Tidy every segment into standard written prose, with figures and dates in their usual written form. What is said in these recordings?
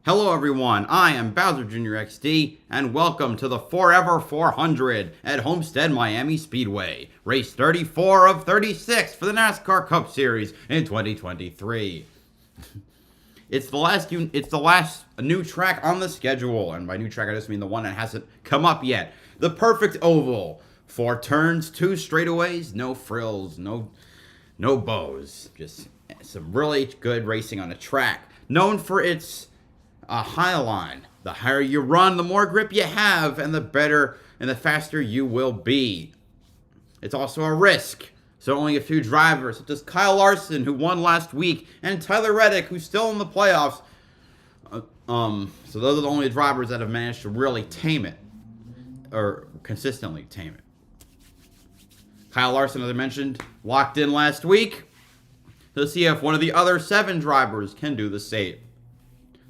Hello everyone, I am BowserJrXD, and welcome to the Forever 400 at Homestead-Miami Speedway, race 34 of 36 for the NASCAR Cup Series in 2023. It's the last new track on the schedule, and by new track I just mean the one that hasn't come up yet. The perfect oval, 4 turns, 2 straightaways, no frills, no bows, just some really good racing on the track, known for its high line. The higher you run, the more grip you have, and the better and the faster you will be. It's also a risk, so only a few drivers, such as Kyle Larson, who won last week, and Tyler Reddick, who's still in the playoffs. So those are the only drivers that have managed to really tame it, or consistently tame it. Kyle Larson, as I mentioned, locked in last week. Let's see if one of the other 7 drivers can do the same.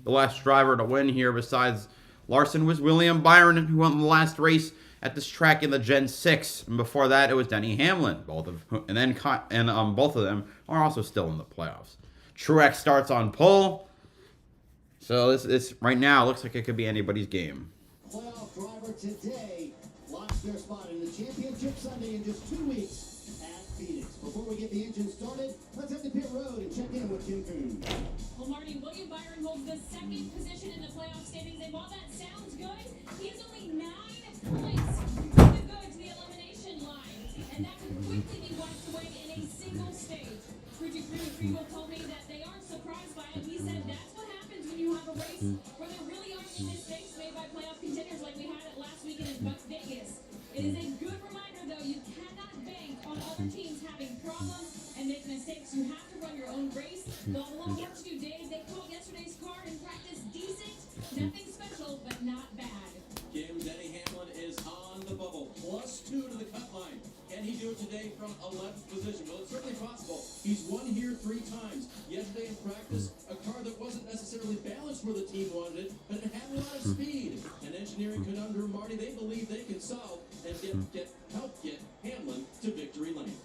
The last driver to win here besides Larson was William Byron, who won the last race at this track in the Gen 6. And before that, it was Denny Hamlin. Both of them are also still in the playoffs. Truex starts on pole. So this right now looks like it could be anybody's game. Playoff driver today locks their spot in the championship Sunday in just 2 weeks at Phoenix. Before we get the engine started, let's head to pit road and check in with Kim Poon. Well, Marty, William Byron holds the 2nd position in the playoff standings, and while that sounds good, he has only 9 points to go to the elimination line, and that could quickly be wiped away in a single stage. Frigo told me that they aren't surprised by it. He said that's what happens when you have a race where there really aren't any mistakes made by playoff contenders like we had it last weekend in Vegas. It is a good reminder, though, you cannot bank on other teams having problems and make mistakes. You have to run your own race. They'll have a little work to do. Dave, they called yesterday's car in practice decent. Nothing special, but not bad. Kim, Denny Hamlin is on the bubble. +2 to the cut line. Can he do it today from 11th position? Well, it's certainly possible. He's won here 3 times. Yesterday in practice, a car that wasn't necessarily balanced where the team wanted it, but it had a lot of speed. An engineering conundrum, Marty, they believe they can solve and help get Hamlin to victory lane.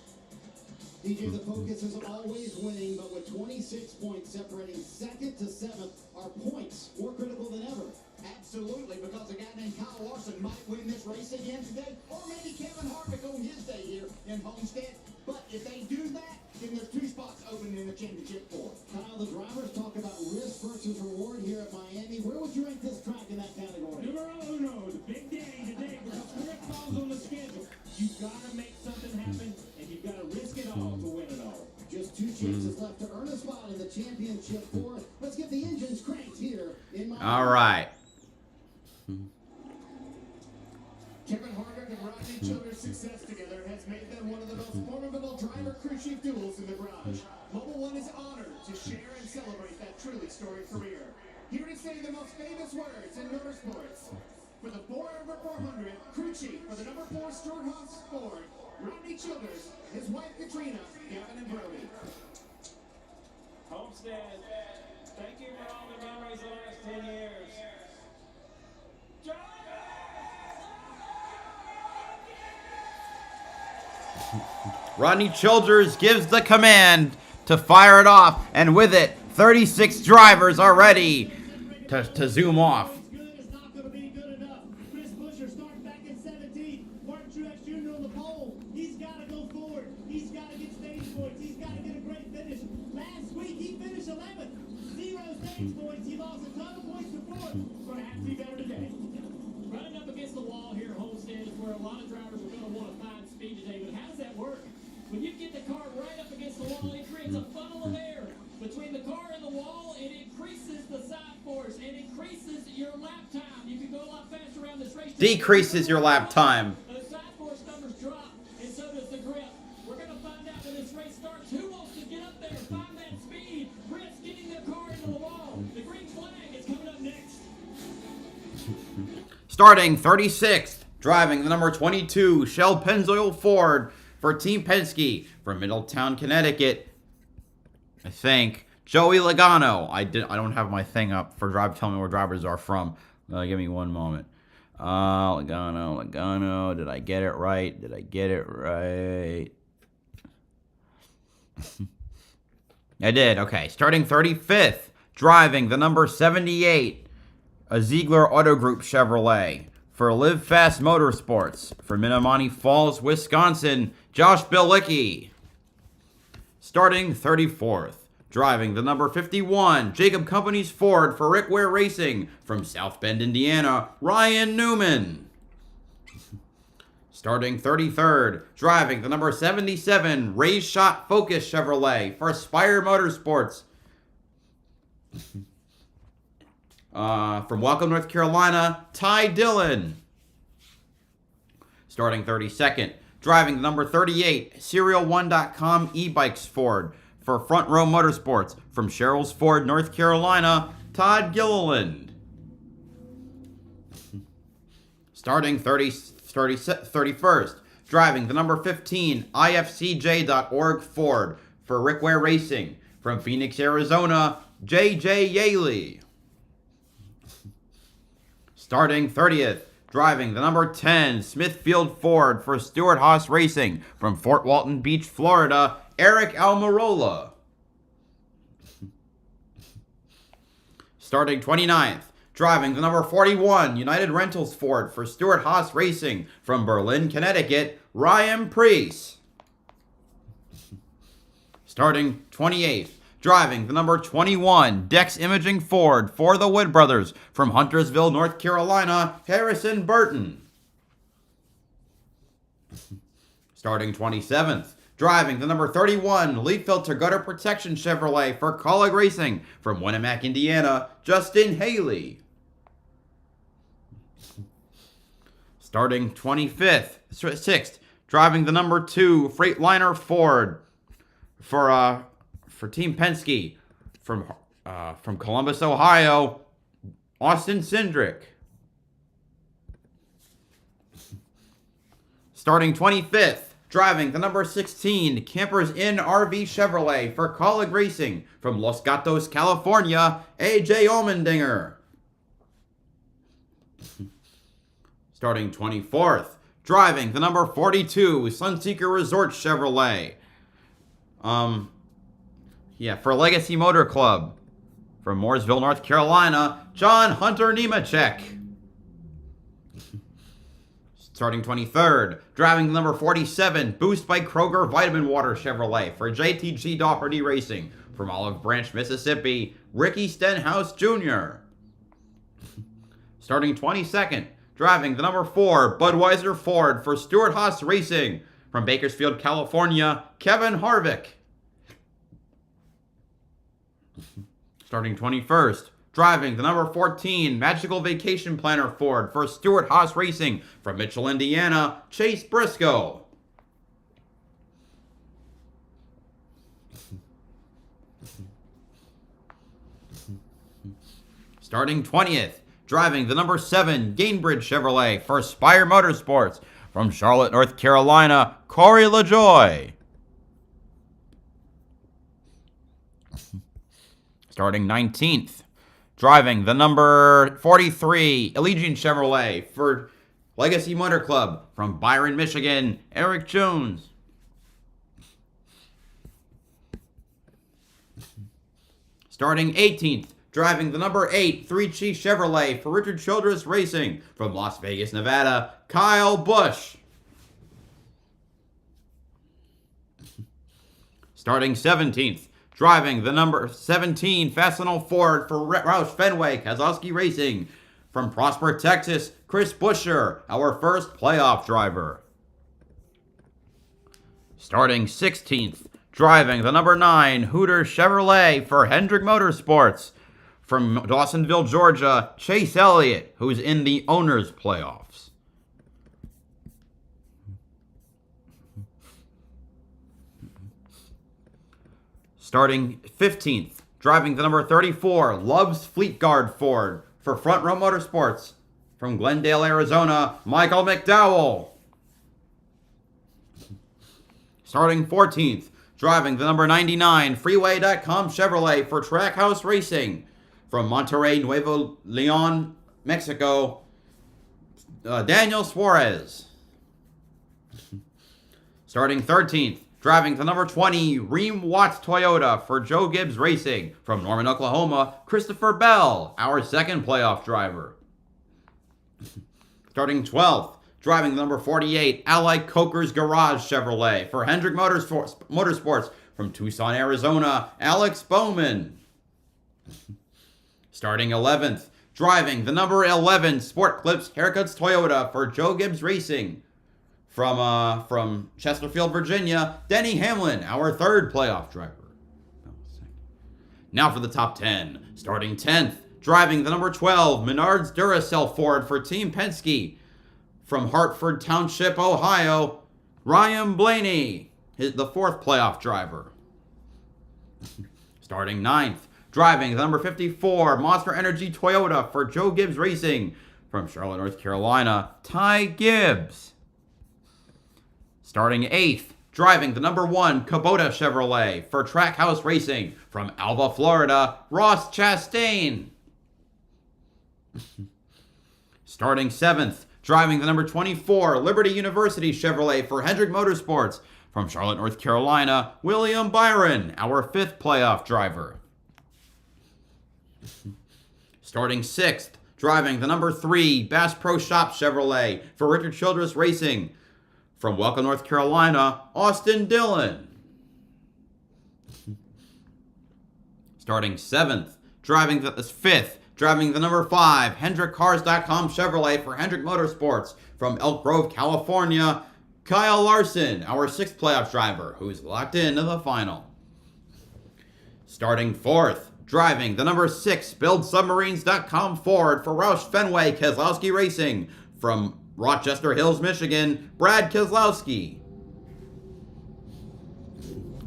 DJ, the focus is always winning, but with 26 points separating 2nd to 7th, are points more critical than ever? Absolutely, because a guy named Kyle Larson might win this race again today, or maybe Kevin Harvick on his day here in Homestead. But if they do that, then there's 2 spots open in the championship 4. Kyle, the drivers talk about risk versus reward here at Miami. Where would you rank this track in that category? Numero uno, the big day today, because where it falls on the schedule, you've got to make something happen, and you've got to risk it all to win it all. Just 2 chances left to earn a spot in the championship 4. Let's get the engines cranked here in Miami. All right. Kevin Harvick and Rodney Childers' success together has made them one of the most formidable driver-crew chief duels in the garage. Mobile One is honored to share and celebrate that truly storied career. Here to say the most famous words in motorsports. For the Forever 400 crew chief for the number 4 Stewart Haas Ford, Rodney Childers, his wife Katrina, Gavin and Brody. Homestead, thank you for all the memories of the last 10 years. Rodney Childers gives the command to fire it off, and with it, 36 drivers are ready to zoom off. It's not going to be good enough. Chris Buescher starting back in 17. Martin Truex Jr. on the pole. He's got to go forward. He's got to get stage points. He's got to get a great finish. Last week he finished 11th. 0 stage points. He lost a ton of points before. Going to have to be better today. Running up against the wall here at Homestead is where a lot of drivers are going to want to find speed today. But how does that work? When you get the car right up against the wall, it creates a funnel of air between the car and the wall. It increases the side force. It increases your lap time. You can go a lot faster around this race. Decreases your lap time. The side force numbers drop, and so does the grip. We're going to find out when this race starts who wants to get up there and find that speed. Grip's getting their car into the wall. The green flag is coming up next. Starting 36th, driving the number 22 Shell Pennzoil Ford for Team Penske from Middletown, Connecticut. I think Joey Logano. I don't have my thing up for tell me where drivers are from. Give me one moment. Logano. Did I get it right? I did. Okay. Starting 35th, driving the number 78 a Ziegler Auto Group Chevrolet. For Live Fast Motorsports, for Menomonee Falls, Wisconsin, Josh Bilicki. Starting 34th, driving the number 51, Jacob Company's Ford for Rick Ware Racing. From South Bend, Indiana, Ryan Newman. Starting 33rd, driving the number 77, Race Shot Focus Chevrolet for Aspire Motorsports. From Welcome, North Carolina, Ty Dillon. Starting 32nd, driving the number 38, Serial1.com e-bikes Ford for Front Row Motorsports. From Cheryl's Ford, North Carolina, Todd Gilliland. Starting 31st, driving the number 15, IFCJ.org Ford for Rick Ware Racing. From Phoenix, Arizona, J.J. Yaley. Starting 30th, driving the number 10, Smithfield Ford for Stuart Haas Racing. From Fort Walton Beach, Florida, Eric Almirola. Starting 29th, driving the number 41, United Rentals Ford for Stuart Haas Racing. From Berlin, Connecticut, Ryan Preece. Starting 28th, driving the number 21, Dex Imaging Ford for the Wood Brothers. From Huntersville, North Carolina, Harrison Burton. Starting 27th, driving the number 31, Leaf Filter Gutter Protection Chevrolet for Colleague Racing. From Winnemac, Indiana, Justin Haley. Starting 6th, driving the number 2, Freightliner Ford for Team Penske. From Columbus, Ohio, Austin Cindric. Starting 25th, driving the number 16, Campers Inn RV Chevrolet for Colleague Racing. From Los Gatos, California, AJ Allmendinger. Starting 24th, driving the number 42, Sunseeker Resort Chevrolet. For Legacy Motor Club. From Mooresville, North Carolina, John Hunter Nemechek. Starting 23rd, driving the number 47, Boost by Kroger Vitamin Water Chevrolet for JTG Doherty Racing. From Olive Branch, Mississippi, Ricky Stenhouse Jr. Starting 22nd, driving the number 4, Budweiser Ford for Stuart Haas Racing. From Bakersfield, California, Kevin Harvick. Starting 21st, driving the number 14, Magical Vacation Planner Ford for Stuart Haas Racing. From Mitchell, Indiana, Chase Briscoe. Starting 20th, driving the number 7, Gainbridge Chevrolet for Aspire Motorsports. From Charlotte, North Carolina, Corey LaJoy. Starting 19th, driving the number 43, Allegiant Chevrolet for Legacy Motor Club. From Byron, Michigan, Eric Jones. Starting 18th, driving the number 8, 3 Chief Chevrolet for Richard Childress Racing. From Las Vegas, Nevada, Kyle Busch. Starting 17th, driving the number 17, Fastenal Ford for Roush Fenway, Kozlowski Racing. From Prosper, Texas, Chris Buescher, our first playoff driver. Starting 16th, driving the number 9, Hooter Chevrolet for Hendrick Motorsports. From Dawsonville, Georgia, Chase Elliott, who's in the owners' playoffs. Starting 15th, driving the number 34, Love's Fleet Guard Ford for Front Row Motorsports. From Glendale, Arizona, Michael McDowell. Starting 14th, driving the number 99, Freeway.com Chevrolet for Trackhouse Racing. From Monterrey, Nuevo Leon, Mexico, Daniel Suarez. Starting 13th, Driving the number 20 Ream Watts Toyota for Joe Gibbs Racing. From Norman, Oklahoma, Christopher Bell, our second playoff driver. Starting 12th, driving the number 48 Ally Coker's Garage Chevrolet for Hendrick Motorsports. From Tucson, Arizona, Alex Bowman. Starting 11th, driving the number 11 Sport Clips Haircuts Toyota for Joe Gibbs Racing. From Chesterfield, Virginia, Denny Hamlin, our third playoff driver. Now for the top 10. Starting 10th, driving the number 12 Menards Duracell Ford for Team Penske. From Hartford Township, Ohio, Ryan Blaney, the fourth playoff driver. Starting 9th, driving the number 54 Monster Energy Toyota for Joe Gibbs Racing. From Charlotte, North Carolina, Ty Gibbs. Starting 8th, driving the number 1 Kubota Chevrolet for Trackhouse Racing. From Alva, Florida, Ross Chastain. Starting 7th, driving the number 24 Liberty University Chevrolet for Hendrick Motorsports. From Charlotte, North Carolina, William Byron, our fifth playoff driver. Starting 6th, driving the number 3 Bass Pro Shop Chevrolet for Richard Childress Racing. From Welcome, North Carolina, Austin Dillon. Starting 7th, driving the 5th, driving the number 5 HendrickCars.com Chevrolet for Hendrick Motorsports. From Elk Grove, California, Kyle Larson, our 6th playoff driver, who's locked into the final. Starting 4th, driving the number 6 BuildSubmarines.com Ford for Roush Fenway Keselowski Racing. From Rochester Hills, Michigan, Brad Keselowski.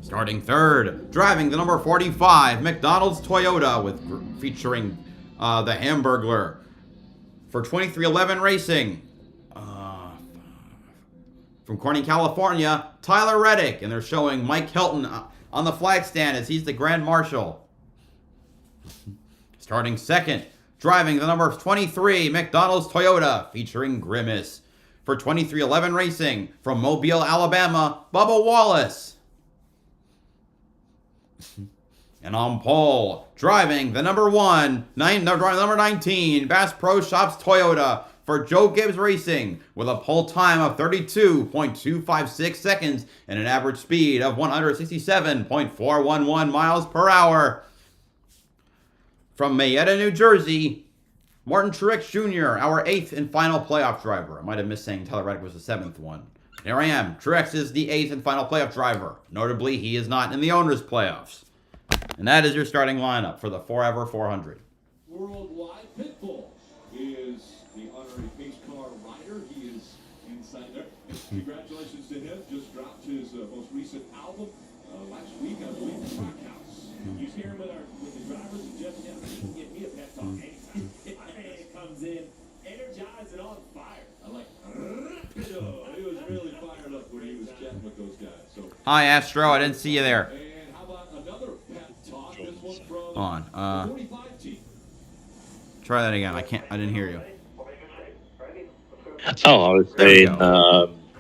Starting 3rd, driving the number 45 McDonald's Toyota featuring the Hamburglar for 2311 Racing. From Corning, California, Tyler Reddick, and they're showing Mike Hilton on the flag stand as he's the Grand Marshal. Starting 2nd, driving the number 23 McDonald's Toyota featuring Grimace for 2311 Racing. From Mobile, Alabama, Bubba Wallace. And on pole, driving the number 19 Bass Pro Shops Toyota for Joe Gibbs Racing with a pole time of 32.256 seconds and an average speed of 167.411 miles per hour. From Mayetta, New Jersey, Martin Truex Jr., our 8th and final playoff driver. I might have missed saying Tyler Reddick was the 7th one. There I am. Truex is the 8th and final playoff driver. Notably, he is not in the owners' playoffs. And that is your starting lineup for the Forever 400. Worldwide Pitbull is the honorary pace car rider. He is inside there. Congratulations to him. Just dropped his most recent album last week, I believe, Trackhouse. He's here with the drivers and Jeff Kemp. He can give me a pep talk anytime. It comes in, energized and on fire. I like. He was really fired up when he was chatting with those guys. So. Hi, Astro. I didn't see you there. And how about another pep talk? This one from Hold on. 45 team. Try that again. I didn't hear you. Oh, I was saying,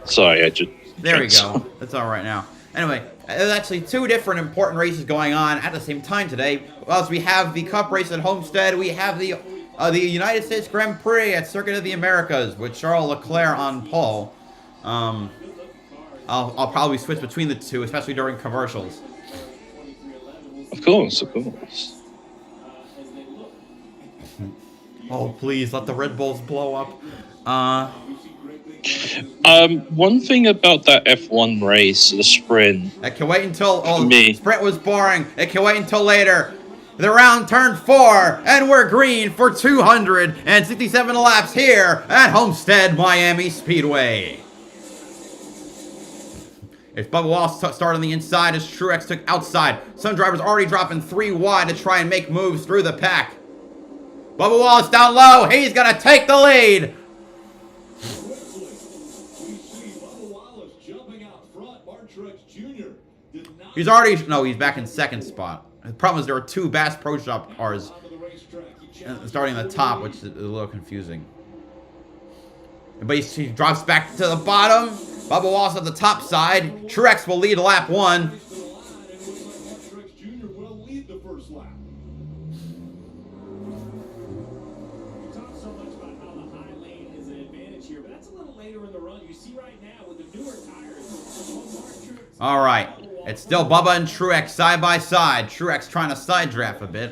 sorry, I just... There we go. That's all right now. Anyway, there's actually 2 different important races going on at the same time today. Well, we have the Cup race at Homestead. We have the United States Grand Prix at Circuit of the Americas with Charles Leclerc on pole. I'll probably switch between the 2, especially during commercials. Of course, of course. Oh, please, let the Red Bulls blow up. One thing about that F1 race, the sprint... It can wait until... Oh, Me. the sprint was boring. It can wait until later. The round turned 4, and we're green for 267 laps here at Homestead-Miami Speedway. If Bubba Wallace started on the inside as Truex took outside. Some drivers already dropping 3 wide to try and make moves through the pack. Bubba Wallace down low. He's going to take the lead. He's already... No, he's back in 2nd spot. The problem is there were 2 Bass Pro Shop cars starting at the top, which is a little confusing. But he drops back to the bottom. Bubba Wallace at the top side. Truex will lead lap 1. Race to the line, and it looks like Mark Truex Jr. will lead the first lap. We talk so much about how the high lane is an advantage here, but that's a little later in the run. You see right now with the newer tires, Mark Truex. All right. It's still Bubba and Truex side by side. Truex trying to side draft a bit.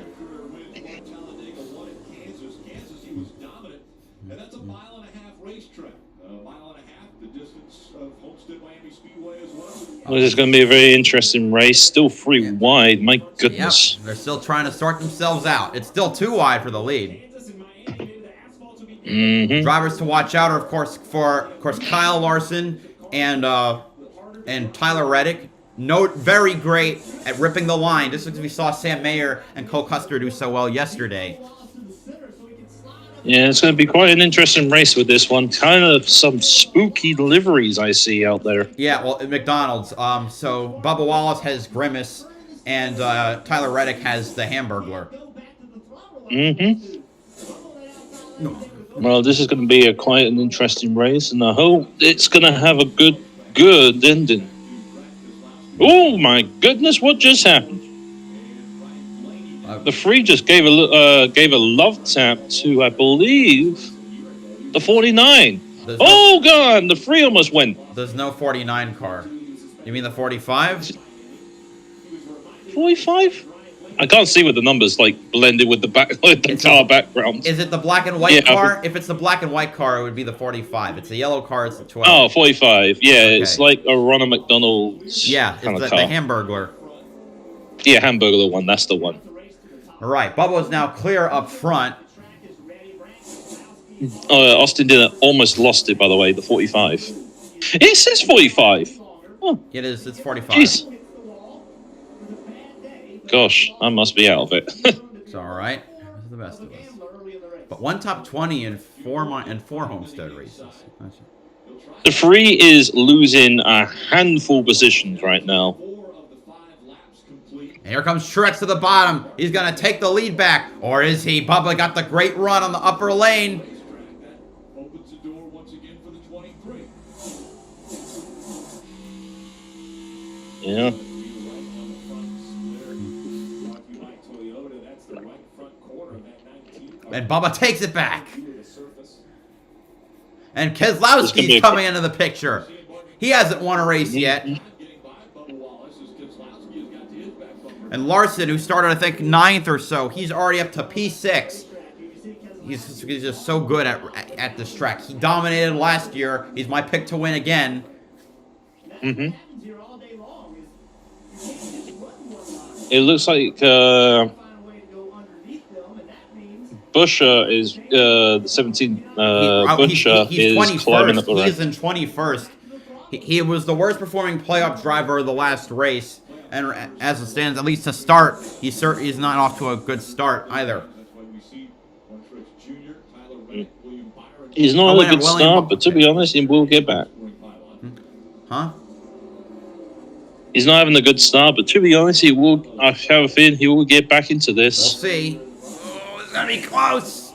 Talladega won at Kansas. Kansas, he was dominant. And that's a 1.5 mile racetrack. A 1.5 mile, the distance of Homestead-Miami Speedway as well. Well, this is going to be a very interesting race. Still 3 wide. My goodness. Yep. They're still trying to sort themselves out. It's still 2 wide for the lead. Kansas and Miami, maybe the asphalt will be Drivers to watch out are, of course, Kyle Larson and Tyler Reddick. Very great at ripping the line, just as we saw Sam Mayer and Cole Custer do so well yesterday. Yeah, it's going to be quite an interesting race with this one. Kind of some spooky liveries I see out there. Yeah, well, at McDonald's. So Bubba Wallace has Grimace, and Tyler Reddick has the Hamburglar. Well, this is going to be quite an interesting race, and I hope it's going to have a good ending. Oh my goodness! What just happened? The free just gave a love tap to, I believe, the 49. Oh god! The free almost went. There's no 49 car. You mean the 45? 45? I can't see with the numbers like blended with the car background. Is it the black and white car? If it's the black and white car, it would be the 45. It's a yellow car. It's the 12. Oh, 45. Yeah, Okay. It's like a Ronald McDonald's. Yeah, kind it's of the car. Hamburglar. Yeah, Hamburglar one. That's the one. All right, Bubba's now clear up front. Austin did almost lost it, by the way. The 45. It says 45. Oh, It is. It's 45. jeez. Gosh, I must be out of it. It's all right. This is the best of us. But one top 20 and four Homestead races. The free is losing a handful of positions right now. 4 of the 5 laps complete. And here comes Truex to the bottom. He's gonna take the lead back, or is he? Bubba got the great run on the upper lane. Racetrack that opens the door once again for the 23. Yeah. And Bubba takes it back. And It's gonna be Keselowski's a- coming into the picture. He hasn't won a race yet. Getting by Bubba Wallace as Keselowski has got to his back bumper. And Larson, who started, I think, 9th or so, he's already up to P6. He's just so good at this track. He dominated last year. He's my pick to win again. Mm-hmm. It looks like Busher is the 17. Busher he's is climbing up the He rank. is in 21st. He was the worst performing playoff driver of the last race. And as it stands, at least to start, he's not off to a good start either. That's why we see Mark Truex Jr., Tyler Reddick, William Byron. He's not Oh, a wait, good William start, but to be honest, he will get back. scoring pylon. Huh? He's not having a good start, but to be honest, he will. I have a feeling he will get back into We'll this. see. Oh, it's gonna be close.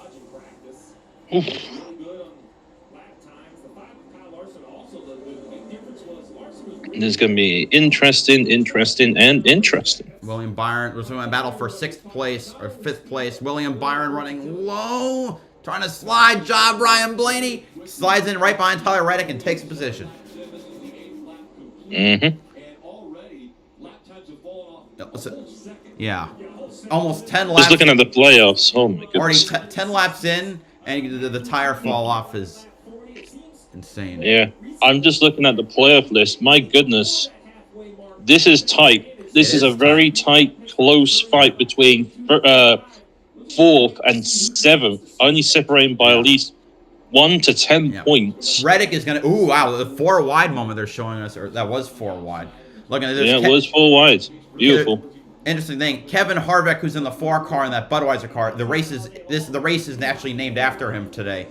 really good on lap times. The 5 of Kyle Larson also, the big difference was Larson was This is going to be interesting. William Byron was in a battle for 6th place or 5th place. William Byron running low, trying to slide. Job, Ryan Blaney slides in right behind Tyler Reddick and takes a position. This is the 8th lap complete. Mm-hmm. And already, lap times have fallen off a full second. Yeah, almost 10 Just laps. looking at the playoffs. Oh my Already goodness. 10 laps in, and the tire fall off is insane. Yeah, I'm just looking at the playoff list. My goodness, this is tight. This It is a is very tight, close fight between 4th and 7th, only separating by at least 1 to 10 Yeah. points. Reddick is gonna. Ooh, wow! The 4 wide moment they're showing us, or that was 4 wide. Look at this. Yeah, it was 4 wide. Beautiful. Interesting thing. Kevin Harvick, who's in the 4 car in that Budweiser car. The race is actually named after him today.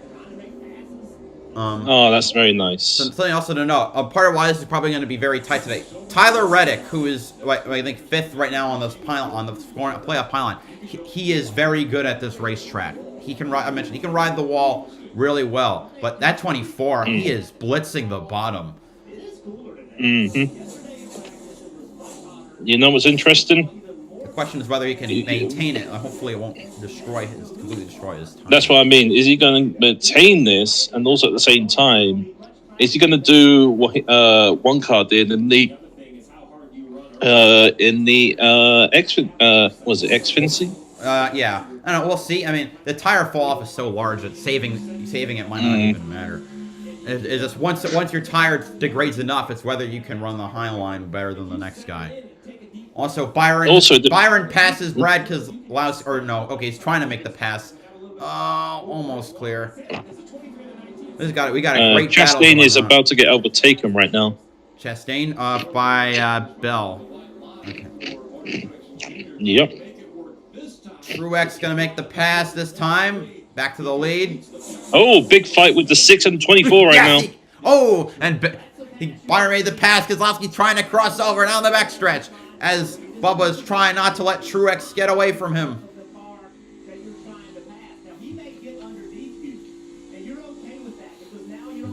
Oh, that's very nice. Something also to know. Part of why this is probably going to be very tight today. Tyler Reddick, who is I think 5th right now on this pylon, on the playoff pylon, he is very good at this racetrack. He can ride. I mentioned he can ride the wall really well. But that 24, he is blitzing the bottom. You know what's interesting? The question is whether he can maintain it. Hopefully, it won't completely destroy his time. That's what I mean. Is he going to maintain this, and also at the same time, is he going to do what one car did in the Xfinity? Yeah. I don't know. We'll see. I mean, the tire fall off is so large that saving it might not even matter. It's just once your tire degrades enough, it's whether you can run the high line better than the next guy. Also, Byron passes Brad Keselowski, or no, okay, he's trying to make the pass. Almost clear. We got a great battle. Chastain is about to get overtaken right now. Chastain by Bell. Okay. Yep. Truex gonna make the pass this time. Back to the lead. Oh, big fight with the 6 and 24 right now. Oh, and Byron made the pass. Keselowski trying to cross over down the backstretch as Bubba's trying not to let Truex get away from him.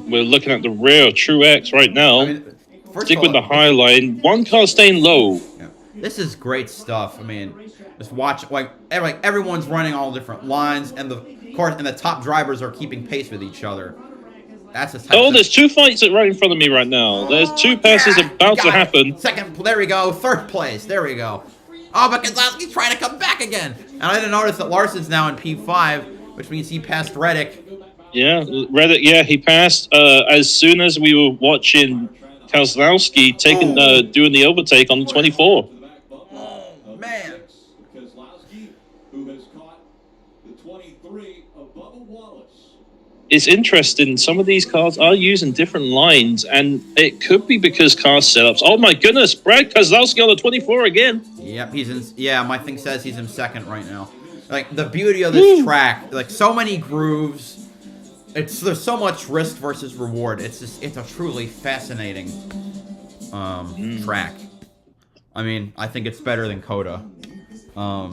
We're looking at the rear of Truex right now. I mean, Stick with the high line. One car staying low. Yeah. This is great stuff. I mean, just watch like everyone's running all different lines, and the top drivers are keeping pace with each other. That's a there's two fights right in front of me right now. There's two passes about to happen. Second, there we go. Third place. There we go. Oh, but Keselowski's trying to come back again. And I didn't notice that Larson's now in P5, which means he passed Reddick. Yeah, Reddick. Yeah, he passed as soon as we were watching Keselowski doing the overtake on the 24. Oh man! Keselowski, who has caught the 23 of Bubba Wallace. It's interesting. Some of these cars are using different lines, and it could be because car setups. Oh my goodness, Brad Keselowski on the 24 again. Yep, he's in. Yeah, my thing says he's in second right now. Like the beauty of this track, like so many grooves. There's so much risk versus reward. It's a truly fascinating track. I mean, I think it's better than Coda. I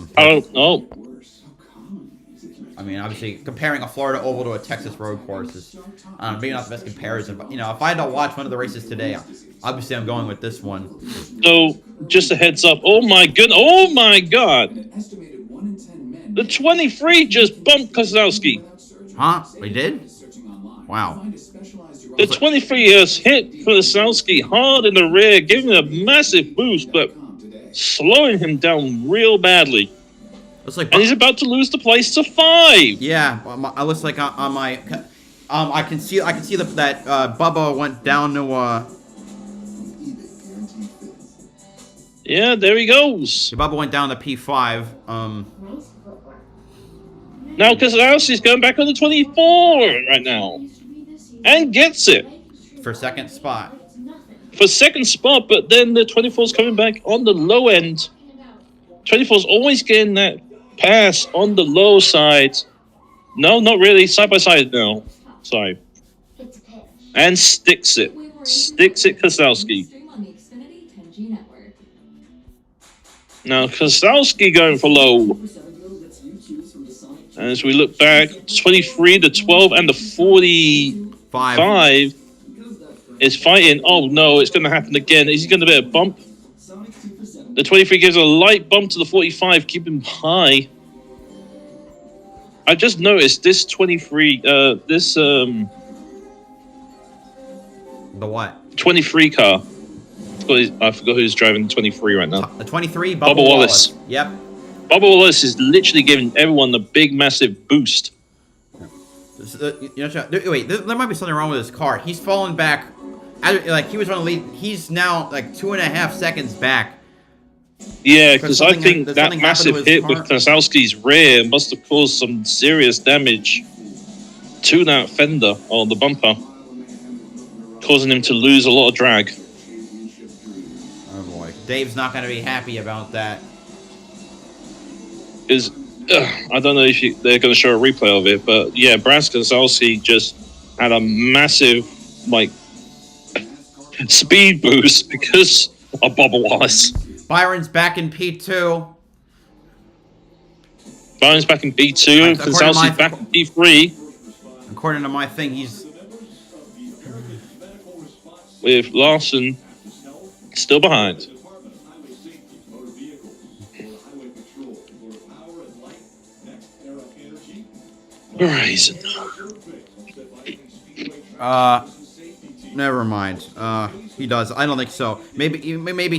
mean, obviously, comparing a Florida oval to a Texas road course is maybe not the best comparison. But, if I had to watch one of the races today, obviously I'm going with this one. So, just a heads up. Oh, my goodness. Oh, my God. The 23 just bumped Keselowski. Huh? We did? Wow. The 23 has hit Keselowski hard in the rear, giving him a massive boost, but slowing him down real badly. And he's about to lose the place to 5. Yeah, I looks like on my I can see that Bubba went down to Yeah, there he goes. Bubba went down to P5. Now Keselowski's going back on the 24 right now, and gets it for second spot. For second spot, but then the 24's coming back on the low end. 24's always getting that pass on the low side. No, not really. Side by side now. Sorry. And sticks it. Sticks it, Keselowski. Now, Keselowski going for low. As we look back, 23, the 12, and the 45 is fighting. Oh, no, it's going to happen again. Is he going to get a bump? The 23 gives a light bump to the 45, keep him high. I just noticed this 23, The what? 23 car. I forgot who's driving the 23 right now. The 23, Bubba Wallace. Yep. Bubba Wallace is literally giving everyone a big, massive boost. Wait, there might be something wrong with his car. He's fallen back. Like, he was on the lead. He's now, like, 2.5 seconds back. Yeah, because I think that massive hit with Keselowski's rear must have caused some serious damage to that fender or the bumper, causing him to lose a lot of drag. Oh, boy. Dave's not going to be happy about that. I don't know if they're going to show a replay of it, but yeah, Brad Keselowski just had a massive speed boost because of Bubba Wallace. Byron's back in P2. Byron's back in P2. Keselowski's back in P3. According to my thing, he's with Larson Still behind. Department of Highway Safety, Motor Vehicles, Florida Highway Patrol, Florida Power and Light, Next Era Energy. Verizon. Never mind. He does. I don't think so. Maybe he might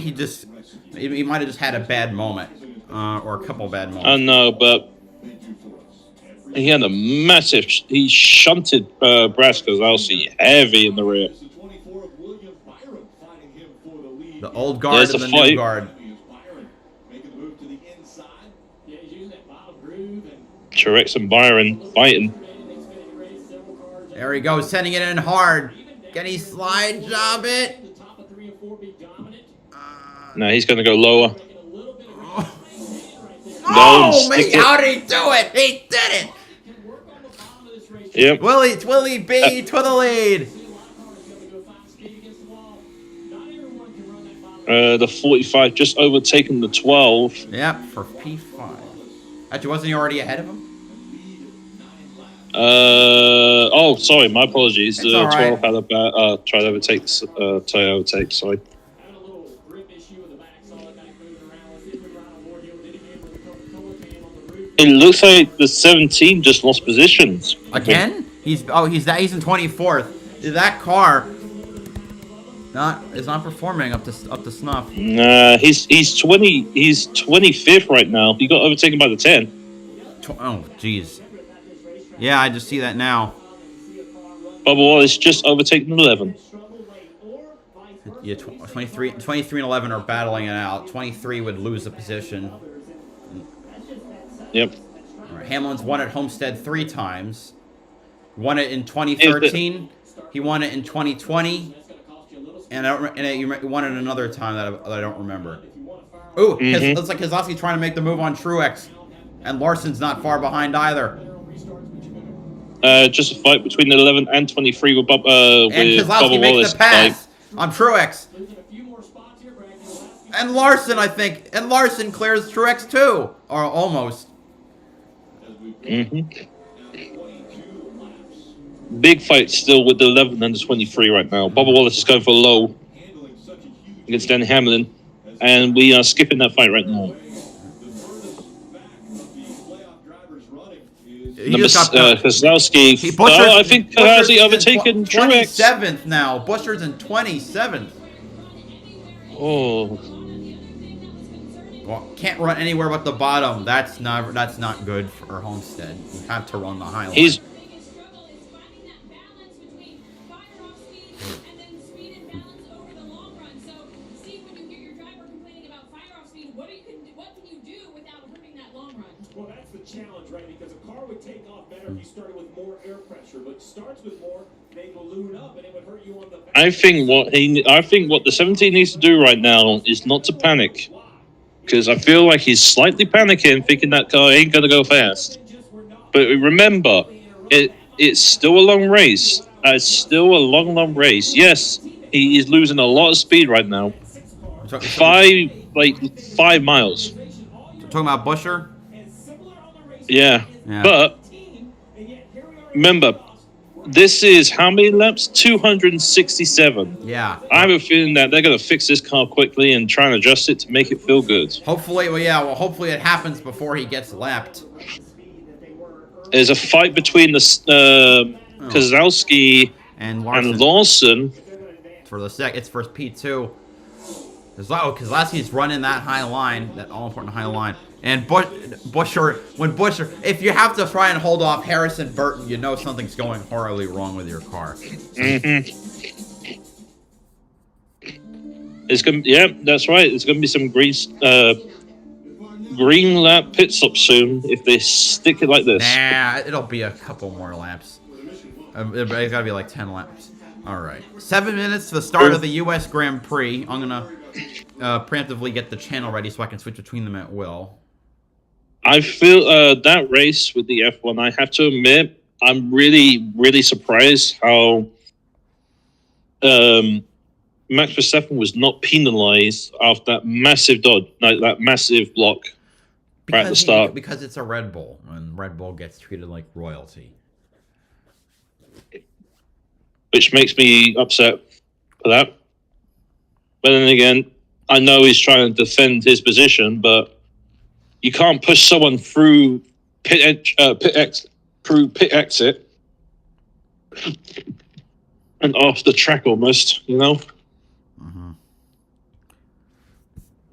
have just had a bad moment, or a couple bad moments. I know, but he had a massive. He shunted Brad Keselowski heavy in the rear. The old guard and the new guard. Truex and Byron fighting. There he goes, sending it in hard. Can he slide job it? No, he's going to go lower. Oh, man, how did he do it? He did it. Yep. Willie B to the lead. The 45 just overtaken the 12. Yep, for P5. Actually, wasn't he already ahead of him? Oh, sorry, my apologies. It's The all 12 right. had a bad, tried to overtake, sorry. It looks like the 17 just lost positions. Again? He's in 24th. That car is not performing up to snuff. Nah, he's 25th right now. He got overtaken by the 10. Oh, jeez. Yeah, I just see that now. Bubba Wallace just overtaken 11. Yeah, 23 and 11 are battling it out. 23 would lose the position. Yep. All right, Hamlin's won at Homestead 3 times. Won it in 2013. He won it in 2020. And he won it another time that I don't remember. Ooh, looks like Keselowski's trying to make the move on Truex. And Larson's not far behind either. Just a fight between the 11 and 23 with Keselowski Bubba makes Wallace. the pass on Truex. And Larson, I think. And Larson clears Truex too. Or almost. Big fight still with the 11 and the 23 right now. Bubba Wallace is going for low against Denny Hamlin. And we are skipping that fight right now. Keselowski. I think has he overtaken Truex? 27th now. Buescher's in 27th. Oh. Well, can't run anywhere but the bottom. That's not good for Homestead. You have to run the high line. He's Well, that's the challenge, right? Because a car would take off better if you started with more air pressure, but starts with more, they balloon up, and it would hurt you on the back. I think what the 17 needs to do right now is not to panic, because I feel like he's slightly panicking, thinking that car ain't gonna go fast. But remember, it's still a long race. It's still a long race. Yes, he is losing a lot of speed right now. 5 miles. Talking about Buescher? Yeah. Yeah. But remember, this is how many laps? 267. Yeah. I have a feeling that they're going to fix this car quickly and try and adjust it to make it feel good. Hopefully, hopefully it happens before he gets lapped. There's a fight between the Keselowski and Lawson. For the it's for P2. Keselowski's running that high line, that all-important high line. And Buescher, if you have to try and hold off Harrison Burton, you know something's going horribly wrong with your car. It's gonna, yeah, that's right. There's gonna be some green lap pit stop soon if they stick it like this. Nah, it'll be a couple more laps. It's gotta be like 10 laps. All right, 7 minutes to the start of the U.S. Grand Prix. I'm gonna preemptively get the channel ready so I can switch between them at will. I feel that race with the F1, I have to admit, I'm really surprised how Max Verstappen was not penalized after that massive dodge, like that massive block right at the start. Because it's a Red Bull, and Red Bull gets treated like royalty. Which makes me upset for that. But then again, I know he's trying to defend his position, but you can't push someone through through pit exit and off the track almost, you know?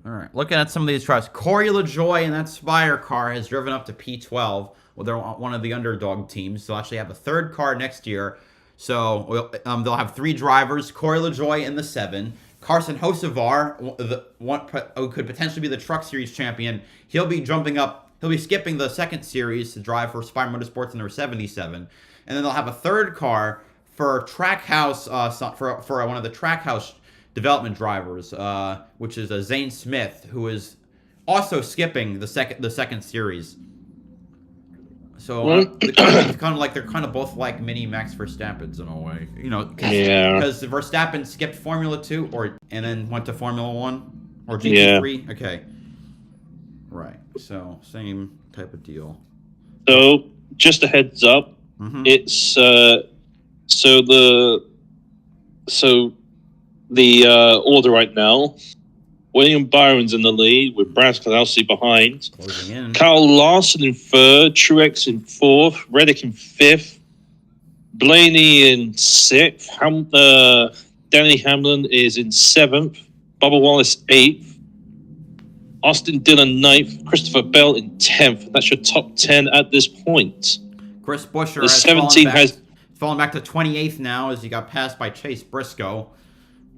All right, looking at some of these trucks, Corey LaJoie in that Spire car has driven up to P12. Well, they're one of the underdog teams. They'll actually have a third car next year. So they'll have 3 drivers, Corey LaJoie in the 7. Carson Hocevar, the one who could potentially be the Truck Series champion, he'll be jumping up. He'll be skipping the 2nd series to drive for Spire Motorsports in their 77. And then they'll have a third car for Trackhouse, for one of the Trackhouse development drivers, which is Zane Smith, who is also skipping the second series. So it's kind of like they're kind of both like mini Max Verstappens in a way, you know? Because Verstappen skipped Formula 2 and then went to Formula 1 or GT3. Yeah. Okay, right. So same type of deal. So just a heads up, it's the order right now. William Byron's in the lead with Brad Keselowski behind. Closing in. Kyle Larson in 3rd, Truex in 4th, Reddick in 5th, Blaney in 6th, Danny Hamlin is in 7th, Bubba Wallace 8th, Austin Dillon 9th, Christopher Bell in 10th. That's your top 10 at this point. Chris Buescher has 17 fallen back to 28th now as he got passed by Chase Briscoe.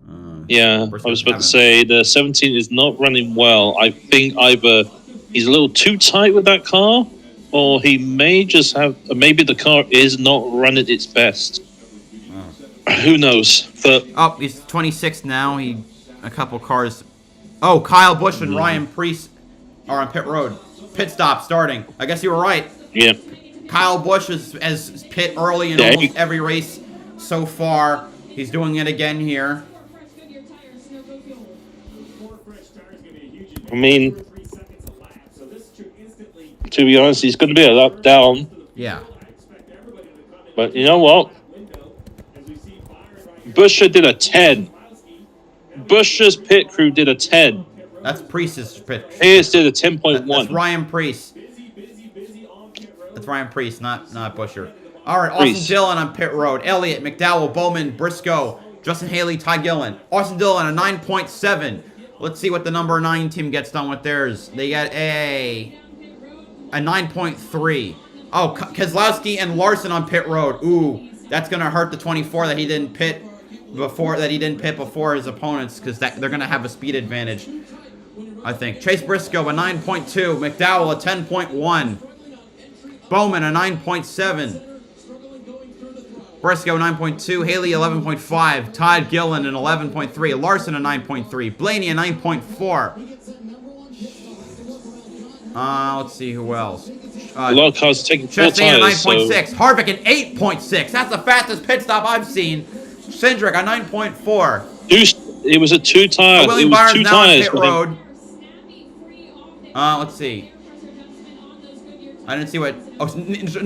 I was about to say the 17 is not running well. I think either he's a little too tight with that car, or he may just have. Maybe the car is not running its best. Who knows? But he's 26 now. A couple cars. Oh, Kyle Busch and Ryan Preece are on pit road. Pit stop starting. I guess you were right. Yeah. Kyle Busch is pit early in almost every race so far. He's doing it again here. I mean, to be honest, he's going to be a lap down. Yeah. But you know what? Buescher did a 10. Buescher's pit crew did a 10. That's Preece's pit. His did a 10.1. That's Ryan Preece. That's Ryan Preece, not Buescher. All right, Austin Dillon on pit road. Elliott, McDowell, Bowman, Briscoe, Justin Haley, Ty Gillen. Austin Dillon a 9.7. Let's see what the number 9 team gets done with theirs. They got a 9.3. Oh, Keselowski and Larson on pit road. Ooh, that's gonna hurt the 24 that he didn't pit before his opponents, because they're gonna have a speed advantage. I think Chase Briscoe a 9.2. McDowell a 10.1. Bowman a 9.7. Briscoe 9.2, Haley 11.5, Todd Gillen an 11.3, Larson a 9.3, Blaney a 9.4. Let's see who else. A lot of cars are taking 4 tires. Chastain a 9.6, Harvick an 8.6. That's the fastest pit stop I've seen. Cindric a 9.4. It was a 2 tires. William Byron's now on pit road. Let's see. I didn't see what. Oh, something is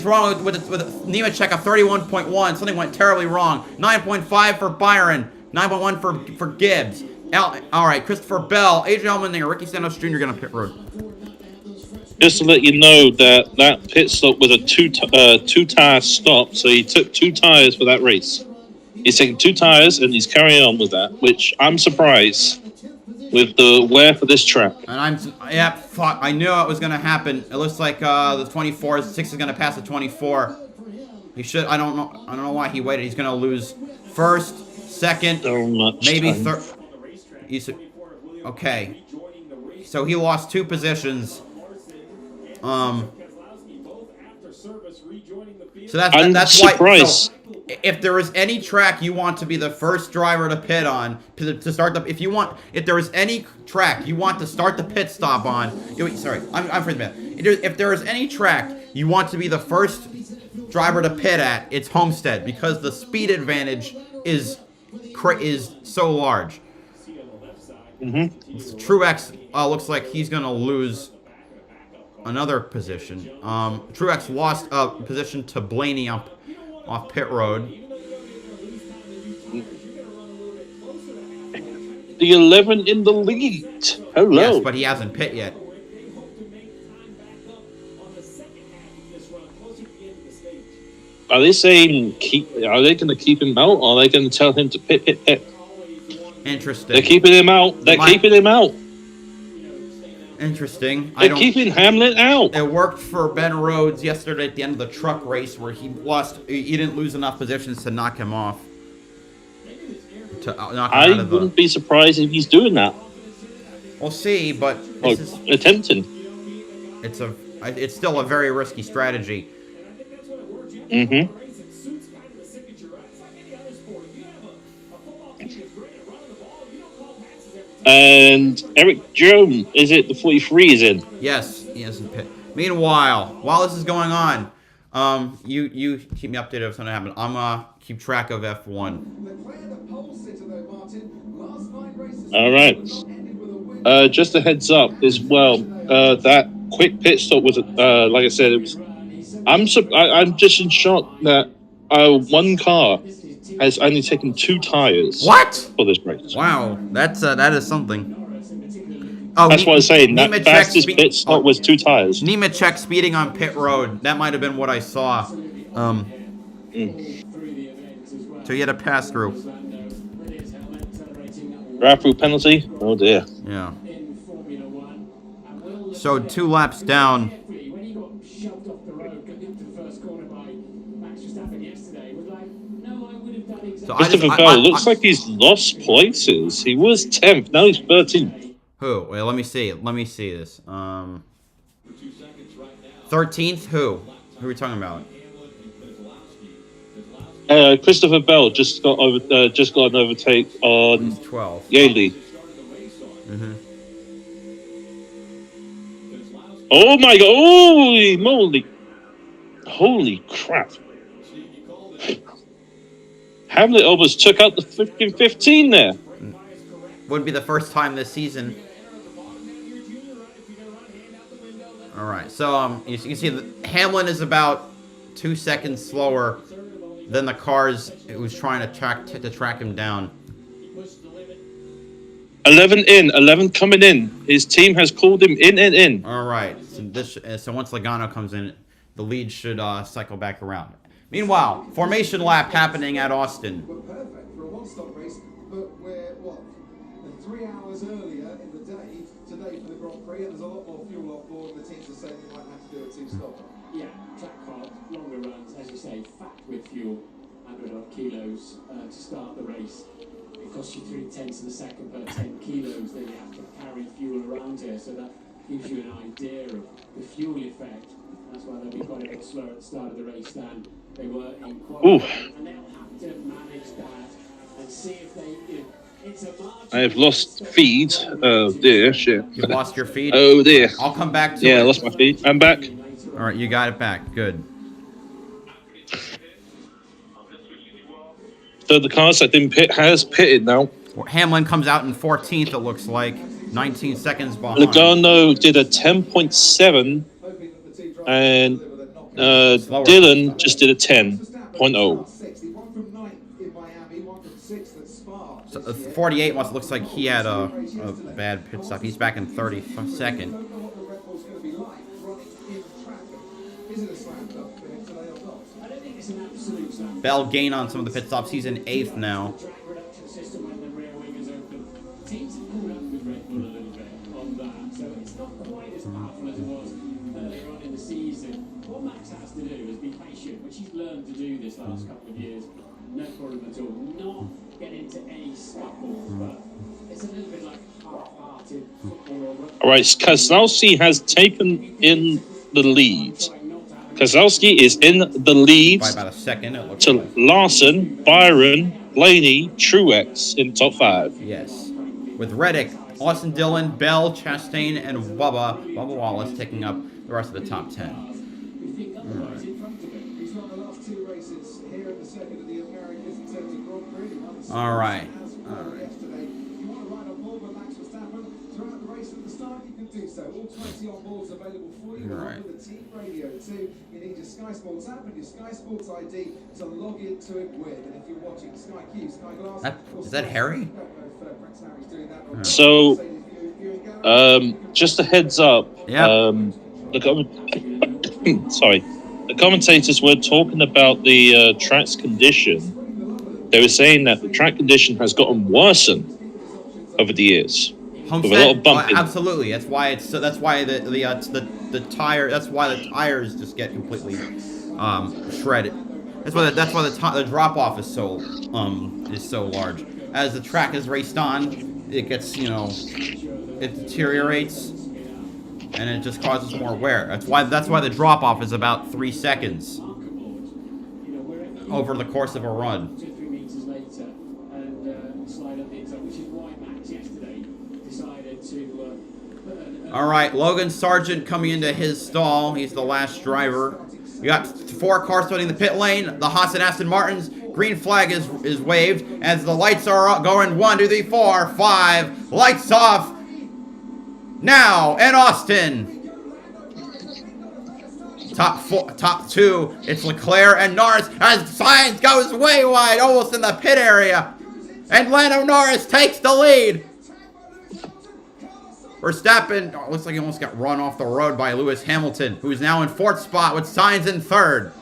wrong with Nemechek a 31.1. Something went terribly wrong. 9.5 for Byron. 9.1 for Gibbs. All right, Christopher Bell, Adrian Allmendinger, Ricky Santos Jr. going to pit road. Just to let you know that pit stop was a 2-tire stop, so he took 2 tires for that race. He's taking 2 tires and he's carrying on with that, which I'm surprised with the wear for this track. And I knew it was going to happen. It looks like the 24, 6 is going to pass the 24. He should. I don't know why he waited. He's going to lose first, second, maybe third. Okay. So he lost 2 positions. So that's why. So if there is any track you want to be the first driver to pit on, to start the, if there is any track you want to start the pit stop on, sorry, I'm for the man. If there is any track you want to be the first driver to pit at, it's Homestead, because the speed advantage is so large. Truex looks like he's gonna lose another position. Truex lost a position to Blaney off pit road. the 11 in the lead. Hello. Yes, but he hasn't pit yet. They hope to make time back up on the second half of this run, closer to the end of the stage. Are they saying are they going to keep him out, or are they going to tell him to pit? Interesting. They're keeping him out. They're keeping him out. Interesting. They're keeping Hamlin out. It worked for Ben Rhodes yesterday at the end of the truck race where he didn't lose enough positions to knock him off. I wouldn't be surprised if he's doing that. We'll see, but attempting. It's still a very risky strategy. Mm-hmm. And Eric Jones, is it the 43 is in? Yes, he hasn't pit. Meanwhile, while this is going on, you keep me updated if something happens. I'm keep track of F1. All right. Just a heads up as well. That quick pit stop was, like I said, it was. I'm just in shock that one car has only taken 2 tires. What? For this race. Wow, that is something. Oh, that's what I was saying. That fastest pit stop was 2 tires. Nemechek speeding on pit road. That might have been what I saw. So he had a pass through. Drive through penalty. Oh dear. Yeah. So 2 laps down. So Christopher Bell looks like he's lost places. He was 10th. Now he's 13th. Who? Wait, let me see. Let me see this. 13th. Who? Who are we talking about? Christopher Bell just got an overtake on 12th. Yaley. Oh my god! Holy moly! Holy crap! Hamlet almost took out the freaking 15 there. Wouldn't be the first time this season. All right, so you can see that Hamlin is about 2 seconds slower than the cars it was trying to track him down. 11 in, 11 coming in. His team has called him in. All right, so once Logano comes in, the lead should cycle back around. Meanwhile, formation lap happening at Austin. We're perfect for a one-stop race, but we're, 3 hours earlier in the day today for the Grand Prix, and there's a lot more fuel off board, and the teams are saying they might have to do a 2-stop. Yeah, track car, longer runs, as you say, fat with fuel, 100 kilos to start the race. It costs you 0.3 of a second per 10 kilos that you have to carry fuel around here, so that gives you an idea of the fuel effect. That's why they'll be quite a bit slower at the start of the race than they were in qualifying, and they'll have to manage that and see if they. It's a margin. I have lost feed. Oh dear, shit. You lost your feed? Oh dear. I'll come back to it. Yeah, I lost my feed. I'm back. All right, you got it back. Good. So the cars that didn't pit has pitted now. Hamlin comes out in 14th, it looks like. 19 seconds behind. Logano did a 10.7, and Dylan just did a 10.0. So 48 looks like he had a bad pit stop. He's back in 32nd. Bell gain on some of the pit stops. He's in 8th now. Teams have caught up with Red Bull a little bit on that, so it's not quite as powerful as it was earlier on in the season. What Max has to do is be patient, which he's learned to do this last couple of years. No problem at all. Not get into any scuffles, but it's a little bit like half-hearted football. All right, Keselowski has taken in the lead. Keselowski is in the lead By about a second, it looks to like. Larson, Byron, Blaney, Truex in top 5. Yes. With Reddick, Austin Dillon, Bell, Chastain, and Bubba Wallace taking up the rest of the top 10. All right. You need your Sky Sports app and your Sky Sports ID to log into it with. And if you're watching Sky Q, Sky Glass, Is that Harry? So, just a heads up. Yeah. Sorry. The commentators were talking about the track's condition. They were saying that the track condition has gotten worsened over the years. Homestead, with a lot of bumping. absolutely. That's why it's so. That's why the tire. That's why the tires just get completely shredded. That's why the drop off is so large. As the track is raced on, it gets it deteriorates, and it just causes more wear. That's why the drop off is about 3 seconds over the course of a run. 2-3 meters later, and slide up the inside, which is why Max yesterday decided to. All right, Logan Sargent coming into his stall. He's the last driver. We got 4 cars starting the pit lane. The Haas and Aston Martins. Green flag is waved as the lights are going. 1, 2, 3, 4, 5. Lights off. Now in Austin. Top 2. It's Leclerc and Norris as Sainz goes way wide, almost in the pit area. And Lando Norris takes the lead. Verstappen looks like he almost got run off the road by Lewis Hamilton, who is now in 4th spot with Sainz in 3rd.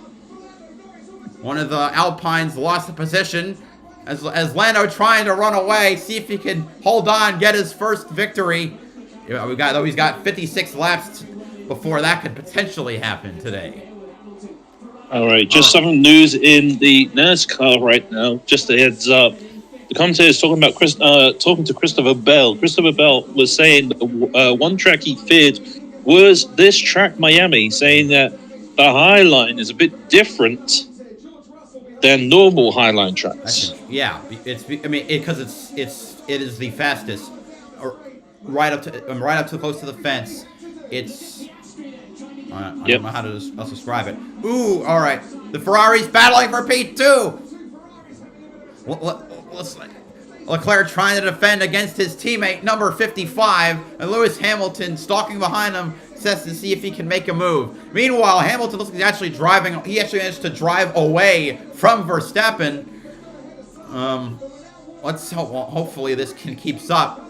One of the Alpines lost the position as Lando trying to run away, see if he can hold on, get his first victory. He's got 56 laps before that could potentially happen today. All right, just some news in the NASCAR right now. Just a heads up. The commentator is talking about talking to Christopher Bell. Christopher Bell was saying that one track he feared was this track, Miami, saying that the Highline is a bit different than normal Highline tracks. Yeah, because it is the fastest, right up to close to the fence. It's I don't know how to else describe it. Ooh, all right. The Ferrari's battling for P2. Leclerc trying to defend against his teammate, number 55, and Lewis Hamilton stalking behind him, says to see if he can make a move. Meanwhile, Hamilton looks like he's actually driving. He actually managed to drive away from Verstappen. Let's hopefully this keeps up.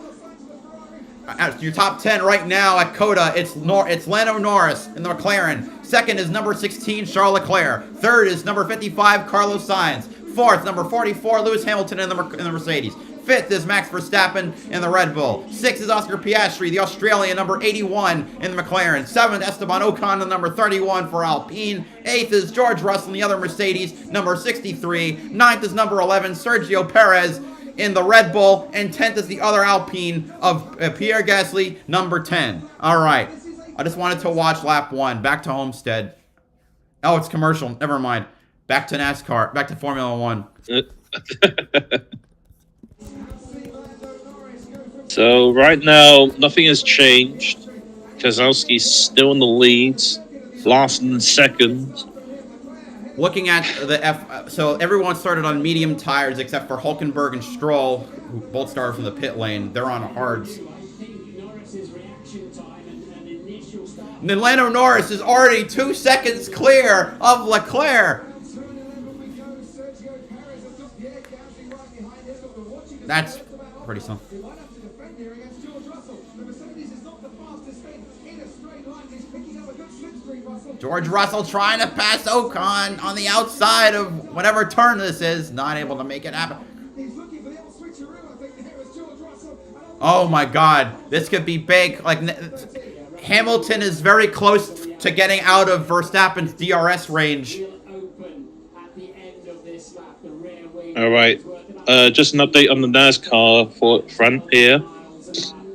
Your top 10 right now at COTA, it's Lando Norris in the McLaren. 2nd is number 16, Charles Leclerc. 3rd is number 55, Carlos Sainz. 4th, number 44, Lewis Hamilton in the Mercedes. 5th is Max Verstappen in the Red Bull. 6th is Oscar Piastri, the Australian, number 81 in the McLaren. 7th, Esteban Ocon, the number 31 for Alpine. 8th is George Russell in the other Mercedes, number 63. 9th is number 11, Sergio Perez in the Red Bull. And 10th is the other Alpine of Pierre Gasly, number 10. All right. I just wanted to watch lap 1. Back to Homestead. Oh, it's commercial. Never mind. Back to NASCAR. Back to Formula 1. So right now, nothing has changed. Keselowski's still in the lead. Larson second. Looking at the so everyone started on medium tires except for Hulkenberg and Stroll, who both started from the pit lane. They're on hards. And then Lando Norris is already 2 seconds clear of Leclerc. That's pretty something. George Russell trying to pass Ocon on the outside of whatever turn this is. Not able to make it happen. Oh my God. This could be big. Like, Hamilton is very close to getting out of Verstappen's DRS range. All right. Just an update on the NASCAR for front here.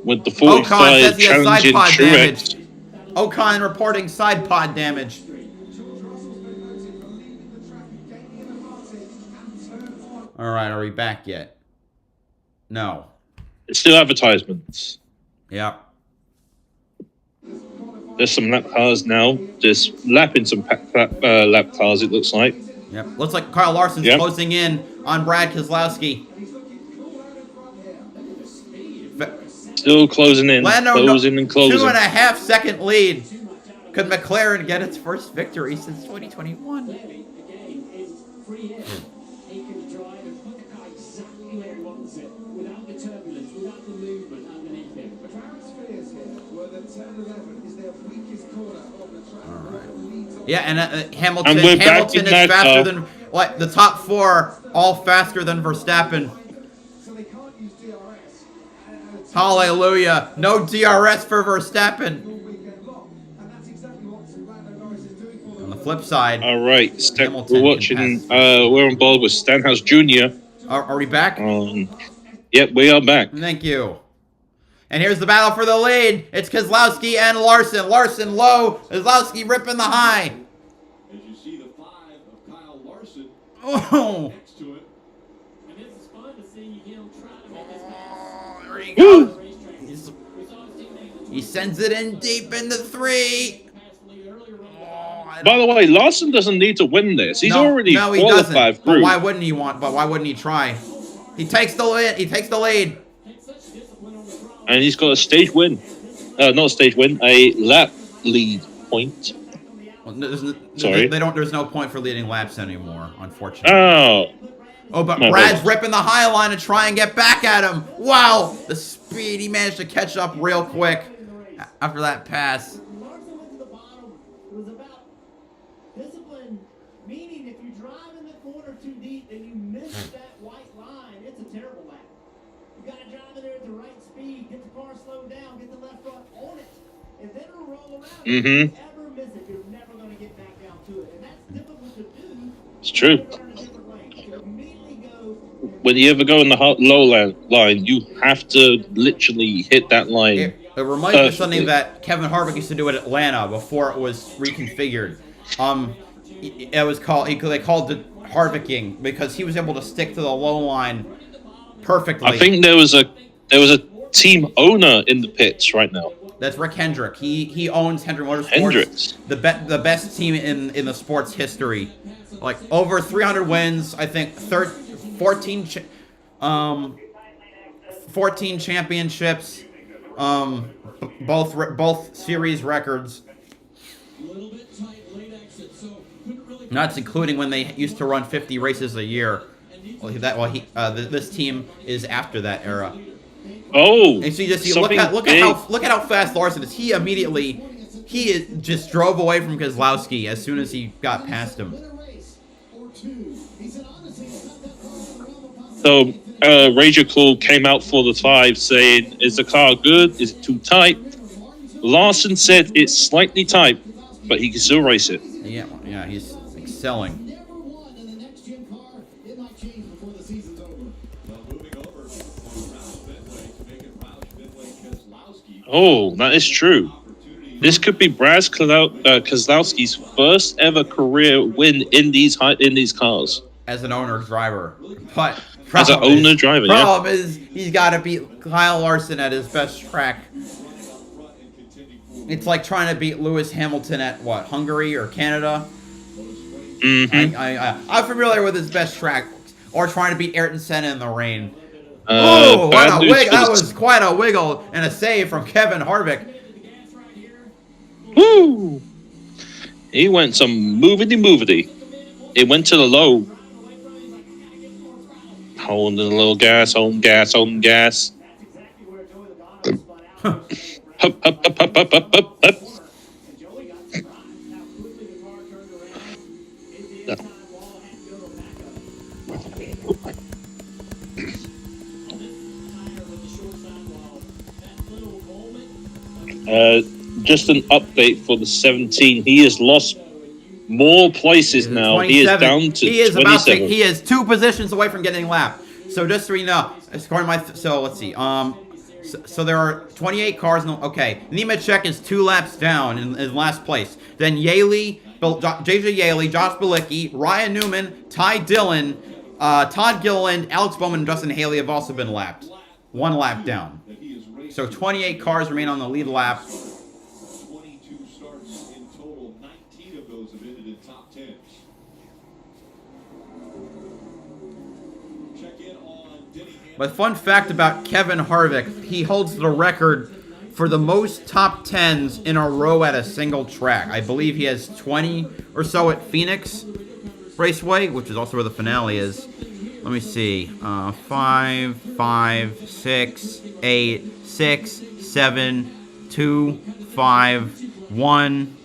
With the 45 challenging Truex. Ocon reporting side pod damage. All right, are we back yet? No. It's still advertisements. Yeah. There's some lap cars now. Just lapping some lap cars, it looks like. Yep. Looks like Kyle Larson's closing in on Brad Keselowski. Still closing in. Closing. 2.5 second lead. Could McLaren get its first victory since 2021? Yeah, and Hamilton. And we're back Hamilton in is that faster car. than like the top four, all faster than Verstappen. Hallelujah! No DRS for Verstappen. On the flip side, All right, Hamilton we're can watching. pass. We're on board with Stenhouse Jr. Are we back? Yep, we are back. Thank you. And here's the battle for the lead. It's Keselowski and Larson. Larson low. Keselowski ripping the high. As you see the 5 of Kyle Larson Oh, next to it. And this is fun to see him try to make this pass. there he Woo! goes. Racetrack. He's- We saw his teammate He sends it in deep into 3. pass the lead earlier on the Oh, I By don't- the way, Larson doesn't need to win this. He's already he qualified doesn't. But through. why wouldn't he want? But why wouldn't he try? He takes the lead. He takes the lead. Takes such discipline on the throttle. And he's got a stage win. Not a stage win, a lap lead point. Well, Sorry. There's no point for leading laps anymore, unfortunately. Oh, Oh, but My Brad's bad. ripping the high line to try and get back at him. Wow, the speed. He managed to catch up real quick after that pass. Larson went to the bottom. It was about discipline, meaning if you drive in the corner too deep and you miss that white line, it's a terrible lap. You got to drive in there at the right speed, get the car slowed down, get the left front on it, and then it'll roll around. If you ever miss it, you're never going to get back down to it, and that's difficult to do. it's true. When you're in a different lane. So immediately go. When you ever go in the low line, you have to literally hit that line. It reminds me of something that Kevin Harvick used to do at Atlanta before it was reconfigured. It was called. They called it Harvicking because he was able to stick to the low line perfectly. I think there was a team owner in the pits right now. That's Rick Hendrick. He owns Hendrick Motorsports, Hendricks. the best team in the sports history. Like over 300 wins, I think 14 championships, both series records. Little bit tight late exit, so couldn't really Not including when they used to run 50 races a year. This team is after that era. Oh, And so you just see, something look big. at how fast Larson is. He just drove away from Keselowski as soon as he got past him. Win a race or two. He said, honestly, it's not that far from the realm of possibility. So, Ranger Cool came out for the 5 saying, is the car good? Is it too tight? Larson said it's slightly tight, but he can still race it. Yeah, he's excelling. Never won in the next gen car. It might change before the season's over. Well, moving over from Roush Fenway to make it Roush Fenway Keselowski. Oh, that is true. This could be Brad Keselowski's first ever career win in these cars. As an owner driver. But As an owner driver, yeah. problem is he's got to beat Kyle Larson at his best track. It's like trying to beat Lewis Hamilton at what, Hungary or Canada? Mm-hmm. I'm familiar with his best track. Or trying to beat Ayrton Senna in the rain. Bad what a news wiggle! for That the- was quite a wiggle and a save from Kevin Harvick. Woo! He went some movity. It went to the low. Holding the little gas, on gas. Exactly where Joey Logano spun out. Hup. And Joey got surprised how quickly the car turned around. Hit the inside wall, had to go to backup. Just an update for the 17. He has lost more places now. He is 27. down to He is 27. he is 2 positions away from getting lapped. So just so you know, according to so let's see. So there are 28 cars. Okay, Nemechek is 2 laps down in last place. Then JJ Yaley, Josh Bilicki, Ryan Newman, Ty Dillon, Todd Gilliland, Alex Bowman, and Justin Haley have also been lapped. 1 lap down. So 28 cars remain on the lead lap. 22 starts in total. 19 of those have ended in top 10s. Check in on Denny Hamlin. But fun fact about Kevin Harvick, he holds the record for the most top 10s in a row at a single track. I believe he has 20 or so at Phoenix Raceway, which is also where the finale is. Let me see. 5, 6, 8, 6, 7, 2, 5, 1.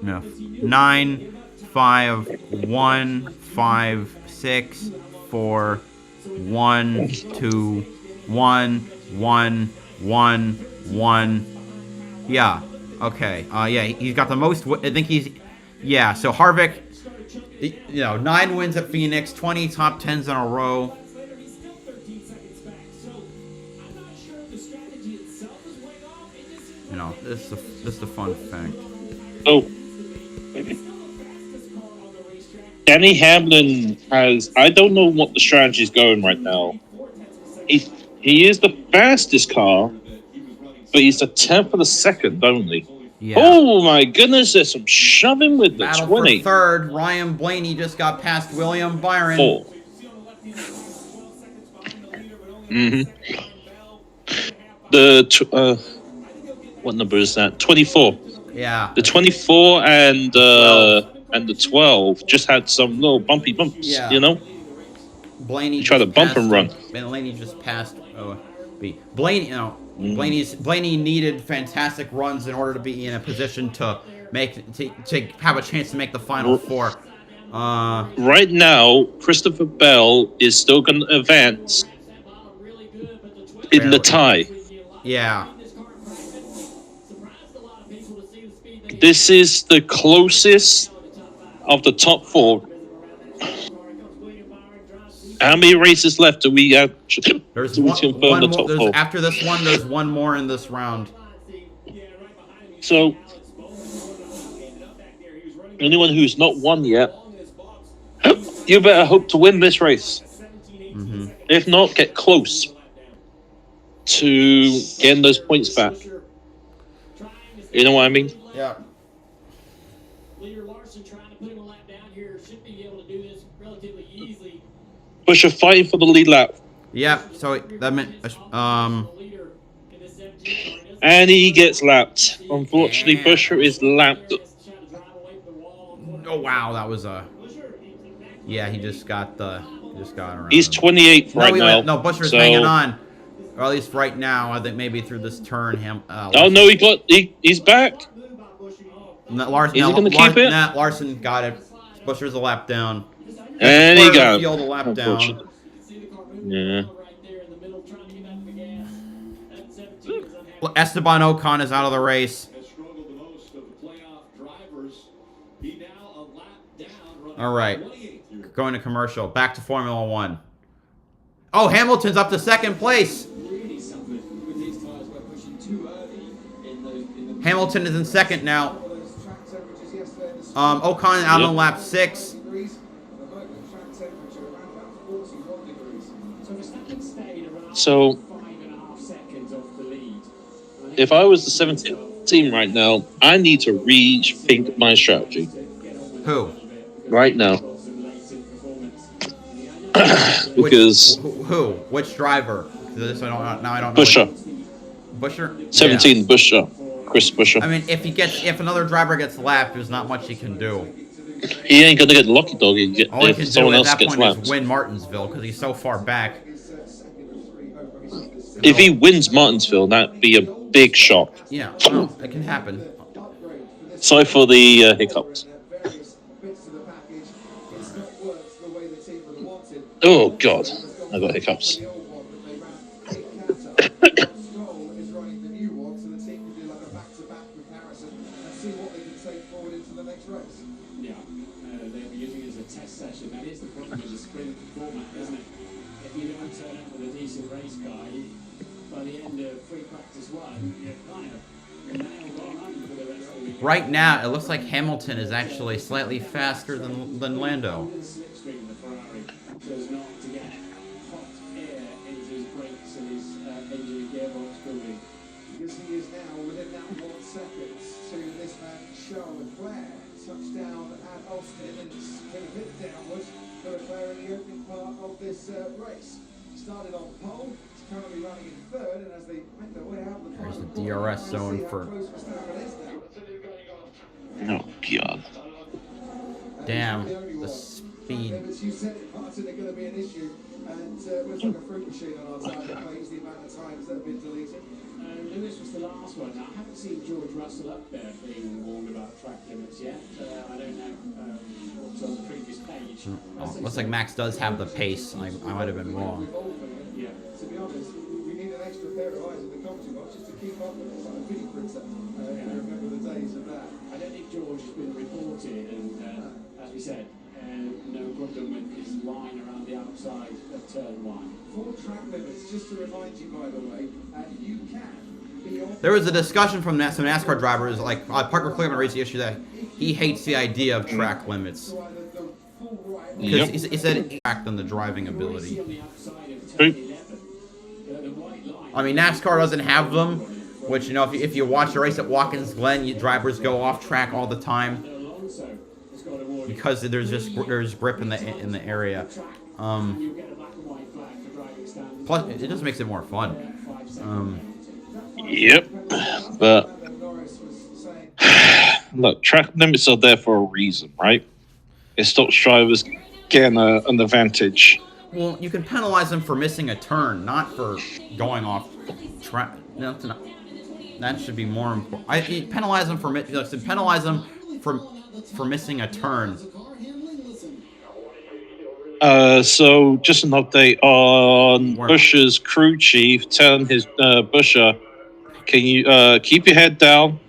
No, 9, 5, 1, 5, 6, 4, 1, 2, 1, 1, 1, 1. Yeah. Okay. Yeah, he's got the most. I think he's. Yeah. So Harvick, 9 wins at Phoenix, 20 top 10s in a row. He's still 13 seconds back. So I'm not sure if the strategy itself is way off. It just seems This is the fun fact. Oh, Danny Hamlin has. I don't know what the strategy is going right now. He is the fastest car, but he's the 10th of the second only. Yeah. Oh my goodness, there's some shoving with the Battle 20. for third. Ryan Blaney just got past William Byron. 4. What number is that? 24. Yeah. The 24 and the 12 just had some little bumpy bumps. Yeah. You know. Blaney Try to just bump passed and run. him. Blaney just passed. Blaney. Blaney needed fantastic runs in order to be in a position to have a chance to make the final four. Right now, Christopher Bell is still going to advance in the tie. Yeah. This is the closest of the top 4. How many races left do we have? There's we one confirm the top 4? After this one, there's one more in this round. So, anyone who's not won yet, you better hope to win this race. Mm-hmm. If not, get close to getting those points back. You know what I mean? Yeah. Leader Larson trying to put him a lap down here should be able to do this relatively easily. Busher fighting for the lead lap. Yeah. So that meant Leader in this 17 car. And he gets lapped. Unfortunately, Busher is lapped. Oh wow, that was a. Yeah, he just got around. He's 28th right now. No, Busher's so... hanging on, or at least right now. I think maybe through this turn, oh no, he's back. Larson, Is he going to keep it? Larson got it. Busher's a lap down. And he got it. A lap down. Yeah. Esteban Ocon is out of the race. All right, going to commercial. Back to Formula One. Oh, Hamilton's up to second place. Hamilton is in second now. Ocon out on lap 6. So, if I was the 17th team right now, I need to rethink my strategy. Who? Right now. Because... Who? Which driver? This I don't know. Busher. Busher? 17, yeah. Busher. Chris Busher. I mean, if another driver gets lapped, there's not much he can do. He ain't gonna get lucky dog. All he can if someone do at else that gets point lapped. is win Martinsville because he's so far back. If he wins Martinsville, that'd be a big shock. Yeah, well, it can happen. Sorry for the hiccups. Oh God, I got hiccups. Right now, it looks like Hamilton is actually slightly faster than Lando. Because he is now within that 1 second to this man, Charles Leclerc. Touchdown at Austin, and it's been a bit downwards for Leclerc in the opening part of this race. Started on pole, it's currently running in third, and as they make their way out of the There's the DRS zone for. Oh God. Damn, the speed. You said it, Martin, they're going to be an issue, and we're like a fruit machine on our side. It plays the amount of times that have been deleted. Lewis was the last one. Now, I haven't seen George Russell up there being warned about track limits yet. I don't know what's on the previous page. Oh, looks like Max does have the pace. I might have been wrong. Yeah. To be honest, we need an extra pair of eyes in the commentary box just to keep up with it. Like a mini printer. I remember the days of that. I don't think George has been reported, and as we said, no problem with his line around the outside of turn 1. 4 track limits, just to remind you, by the way, you can be on. There was a discussion from some NASCAR drivers, like Parker Cleveland raised the issue that he hates the idea of track limits. Because he said track than the driving ability. I mean, NASCAR doesn't have them, which, you know, if you watch the race at Watkins Glen, drivers go off track all the time because there's grip in the area. Plus, it just makes it more fun. Yep, but look, track limits are there for a reason, right? It stops drivers getting an advantage. Well, you can penalize them for missing a turn, not for going off track. No, that should be more important. You penalize them for missing a turn. So just an update on Bush's crew chief telling his Busher, can you keep your head down?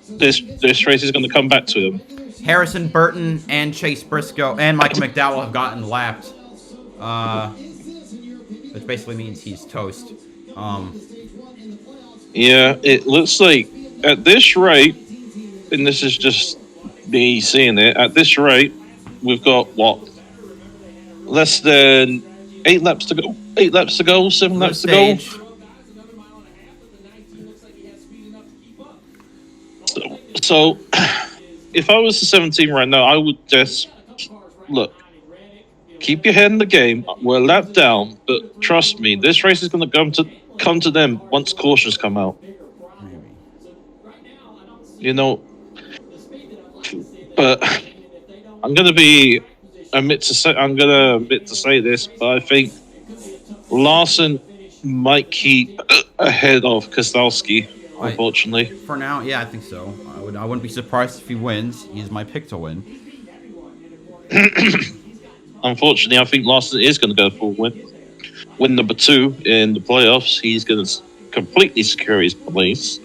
This race is going to come back to him. Harrison Burton and Chase Briscoe and Michael McDowell have gotten lapped, which basically means he's toast. Yeah, it looks like at this rate, and this is just me seeing it, at this rate, we've got, what, less than 8 laps to go? 8 laps to go? 7 laps to go? So, if I was the 17 right now, I would just, look, keep your head in the game. We're a lap down, but trust me, this race is going to come to them once cautions come out. You know, but I'm going to admit to say this, but I think Larson might keep ahead of Kostowski, unfortunately. For now, yeah, I think so. I wouldn't be surprised if he wins. He's my pick to win. Unfortunately, I think Larson is going to go for a win number 2 in the playoffs. He's going to completely secure his place,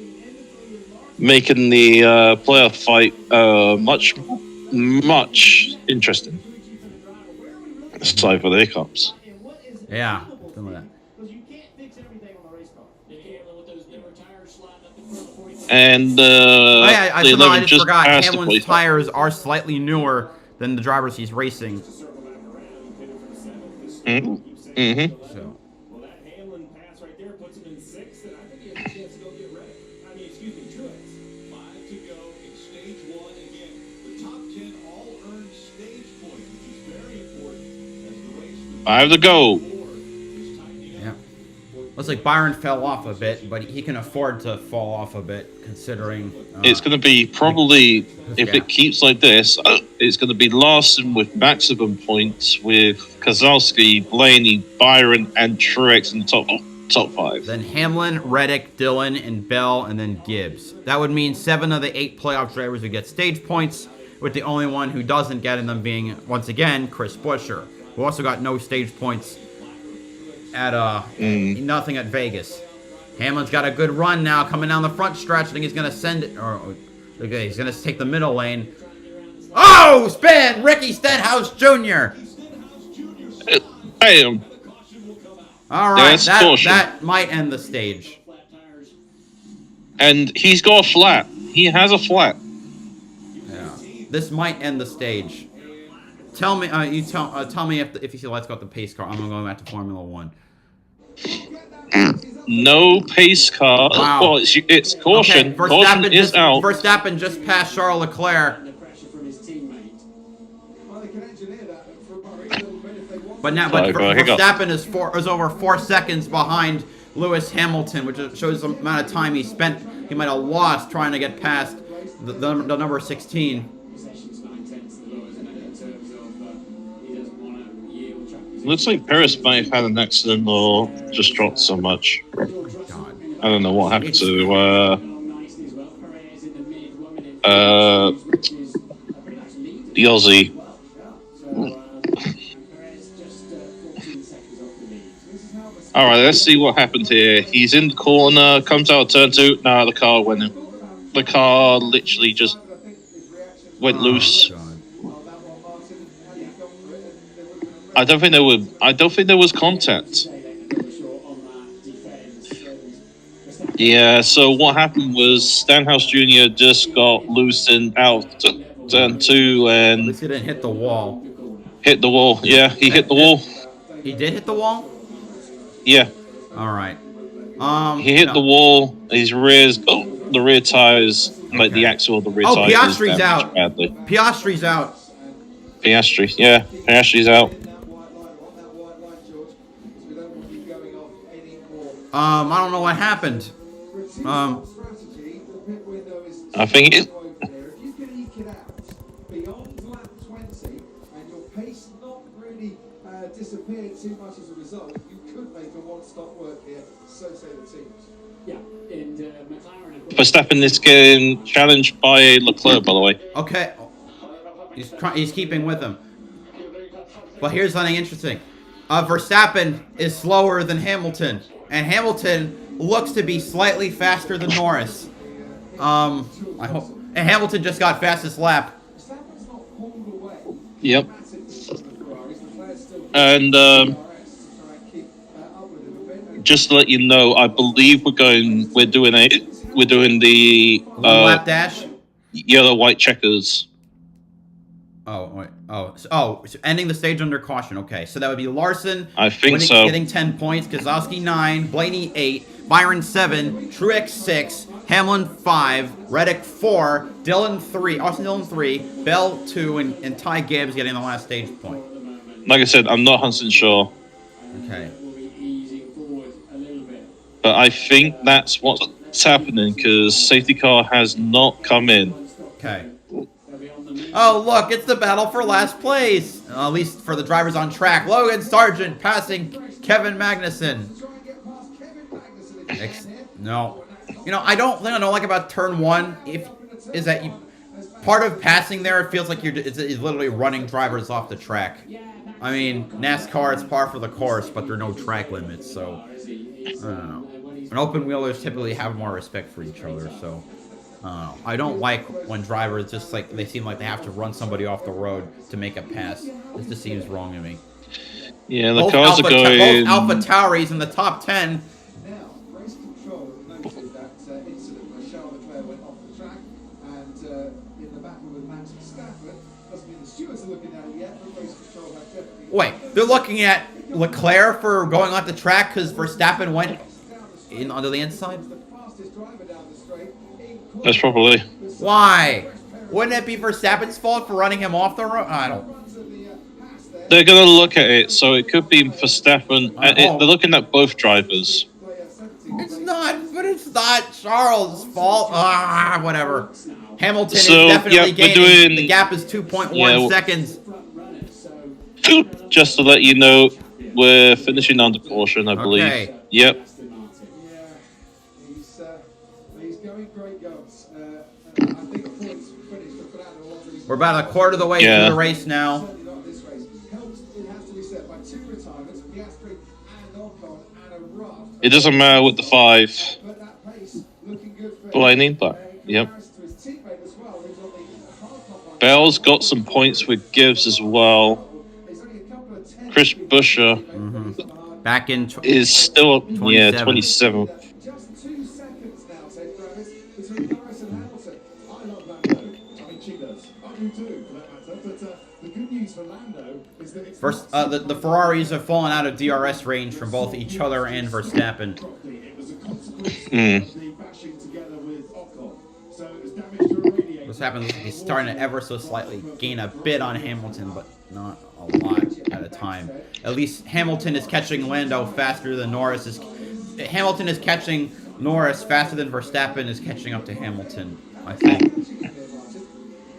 making the playoff fight much interesting. Aside for the hiccups. Yeah, something like that. And I just forgot. passed Hamlin's tires are slightly newer than the drivers he's racing. So. Well, that Hamlin pass right there puts him in 6th, and I think he has a chance to go get Reddick. I mean, excuse me, Truex. 5 to go in stage 1. Again, the top 10 all earned stage points, which is very important as the race. 5 to go. Yeah. Looks like Byron fell off a bit, but he can afford to fall off a bit considering. It's going to be probably, if it keeps like this, it's going to be Larson with maximum points with Kozlowski, Blaney, Byron, and Truex in the top 5. Then Hamlin, Reddick, Dillon, and Bell, and then Gibbs. That would mean 7 of the 8 playoff drivers would get stage points, with the only one who doesn't get in them being, once again, Chris Buescher, who also got no stage points at nothing at Vegas. Hamlin's got a good run now coming down the front stretch. I think he's going to send it. Okay, he's going to take the middle lane. Oh, spin! Ricky Stenhouse Jr. Bam. All right, that might end the stage. And he's got a flat. He has a flat. Yeah, this might end the stage. Tell me, tell me if you see Let's Go at the pace car. I'm going back to Formula 1. No pace car. Wow. Well, it's caution. Okay, Caution is out. Verstappen just passed Charles Leclerc. But Verstappen is over 4 seconds behind Lewis Hamilton, which shows the amount of time he might have lost trying to get past the number 16. Looks like Paris might have had an accident or just dropped so much. God. I don't know what happened to the Aussie. All right, let's see what happened here. He's in the corner, comes out turn 2. Nah, the car went in. The car literally just went loose. God. I don't think there was contact. Yeah, so what happened was Stanhouse Jr. just got loose in out turn 2 At and least he didn't hit the wall. hit the wall. Yeah, he hit the wall. He did hit the wall? Yeah, All right. he hit the wall. His rears, the rear tires, like the axle of the rear Oh, tires. is Piastri's damaged out. badly. Piastri's out. Piastri, yeah, Piastri's out. I don't know what happened. I think it. If you can eke it out beyond lap 20 and your pace not really disappeared too much as a result, you could make a one-stop work here, so say the teams. Yeah, and McLaren. Verstappen is getting challenged by Leclerc, by the way. Okay. He's keeping with him. But here's something interesting. Verstappen is slower than Hamilton, and Hamilton looks to be slightly faster than Norris. I hope. And Hamilton just got fastest lap. Yep. And just to let you know, I believe we're doing the Lap dash. yellow white checkers. Oh wait. So ending the stage under caution. Okay, so that would be Larson. I think so. Getting 10 points. Kozlowski 9. Blaney 8. Byron 7. Truex 6. Hamlin 5. Reddick 4. Dillon 3. Austin Dillon 3. Bell 2. And Ty Gibbs getting the last stage point. Like I said, I'm not 100% sure, Okay. but I think that's what's happening because safety car has not come in. Okay. Oh, look, it's the battle for last place. At least for the drivers on track. Logan Sargent passing Kevin Magnussen. No. You know, I don't like about turn 1 is that you part of passing there, it feels like it's literally running drivers off the track. I mean, NASCAR, it's par for the course, but there are no track limits, so I don't know. And open wheelers typically have more respect for each other, so I don't like when drivers just like they seem like they have to run somebody off the road to make a pass. This just seems wrong to me. Yeah, the cars are going. Both Alpha Tauris in the top 10. Now, race control noted that incident where Charles Leclerc went off the track and in the battle with Max Verstappen. Doesn't mean the stewards are looking at it yet, but race control have definitely. Wait, they're looking at Leclerc for going off the track because Verstappen went in under the inside? That's probably. Why? Wouldn't it be Verstappen's fault for running him off the road? I don't. They're going to look at it, so it could be Verstappen. They're looking at both drivers. It's not Charles' fault. Whatever. Hamilton is So, definitely yeah, we're gaining. doing- The gap is 2.1 seconds. Just to let you know, we're finishing under caution, I believe. Okay. Yep. He's going great guns. I think the points finished for Fernando Alonso. We're about a quarter of the way through the race now. Certainly not this race. Helps, it has to be said, by 2 retirements, Piastri and Ocon and a raft. It doesn't matter with the 5 But that pace looking good for Blaney, but yep. to his teammate as well, who's on the hard top line. Bell's got some points with Gibbs as well. There's only a couple of 10 Chris Buescher Back in. is still up, 27th. 27th. just 2 seconds now, say Travis, between Norris and Hamilton. I love Lando. I mean, she does. I do too, for that matter. But the good news for Lando is that it's First, the Ferraris have fallen out of DRS range from both each other and Verstappen. it was a consequence of the bashing together with Ocon. So it was damage to a radiator. What's happened? He's starting to ever so slightly gain a bit on Hamilton, but not a lot at a time. At least Hamilton is catching Lando faster than Norris is. Hamilton is catching Norris faster than Verstappen is catching up to Hamilton, I think.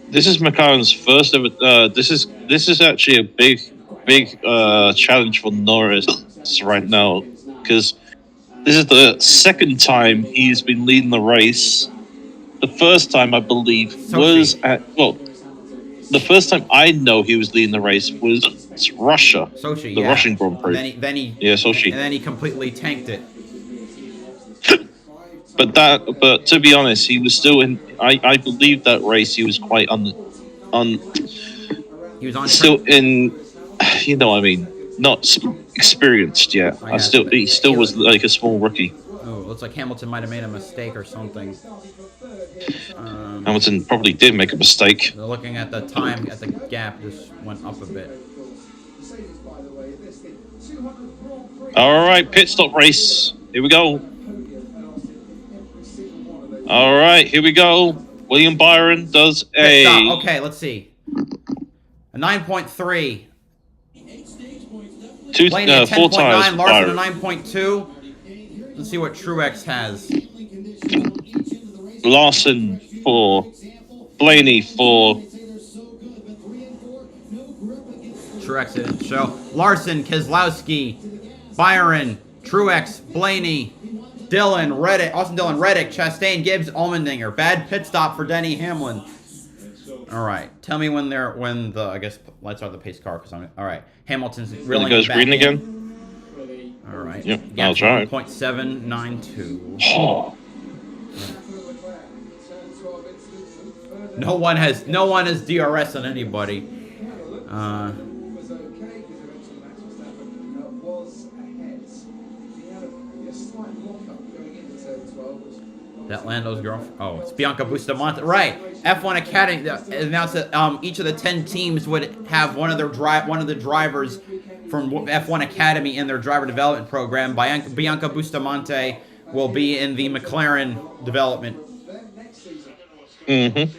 This is McLaren's first ever. This is actually a big challenge for Norris right now because This is the second time he's been leading the race. The first time, I believe, was at the first time I know he was leading the race was Russia, Sochi, the yeah. Russian Grand Prix. Yeah, Sochi. And then he completely tanked it. But to be honest, he was still in. I believe that race he was quite He was on still in. You know, what I mean, not experienced yet. He still was like a small rookie. Oh, looks like Hamilton might have made a mistake or something. Hamilton probably did make a mistake. Looking at the time, at the gap, just went up a bit. All right, pit stop race. Here we go. All right, here we go. William Byron does a. Okay, let's see. A 9.3. Blaney a 10.9. Larson a 9.2. Let's see what Truex has. Larson for Blaney for. Truex didn't show. Larson, Keselowski, Byron, Truex, Blaney, Dillon, Reddick, Austin Dillon, Reddick, Chastain, Gibbs, Allmendinger. Bad pit stop for Denny Hamlin. All right, tell me when the I guess lights are the pace car because I'm all right. Hamilton's reeling goes back green in. again. All right. Yep, I'll try. 0.792. Oh. No one has DRS on anybody. That Lando's girlfriend. Oh, it's Bianca Bustamante. Right. F1 Academy announced that each of the 10 teams would have one of the drivers from F1 Academy in their driver development program. Bianca Bustamante will be in the McLaren development. Mm-hmm.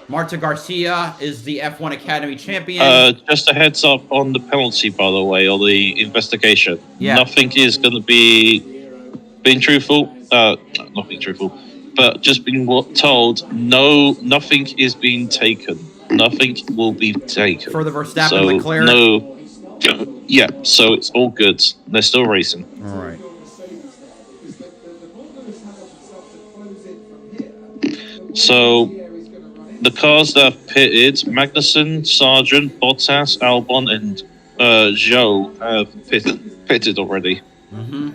Marta Garcia is the F1 Academy champion. Just a heads up on the penalty, by the way, or the investigation. Yeah. Nothing is going to be being truthful. Not being truthful, but just being told. No, nothing is being taken. Nothing will be taken. For the Verstappen so, Leclerc. No. Yeah. So it's all good. They're still racing. All right. So the cars that have pitted, Magnussen, Sargent, Bottas, Albon, and Zhou have pitted already. Mm-hmm.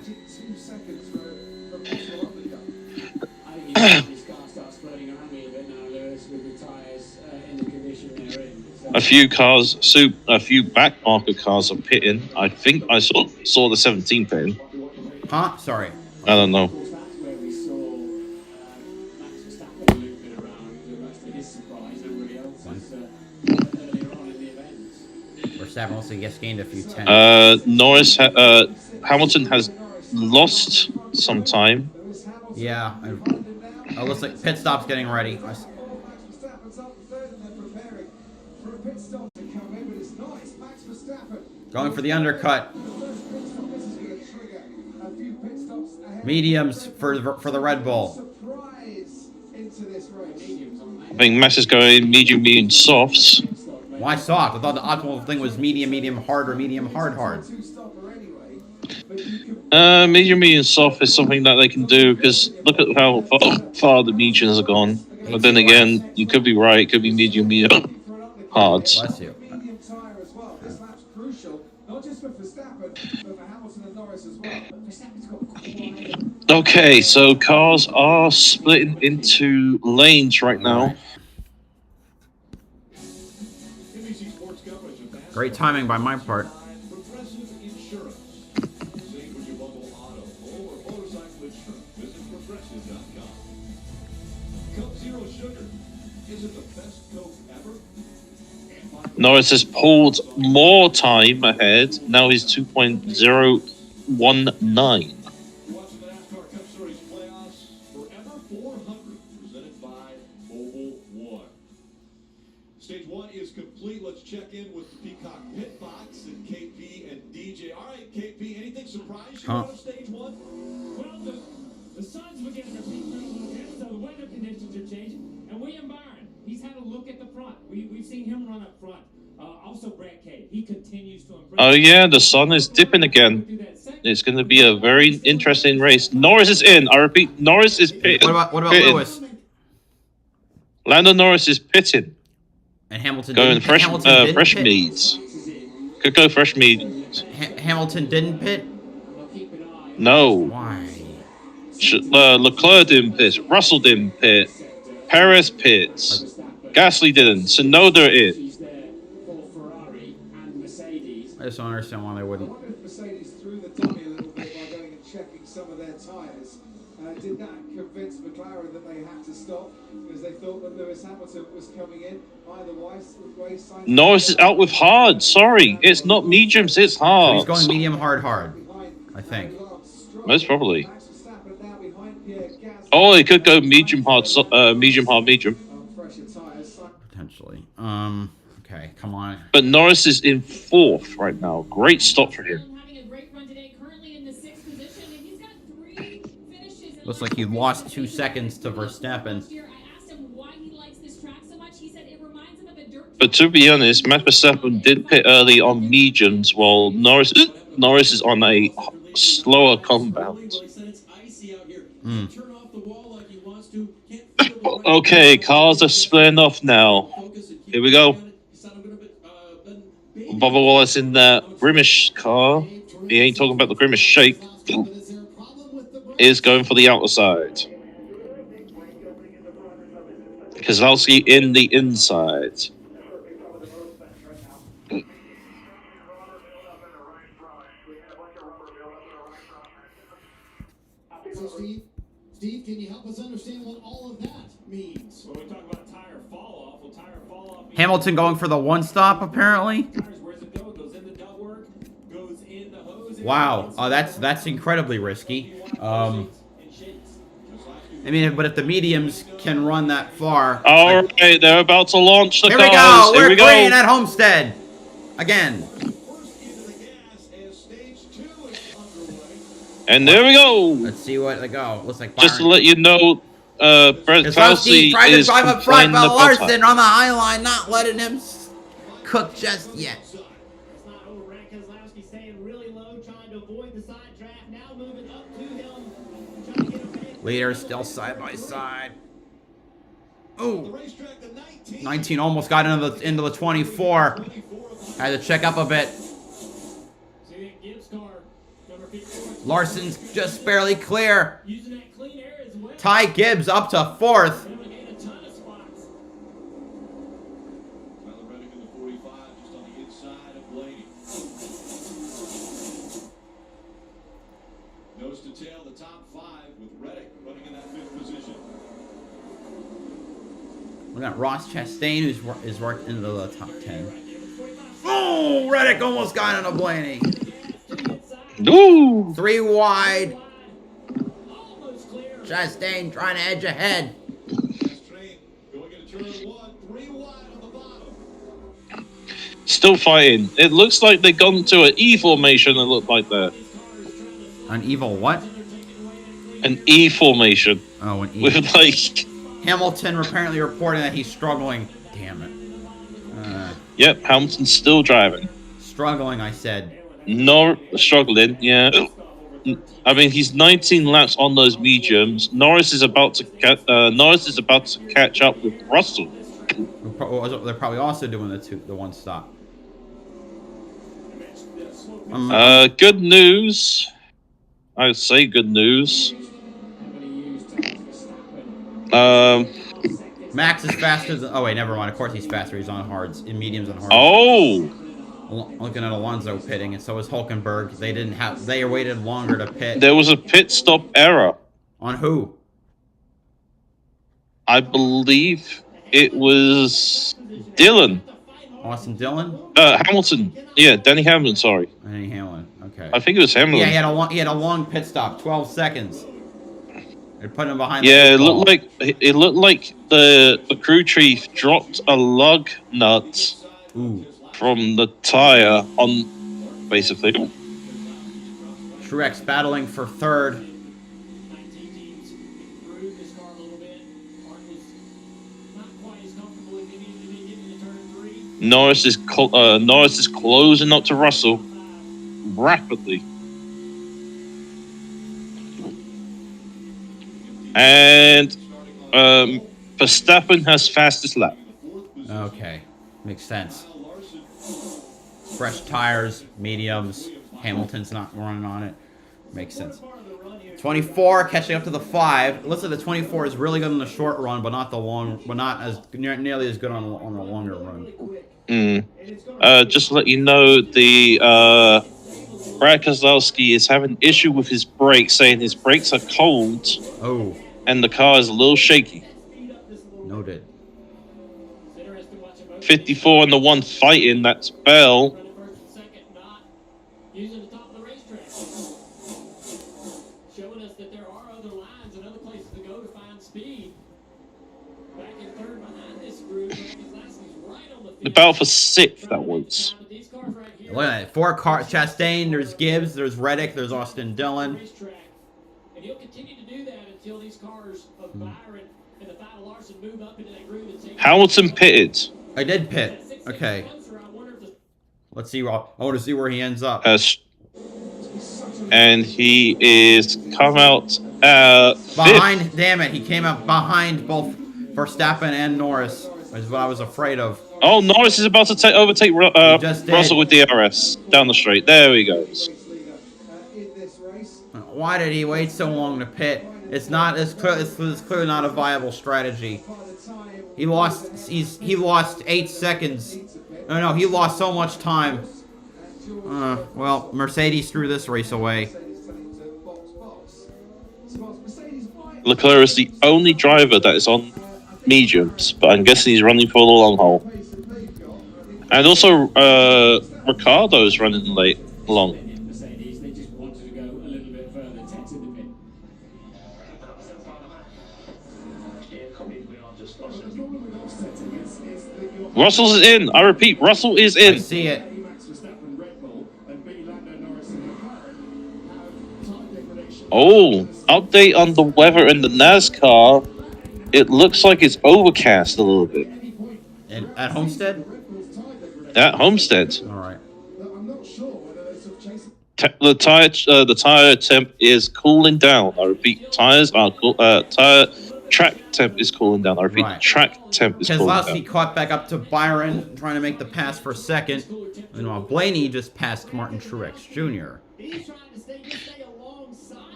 A few backmarker cars are pitting. I think I saw the 17 pitting. Huh? Sorry. I don't know. Verstappen also gained a few tenths. Hamilton has lost some time. Yeah. It looks like pit stop's getting ready. Going for the undercut. Mediums for the Red Bull. I think Mass is going medium, softs. Why soft? I thought the optimal thing was medium, hard, or medium, hard. Medium, soft is something that they can do because look at how far the mediums are gone. But then again, you could be right. It could be medium, hard. Bless you. Okay, so cars are splitting into lanes right now. Great timing by my part. Norris has pulled more time ahead. Now he's 2.019. Watching the NASCAR Cup Series playoffs, Forever 400, presented by Mobile One. Stage 1 is complete. Let's check in with the Peacock Pit Box and KP and DJ. All right, KP, anything surprise you out of Stage 1? Well, the sun's beginning to peek through a little bit, so the weather conditions are changing. And William Byron, he's had a look at the front. We've seen him run up front. Also, Brad K. He continues to improve. Oh yeah, the sun is dipping again. It's going to be a very interesting race. Norris is in. I repeat, Norris is pitting. What about pitting. Lewis? Lando Norris is pitting. And Hamilton Going didn't, fresh, Hamilton didn't fresh pit? meads. Could go fresh meads. Hamilton didn't pit? No. Why? Leclerc didn't pit. Russell didn't pit. Perez pits. Gasly didn't. Tsunoda in. I just don't understand why they wouldn't. I wonder if Mercedes threw the dummy a little bit by going and checking some of their tyres. Did that convince McLaren that they had to stop because they thought that Lewis Hamilton was coming in? Either way, Norris is out with hard. Sorry, it's not mediums, it's hard. He's going medium, hard, I think. Most probably. Oh, it could go medium, hard, medium, hard, medium. Potentially. Okay, come on. But Norris is in 4th right now. Great stop for him. Having a great run today, currently in the 6th position, and he's got 3 finishes. Looks like he lost 2 seconds to Verstappen. Last year, I asked him why he likes this track so much. He said it reminds him of a dirt. But to be honest, Max Verstappen did pit early on mediums, while Norris is on a slower compound. Okay, cars are splitting off now. Here we go. Bubba Wallace in the Grimace car. He ain't talking about the Grimace shake. Is going for the outer side. Kozlowski in the inside. So Steve, can you help us understand what all of that means? When we talk about tire fall off, well, tire fall off. Hamilton going for the 1 stop, apparently. Where's it go? It goes in the duct work, goes in the hose. Wow, that's incredibly risky. I mean, but if the mediums can run that far... All right, they're about to launch the Here cars. we go! Here We're we green go. at Homestead! Again. And there we go. Let's see what they go. Looks like Just to Byron. let you know, Brett Kozlowski Kelsey tried to is drive up front, complaining but about Larson time. on the high line, not letting him cook just yet. It's not over. Brad Keselowski staying really low, trying to avoid the side draft. Now moving up to him, trying to get him back. Leaders still side by side. Ooh. 19 almost got into the 24. Had to check up a bit. See that Gibbs car, number 54. Larson's just barely clear. Using that clean air as well. Ty Gibbs up to 4th. Him to gain a ton of spots. Tyler Reddick in the 45, just on the inside of Blaney. Nose to tail, the top 5 with Reddick running in that 5th position. We got Ross Chastain, who's worked into the top 10. Oh, Reddick almost got into Blaney. Ooh. 3 wide. Almost clear. Chastain trying to edge ahead. Last train going into turn 1, 3 wide on the bottom. Still fighting. It looks like they've gone to an E formation. It looked like that. An evil what? An E formation Oh, an with evil. like. Hamilton apparently reporting that he's struggling. Damn it. Yep, Hamilton's still driving. Struggling, I said. No, struggling. Yeah. I mean, he's 19 laps on those mediums. Norris is about to catch up with Russell. They're probably also doing the 1 stop. Good news. I would say good news. Max is faster than... Oh, wait, never mind. Of course he's faster. He's on hards. In mediums and hards. Oh, Looking at Alonso pitting, and so is Hulkenberg. They waited longer to pit. there was a pit stop error. On who? I believe it was Dylan. Austin Dillon? Hamilton. Yeah, Danny Hamlin, sorry. Danny Hamlin. Okay. I think it was Hamlin. Yeah, he had a long pit stop, 12 seconds. They're putting him behind. Yeah, the ball. it looked like the crew chief dropped a lug nut from the tire on, basically. Truex battling for 3rd. 19 teams improved this car a little bit. Mark was not quite as comfortable as he needed to be getting to turn 3. Norris is closing up to Russell rapidly. And Verstappen has fastest lap. Okay, makes sense. Fresh tires, mediums. Hamilton's not running on it. Makes sense. 24 catching up to the 5. It looks like the 24 is really good in the short run, but not the long, but not as nearly as good on the longer run. Just to let you know, the Brad Keselowski is having an issue with his brakes, saying his brakes are cold. Oh. And the car is a little shaky. Noted. 54 and the one fighting, that's Bell. Using the top of the racetrack. Showing us that there are other lines and other places to go to find speed. Back in third behind this group. Right on The battle for 6th, that was. Look at that. 4 cars. Chastain, there's Gibbs, there's Reddick, there's Austin Dillon. And he'll continue to do that until these cars of Byron and the Five Larson move up into that groove and take. Hamilton pitted. I did pit. Okay. Let's see. I want to see where he ends up. And he is come out behind. 5th. Damn it! He came out behind both Verstappen and Norris. Is what I was afraid of. Oh, Norris is about to overtake Russell with DRS down the straight. There he goes. Why did he wait so long to pit? It's not. It's clearly not a viable strategy. He lost. He lost 8 seconds. No, he lost so much time. Well, Mercedes threw this race away. Leclerc is the only driver that is on mediums, but I'm guessing he's running for the long haul. And also, Ricciardo is running long. Russell is in. I repeat, Russell is in. I see it. Oh, update on the weather in the NASCAR. It looks like it's overcast a little bit. At Homestead? At Homestead. All right. The tire temp is cooling down. I repeat, tires are track temp is cooling down. I repeat, right. Track temp is cooling down. Keselowski caught back up to Byron, trying to make the pass for second. And while Blaney just passed Martin Truex Jr.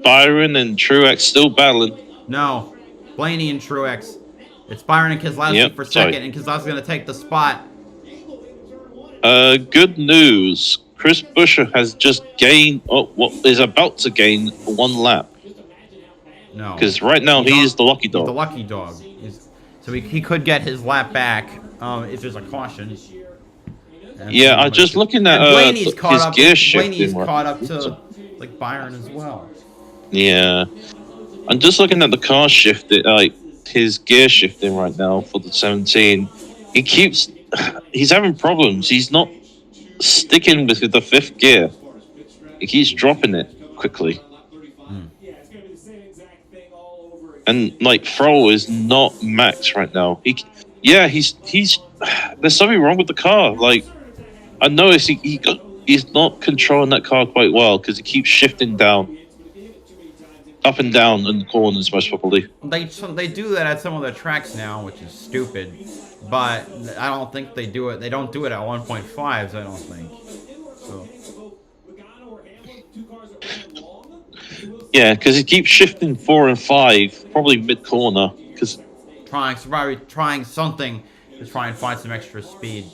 Byron and Truex still battling. No, Blaney and Truex. It's Byron and Keselowski for second, and Keselowski's going to take the spot. Good news. Chris Buescher has just gained, is about to gain 1 lap. No. Because right now he's the lucky dog. He's the lucky dog. So he could get his lap back if there's a caution. Yeah, I'm just looking at Blaney's caught up. gear shifting. Blaney's caught up to like Byron as well. Yeah, I'm just looking at the car shifting, like his gear shifting right now for the 17. He's having problems. He's not sticking with the 5th gear. He keeps dropping it quickly. And like Throttle is not max right now. He's there's something wrong with the car. Like I noticed he's not controlling that car quite well because he keeps shifting down, up and down in the corners most probably. They do that at some of the tracks now, which is stupid. But I don't think they do it. They don't do it at 1.5s. I don't think. So. Yeah, because he keeps shifting 4 and 5, probably mid corner. Because probably trying something to try and find some extra speed.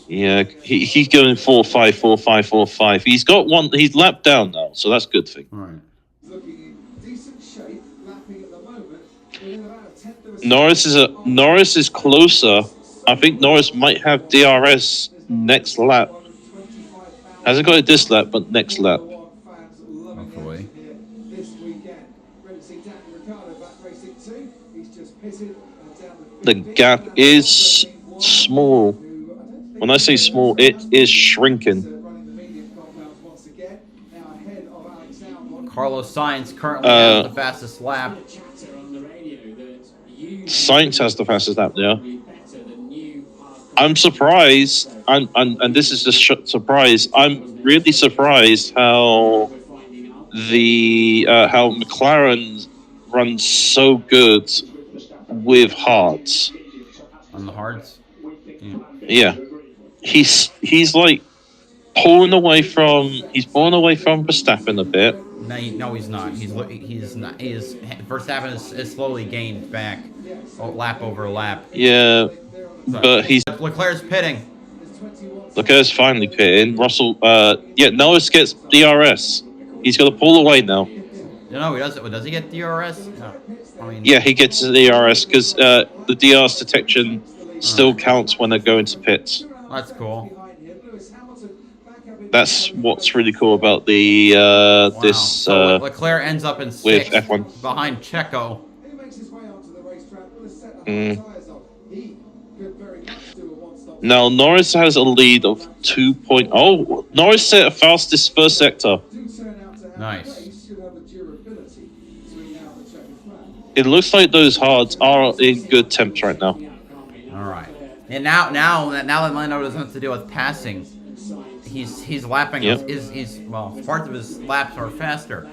Yeah, he's going 4-5, 4-5, 4-5. He's got one. He's lapped down now, so that's a good thing. All right. Norris is closer. I think Norris might have DRS next lap. Hasn't got it this lap, but next lap. Hopefully. The gap is small. When I say small, it is shrinking. Carlos Sainz currently has the fastest lap. Sainz has the fastest lap, yeah. I'm surprised, and this is just surprise. I'm really surprised how the how McLaren runs so good with hards. On the hards. Yeah, he's like pulling away from Verstappen a bit. No, he's not. He's not. Verstappen is slowly gained back, lap over lap. Yeah, but Leclerc's pitting. Leclerc's finally pitting. Russell, Norris gets DRS. He's got to pull away now. No, he doesn't. Does he get DRS? No. I mean, Yeah, he gets the DRS because the DRS detection still counts when they go into pits. that's cool. That's what's really cool about the Wow. this So Leclerc ends up in with sixth F1. behind Checo. He makes his way onto the racetrack with a set of tyres on. He could very much do a one-stop. Now Norris has a lead of 2.0. Oh, Norris set a fastest first sector. Do turn out to have Nice. a race, should have a durability between now and the checkered flag. It looks like those hards are in good temps right now. All right. And now that Lando doesn't have to deal with passing, he's lapping. Yep. Well, parts of his laps are faster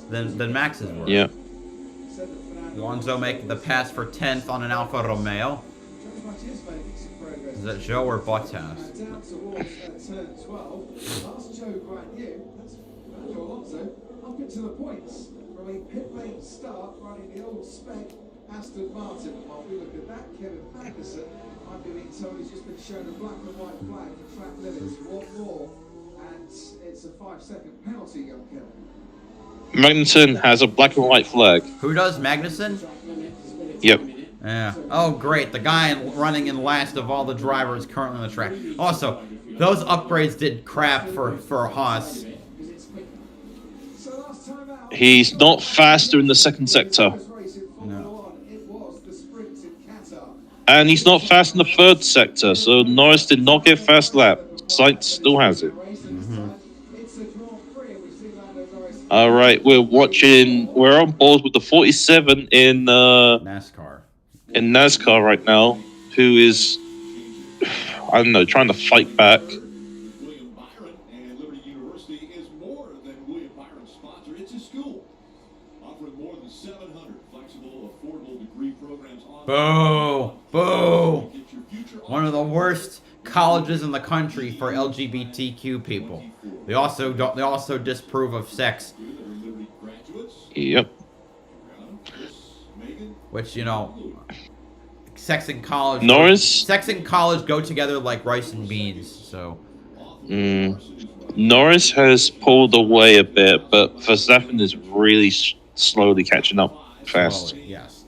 than Max's were. Yeah. Alonso making the pass for 10th on an Alfa Romeo. Pretty much is making some progress. Is that Joe or Bottas? Down towards turn 12. Last Joe Grant that's Fernando Alonso up into the points from a pit lane start running the old spec Aston Martin. While we look at that, Kevin Magnussen, I'm being told he's just been shown a black and white flag for track limits. One more, and it's a 5-second penalty, young Kevin. Magnussen has a black and white flag. Who does? Magnussen? Yep. Yeah. Oh, great. The guy running in last of all the drivers currently on the track. Also, those upgrades did crap for Haas. So last time out, He's not faster in the second sector. No. it was the sprint in Qatar. And he's not fast in the third sector, so Norris did not get fast lap. Sainz still has it. It's a Grand Prix, and we've seen Lando Norris. All right, we're on board with the 47 in NASCAR right now, who is, I don't know, trying to fight back. William Byron and Liberty University is more than William Byron's sponsor. It's a school offering more than 700 flexible, affordable degree programs on. Boo! One of the worst colleges in the country for LGBTQ people. They also disapprove of sex, Yep. which sex and college. Norris? Sex and college go together like rice and beans. So. Norris has pulled away a bit, but Verstappen is really slowly catching up fast. Slowly, yes.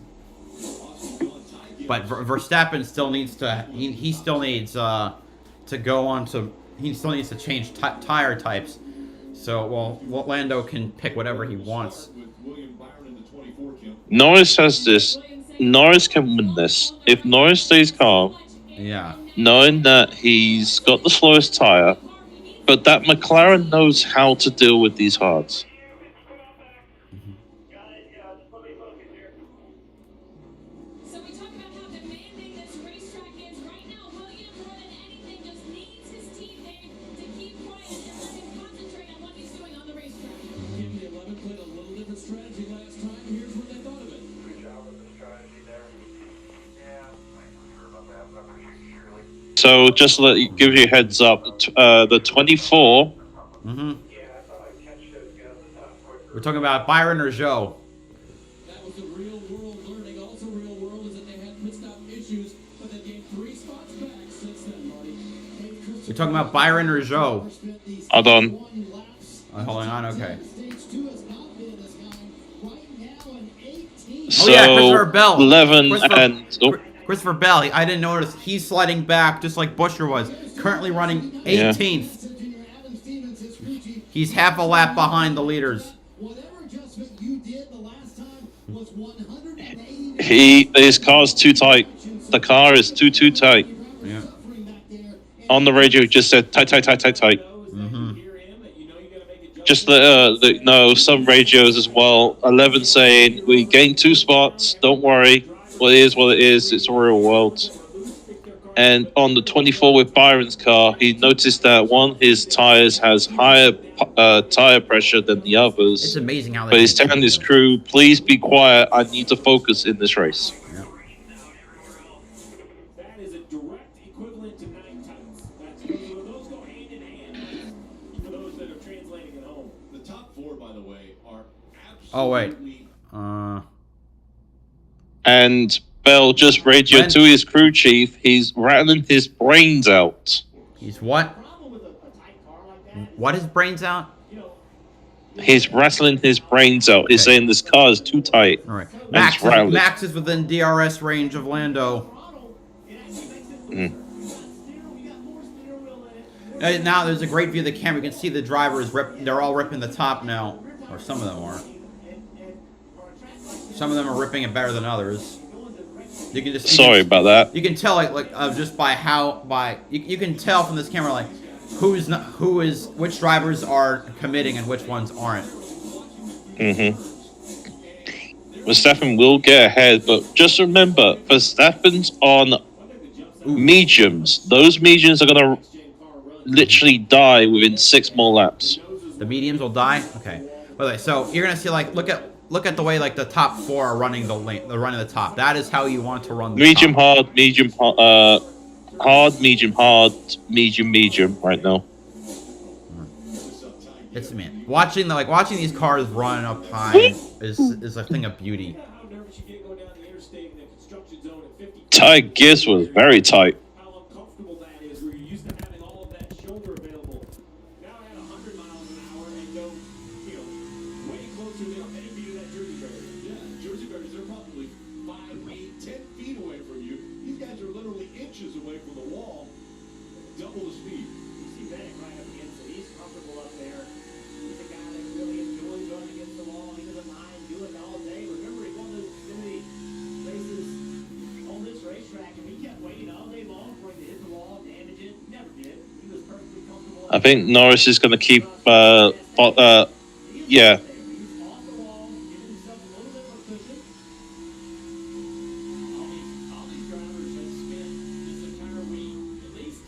But Verstappen still needs to. He still needs to go on to. He still needs to change tire types. So Lando can pick whatever he wants. Norris has this. Norris can win this. If Norris stays calm, Yeah. knowing that he's got the slowest tire, but that McLaren knows how to deal with these hards. So we talk about how demanding this racetrack is. Right now, William, more than anything, just needs his teammate to keep quiet and let him concentrate on what he's doing on the racetrack. Kim, the 11 played a little different strategy last time. Here's what they thought of it. So just to give you a heads up, the 24. We're talking about Byron or Joe. That was the real world learning. Also real world is that they had pit stop issues, but they gained 3 spots back since then, Marty. You're talking about Byron or Joe. Hold on. Hold on. Okay. So yeah, Christopher Bell. 11 and Christopher Bell. I didn't notice. He's sliding back just like Buescher was. Currently running 18th. He's half a lap behind the leaders. his car's too tight. The car is too tight. Yeah. On the radio, it just said tight. Just some radios as well. 11 saying we gained 2 spots. Don't worry. What it is. It's a real world. And on the 24 with Byron's car, he noticed that one of his tires has higher tire pressure than the others. It's amazing how they. But he's telling his crew, "Please be quiet. I need to focus in this race." Yeah. That is a direct equivalent to 9 times. Those go hand in hand for those that are translating at home. The top 4, by the way, are absolutely... Oh wait. And Bell just radioed to his crew chief. He's rattling his brains out. He's what? What is brains out? He's rattling his brains out. He's saying this car is too tight. All right. And Max is within DRS range of Lando. Now there's a great view of the camera. You can see the drivers they're all ripping the top now, or some of them are. Some of them are ripping it better than others. You can just sorry about that. You can tell just by you can tell from this camera like which drivers are committing and which ones aren't. Verstappen will get ahead, but just remember, Verstappen's on mediums. Those mediums are gonna literally die within 6 more laps. The mediums will die. Okay. By the way, so you're gonna see look at the way the top 4 are running the lane. They're running the top. That is how you want to run the medium, top. hard, medium, hard, medium, hard, medium right now. It's man. Watching these cars run up high is a thing of beauty. Tight gears was very tight. How uncomfortable that is, where you're used to having all of that shoulder available. Now at 100 miles an hour and go, way closer than any view of that Jersey barrier. Yeah, Jersey barriers, they're probably 5, 8, 10 feet away from you. These guys are literally inches away from the wall. Double the speed. You see Bennett right up against it. He's comfortable up there. He's a guy that really enjoys running against the wall. He doesn't mind doing it all day. Remember, he won those Xfinity races on this racetrack, and he kept waiting all day long for him to hit the wall, damage it. Never did. He was perfectly comfortable. I think Norris is going to keep, yeah. He's off the wall, giving himself a little bit of a cushion. All these drivers have spent this entire week, at least...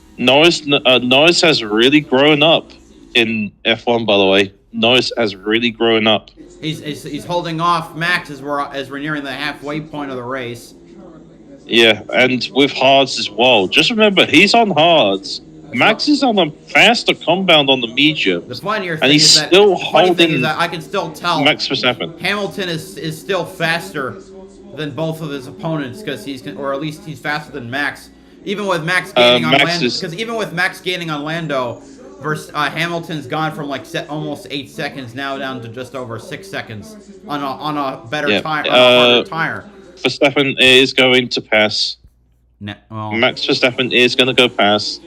Norris has really grown up in F1, by the way. Norris has really grown up. He's holding off Max as we're nearing the halfway point of the race. Yeah, and with hards as well. Just remember, he's on hards. Max is on a faster compound on the medium. The funnier thing And he's is that, still the funny thing holding is that I can still tell Max Verstappen. Hamilton is still faster than both of his opponents because or at least he's faster than Max. Even with Max gaining on Lando, because even with Max gaining on Lando, versus Hamilton's gone from almost 8 seconds now down to just over 6 seconds on a better tire, on a harder tire. Verstappen is going to pass. Well, Max Verstappen is going to go past.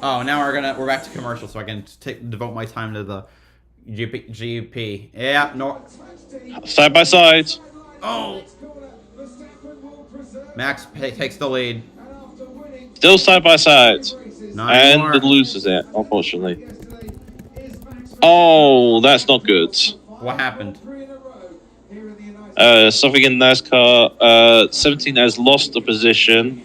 oh, now we're back to commercial, so I can devote my time to the GP. Yeah, no. Side by side. Oh. Max takes the lead. Still side by side. Not and anymore. the loser's it, unfortunately. Oh, that's not good. What happened? Something in NASCAR. 17 has lost the position.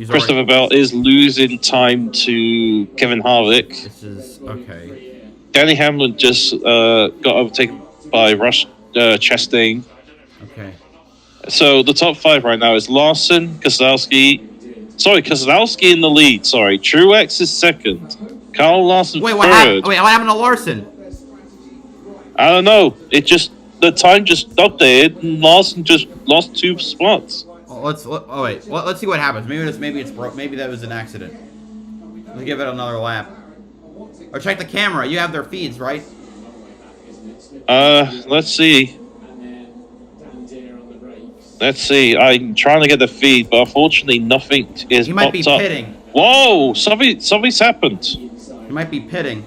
Christopher Bell is losing time to Kevin Harvick. This is okay. Danny Hamlin just got overtaken by Russ Chastain. Okay. So the top 5 right now is Larson, Keselowski. Sorry, Keselowski in the lead. Sorry, Truex is second. Kyle Larson Wait, third. what happened? Wait, what happened to Larson? I don't know. The time just updated, and Larson just lost 2 spots. Well, let's see what happens. Maybe it's broke. Maybe that was an accident. Let's give it another lap. Or check the camera. You have their feeds, right? Let's see. Let's see. I'm trying to get the feed, but unfortunately nothing is He might be popped up. pitting. Whoa! Something's happened. He might be pitting.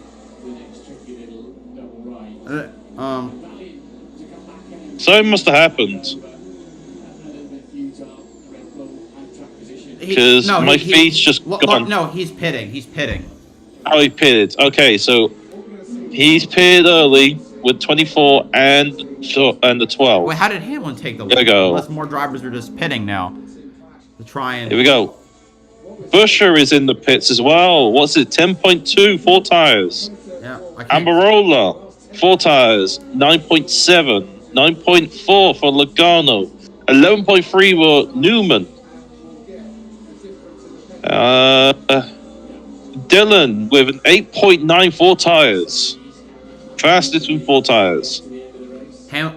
Something must have happened. Because my feed's just gone. No, he's pitting. He's pitting. Oh, he pitted. Okay, so he's pitted early. with 24 and the 12. Wait, how did Hamlin take the lead? There we go. Unless more drivers are just pitting now to try and. Here we go. Busher is in the pits as well. What's it? 10.2, 4 tires. Yeah, I can't. Ambarola, 4 tires. 9.7, 9.4 for Logano. 11.3 were Newman. Dylan with an 8.94 tires. Fastest with 4 tires.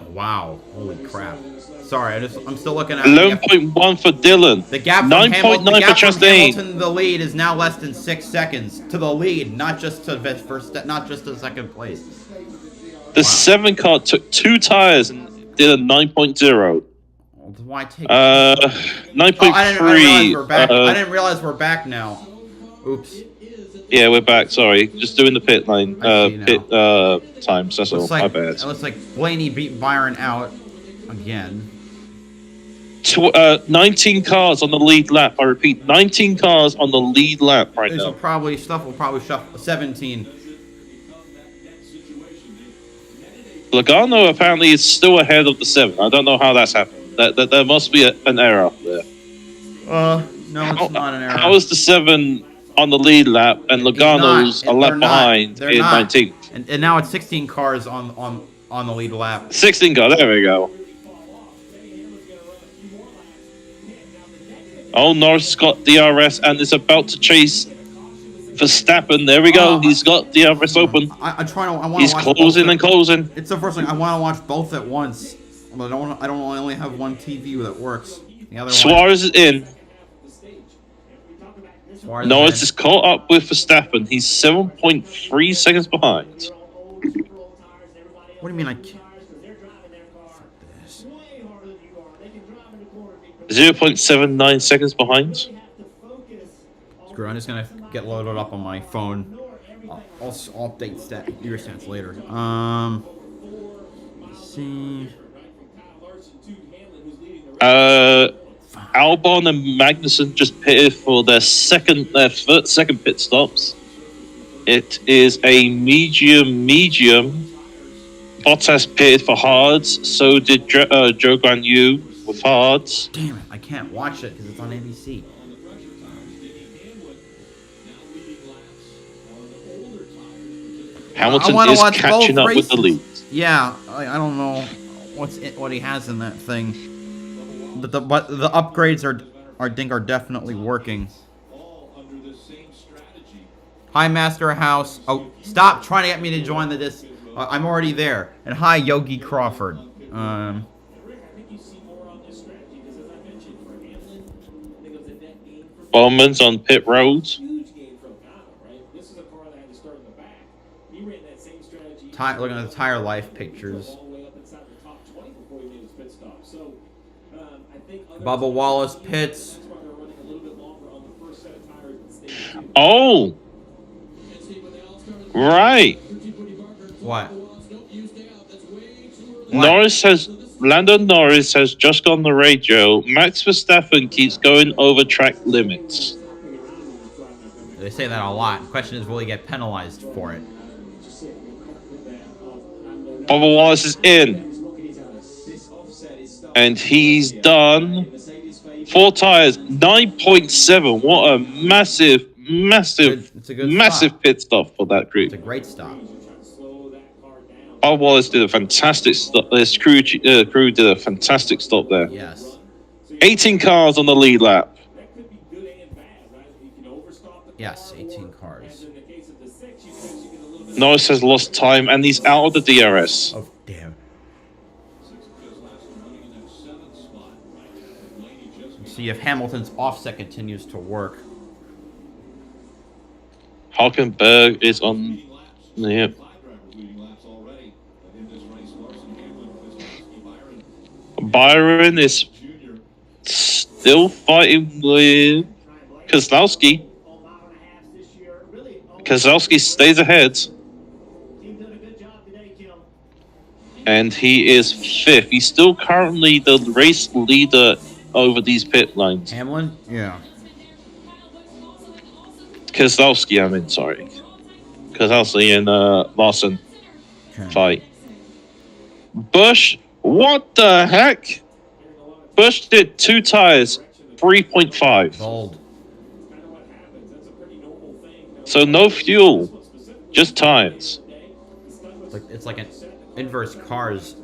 Wow, holy crap! Sorry, I'm still looking at 11.1 for Dylan. The gap from 9.9 Hamilton, for Chastain. Hamilton, the lead is now less than 6 seconds to the lead, not just to not just to second place. The 7 car took 2 tires and did a 9.0. Why take? 9.3. I didn't realize we're back now. Oops. Yeah, we're back. Sorry, just doing the pit lane, I see pit times. That's all. My bad. It looks like Blaney beat Byron out again. 19 cars on the lead lap. I repeat, 19 cars on the lead lap right now. Stuff will probably shuffle 17. Logano apparently is still ahead of the 7. I don't know how that's happened. There must be an error there. No, it's not an error. How is the 7 on the lead lap and Logano's a lap behind in 19th? And now it's 16 cars on the lead lap. 16 cars. There we go. Oh, Norris got DRS and is about to chase Verstappen. There we go. He's got DRS open. He's closing and closing. It's the first thing I want to watch both at once. But I don't only have one TV that works. The other Suarez is in. Suarez Norris is caught up with Verstappen. He's 7.3 seconds behind. What do you mean I can't? 0.79 seconds behind. Screw, I'm just gonna get loaded up on my phone. I'll update your stats later. Let's see. Albon and Magnussen just pitted for their second pit stops. It is a medium. Bottas pitted for hards. So did Joe Guan Yu with hards. Damn it! I can't watch it because it's on ABC. Hamilton is catching up with the lead. Yeah, I don't know what he has in that thing. But the upgrades are definitely working. Hi, Master House. Oh, stop trying to get me to join the disc. I'm already there. And hi, Yogi Crawford. Bowman's on pit road. Looking at the tire life pictures. Bubba Wallace pits. Oh, right. What? Lando Norris has just gone on the radio. Max Verstappen keeps going over track limits. They say that a lot. The question is, will he get penalized for it? Bubba Wallace is in. And he's done 4 tires, 9.7. What a massive pit stop for that group. It's a great stop. Bubba Wallace did a fantastic stop. This crew did a fantastic stop there. Yes. 18 cars on the lead lap. Yes, 18 cars. Norris has lost time and he's out of the DRS. Oh, damn. See if Hamilton's offset continues to work. Hulkenberg is on. Yep. Byron is still fighting with Keselowski. Keselowski stays ahead. And he is 5th. He's still currently the race leader over these pit lines. Hamlin? Yeah. Keselowski, sorry. Keselowski and Lawson fight. Bush, what the heck? Bush did 2 tires, 3.5. Gold. So no fuel, just tires. It's like an inverse cars.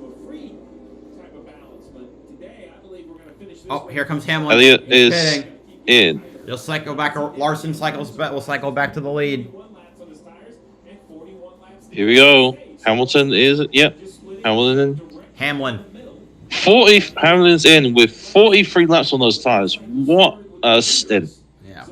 Oh, here comes Hamlin. Elliott He's is pitting. in. He'll cycle back. Larson will cycle back to the lead. Here we go. Hamilton is, yep. Hamilton in. Hamlin. Hamilton's in with 43 laps on those tires. What a stint. Yeah.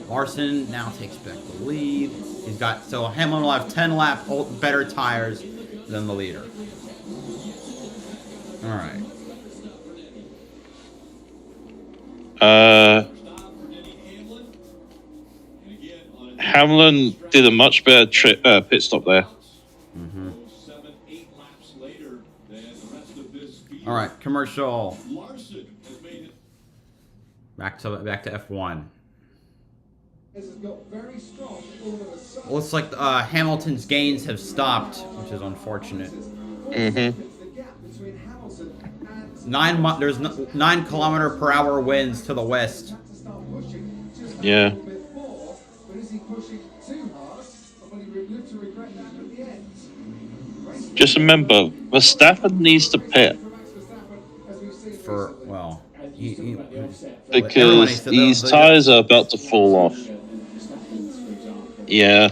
Larson now takes back the lead. He's got, so Hamlin will have 10 lap better tires than the leader. All right. Hamlin did a much better pit stop there. Mm-hmm. All right, commercial. Back to F1. Looks like Hamilton's gains have stopped, which is unfortunate. Mm-hmm. There's 9 kilometer per hour winds to the west. Yeah. Just remember, Verstappen needs to pit For well, because these tires are about to fall off. Yeah.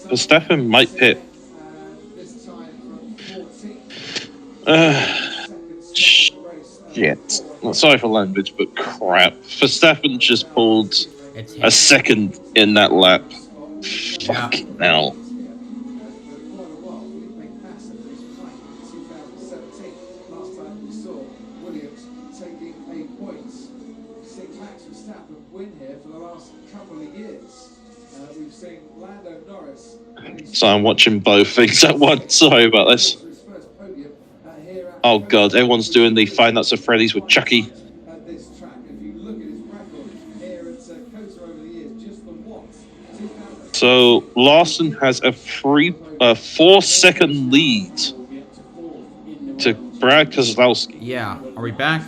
Verstappen might pit. Shit. Sorry for language, but crap. Verstappen just pulled a second in that lap. Fucking hell. So I'm watching both things at once. Sorry about this. Oh god, everyone's doing the Five Nuts at Freddy's with Chucky. So Larson has a 4-second lead to Brad Keselowski. Yeah, are we back?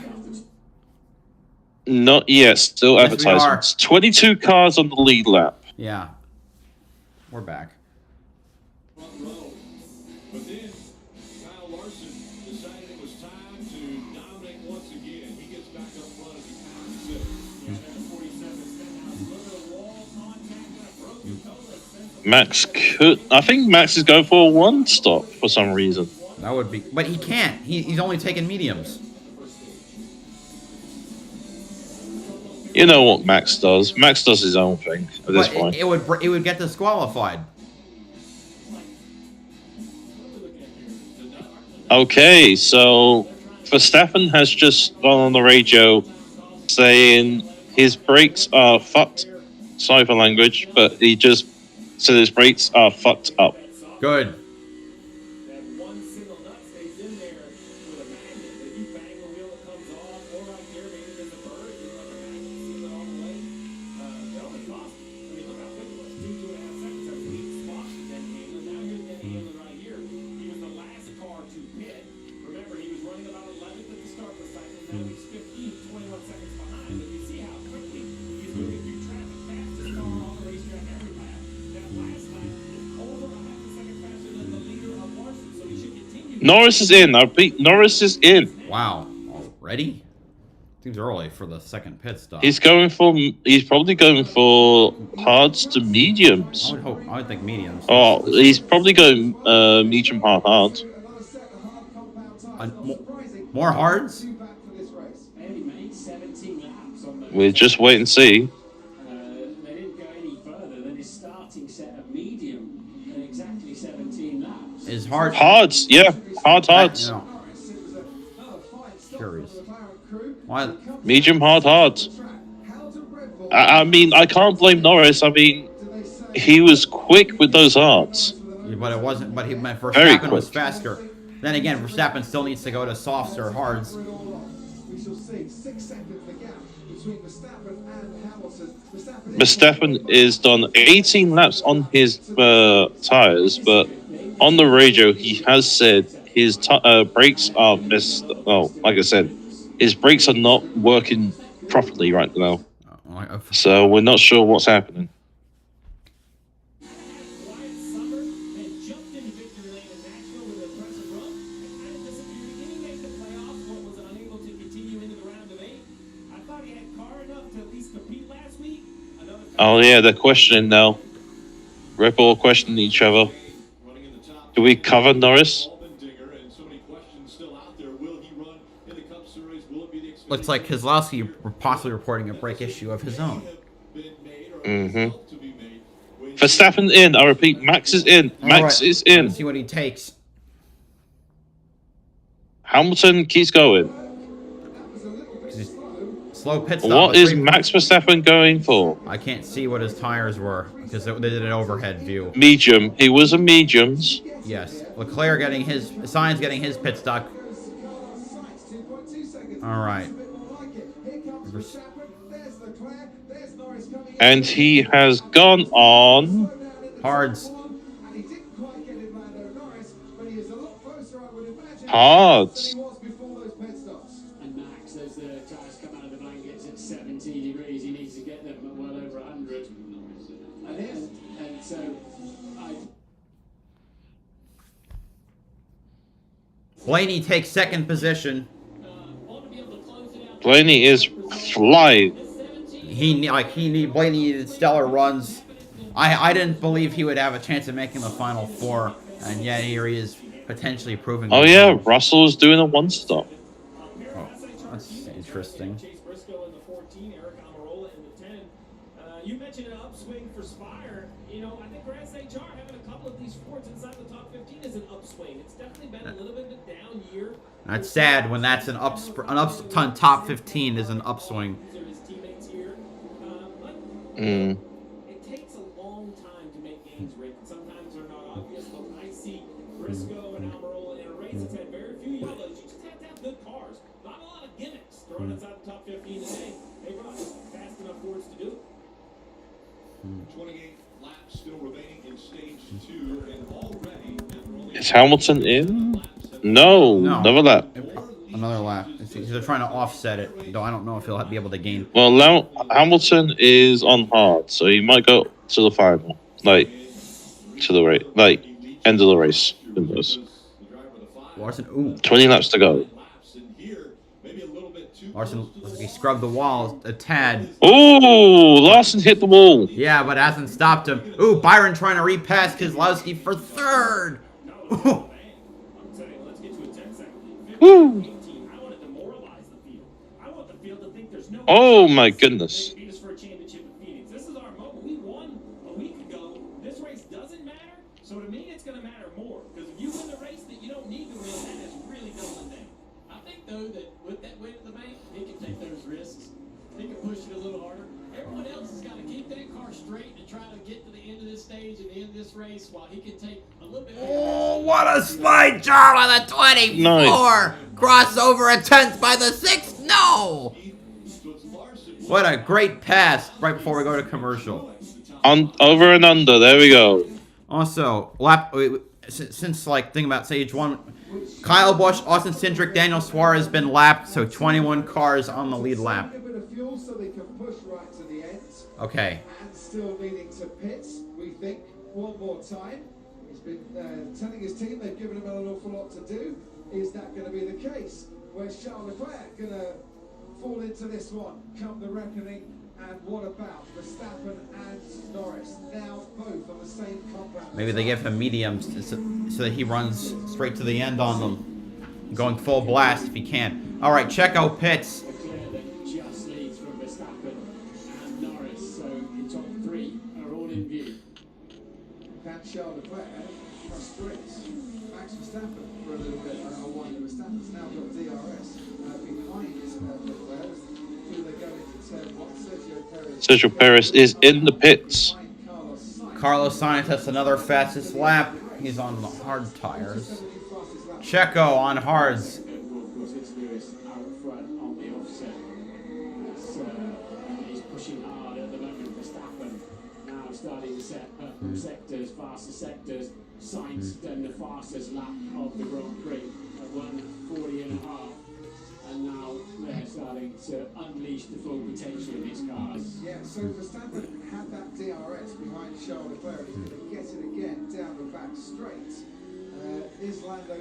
Not yet, still Yes, advertisements. 22 cars on the lead lap. Yeah, we're back. I think Max is going for a 1 stop for some reason. That would be, but he can't. He's only taking mediums. You know what Max does. Max does his own thing at this point. It would get disqualified. Okay, so Verstappen has just gone on the radio saying his brakes are fucked. Sorry for language, but he just said his brakes are fucked up. Good. Norris is in. I repeat, Norris is in. Wow. Already? Seems early for the second pit stop. He's probably going for hards to mediums. I would think mediums. Oh, he's probably going medium hard. More hards? We'll just wait and see. They didn't go any further than his starting set of medium and exactly 17 laps. Is hard? Hards, yeah. Hards. Curious. Why? Medium hard. I mean, I can't blame Norris. I mean, he was quick with those hards. Yeah, but it wasn't. But Verstappen Very quick. was faster. Then again, Verstappen still needs to go to softs or hards. We shall see 6 seconds the gap between Verstappen and Hamilton. Verstappen is done 18 laps on his tires, but on the radio he has said his brakes are missed. Oh, like I said, his brakes are not working properly right now. So we're not sure what's happening. Wyatt Summer had jumped into victory lane in Nashville with an impressive run and kind of disappeared again. He made the playoffs, but was unable to continue into the round of 8. I thought he had car enough to at least compete last week. Oh yeah, they're questioning now. Red Bull questioning each other. Do we cover Norris? Looks like Keselowski possibly reporting a brake issue of his own. Verstappen in. I repeat, Max is in. Max is in. Let's see what he takes. Hamilton keeps going. Slow pit stop. What is Max Verstappen going for? I can't see what his tires were because they did an overhead view. Medium. He was a mediums. Yes. Leclerc getting his... Sainz getting his pit stop. All right. And he has gone on hards. Hards. And Max, as the tires come out of the blankets at 70 degrees, he needs to get them at well over 100. And so Blaney takes second position. Blaney is flying. Blaney needed stellar runs. I didn't believe he would have a chance of making the final 4, and yet here he is potentially proving. Oh yeah, Russell is doing a 1-stop. Oh, that's interesting. Chase Briscoe in the 14, Eric Almirola in the 10. You mentioned an upswing for Spire. You know, I think for SHR having a couple of these Fords inside the top 15 is an upswing. It's definitely been a little bit of a down year. That's sad when that's an top 15 is an upswing. It takes a long time to make gains, Rick. Sometimes they're not obvious, but I see Briscoe and Almirola in a race that's had very few yellows. You just have to have good cars. Not a lot of gimmicks thrown inside the top 15 today. They brought fast enough Fords to do it. 28 laps still remaining in stage 2, and already Is Hamilton in? No, another lap. Another lap. They're trying to offset it, though I don't know if he'll be able to gain. Well, now Hamilton is on hard, so he might go to the final, to the race, end of the race. Larson, ooh. 20 laps to go. Larson, he scrubbed the wall a tad. Ooh, Larson hit the wall. Yeah, but hasn't stopped him. Ooh, Byron trying to repass Keselowski for 3rd. Woo. Oh my goodness. This is our moment. We won a week ago. This race doesn't matter. So to me, it's going to matter more. Because if you win the race that you don't need to win, that is really doubling down. I think, though, that with that weight at the bank, he can take those risks. He can push it a little harder. Everyone else has got to keep that car straight and try to get to the end of this stage and the end of this race while he can take a little bit. Oh, what a slide job on the 24! Nice. Crossover a 10th by the 6th? No! What a great pass right before we go to commercial. Over and under, there we go. Also, since thinking about stage 1, Kyle Busch, Austin Cindric, Daniel Suarez been lapped, so 21 cars on the lead lap. Okay. And still leading to pits, we think, one more time. He's been telling his team they've given him an awful lot to do. Is that going to be the case? Where's Charles Leclerc going to fall into this one come the reckoning? And what about Verstappen and Norris? Now both on the same compound. Maybe they give him mediums so that he runs straight to the end on them. Going full blast if he can. All right, check out pits. Just leads from Verstappen and Norris, so the top 3 are all in view. Can Charles Leclerc frustrates Max Verstappen for a little bit? While Verstappen's now got DRS behind Leclerc. Do they go into turn 1? Sergio Perez is in the pits. Carlos Sainz has another fastest lap. He's on the hard tires. Checo on hards. Of course, it's Lewis out front on the offset. He's pushing hard at the moment. Verstappen now starting to set up sectors, faster sectors. Sainz done the fastest lap of the Grand Prix at 1:40.5. And now they're starting to unleash the full potential of these cars. Yeah, so Verstappen had that DRS behind Charles Leclerc. He's going to get it again down the back straight. Is Lando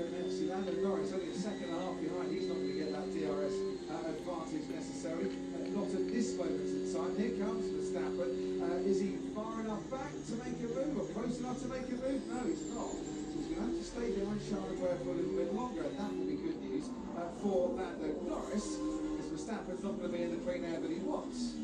Norris only a second and a half behind? He's not going to get that DRS advantage necessarily. Not at this moment in time. Here comes Verstappen. Is he far enough back to make a move or close enough to make a move? No, he's not. So he's going to have to stay behind Charles Leclerc for a little bit longer, and that will be good news for Lando Norris, as Verstappen's not going to be in the clean air that he wants.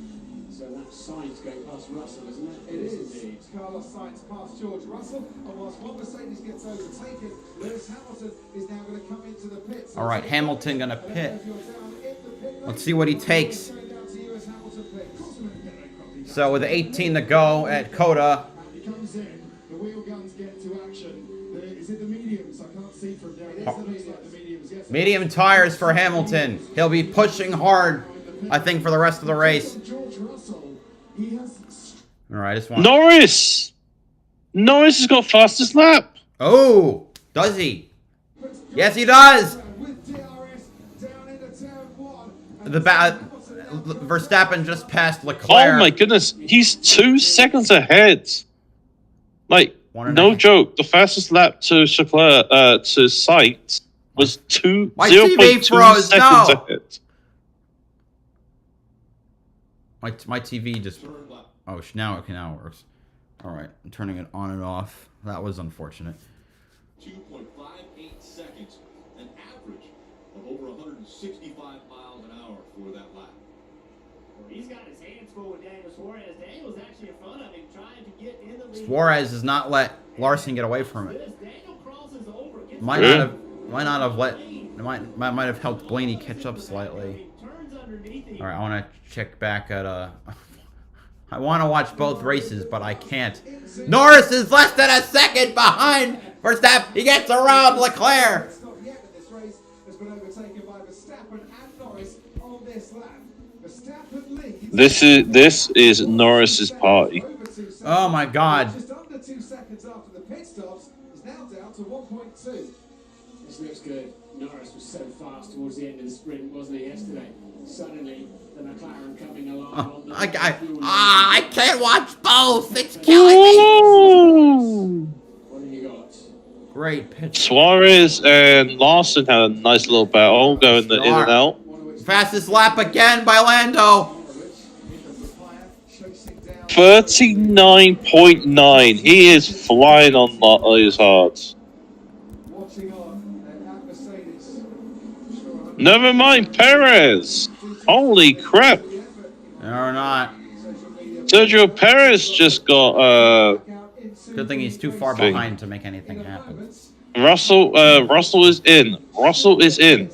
So that Sainz going past Russell, isn't it? It is. It's Carlos Sainz past George Russell, and whilst one Mercedes gets overtaken, Lewis Hamilton is now going to come into the pits. All right, Hamilton gonna pit. If you're down in the pit lane, Let's see what he takes. going down to you as Hamilton pits. So with 18 to go at Coda, He comes in, the wheel guns get to action. Is it the mediums? I can't see from there. It looks like the mediums, yes. medium tires for Hamilton. He'll be pushing hard, I think, for the rest of the race. George Russell, he has All right, I just want. Norris! Norris has got fastest lap. Oh, does he? Yes, he does. With DRS down into turn one. The Verstappen just passed Leclerc. Oh my goodness, he's 2 seconds ahead. Like, One and no a half. joke, the fastest lap to Leclerc, to Sainz was My 0.2 TV froze, seconds no. ahead. My TV just. Oh, now it works. All right, I'm turning it on and off. That was unfortunate. 2.58 seconds, an average of over 165 miles an hour for that lap. He's got his hands full with Daniel Suarez. Daniel's actually in front of him, trying to get in the lead. Suarez does not let Larson get away from it. Daniel crosses over. Gets Might not have let. Might have helped Blaney catch up slightly. turns underneath him. All right, I want to check back at I want to watch both races, but I can't. Norris is less than a second behind Verstappen. He gets around Leclerc. It's not yet, but this race has been overtaken by Verstappen and Norris on this lap. Verstappen leads. This is Norris's party. Over 2 seconds. Oh my God. Just under 2 seconds after the pit stops, is now down to 1.2. This looks good. Norris was so fast towards the end of the sprint, wasn't he, yesterday? Suddenly, the McLaren coming along. on the I can't watch both. It's killing me. Ooh. What have you got? Great pitch. Suarez and Larson had a nice little battle going in and out. Fastest lap again by Lando. 39.9. He is flying on his hearts. Watching on at Mercedes. Never mind Perez. Holy crap. Or not. Sergio Perez just got Good thing he's too far Thing. behind to make anything happen. Russell is in. Russell is in. A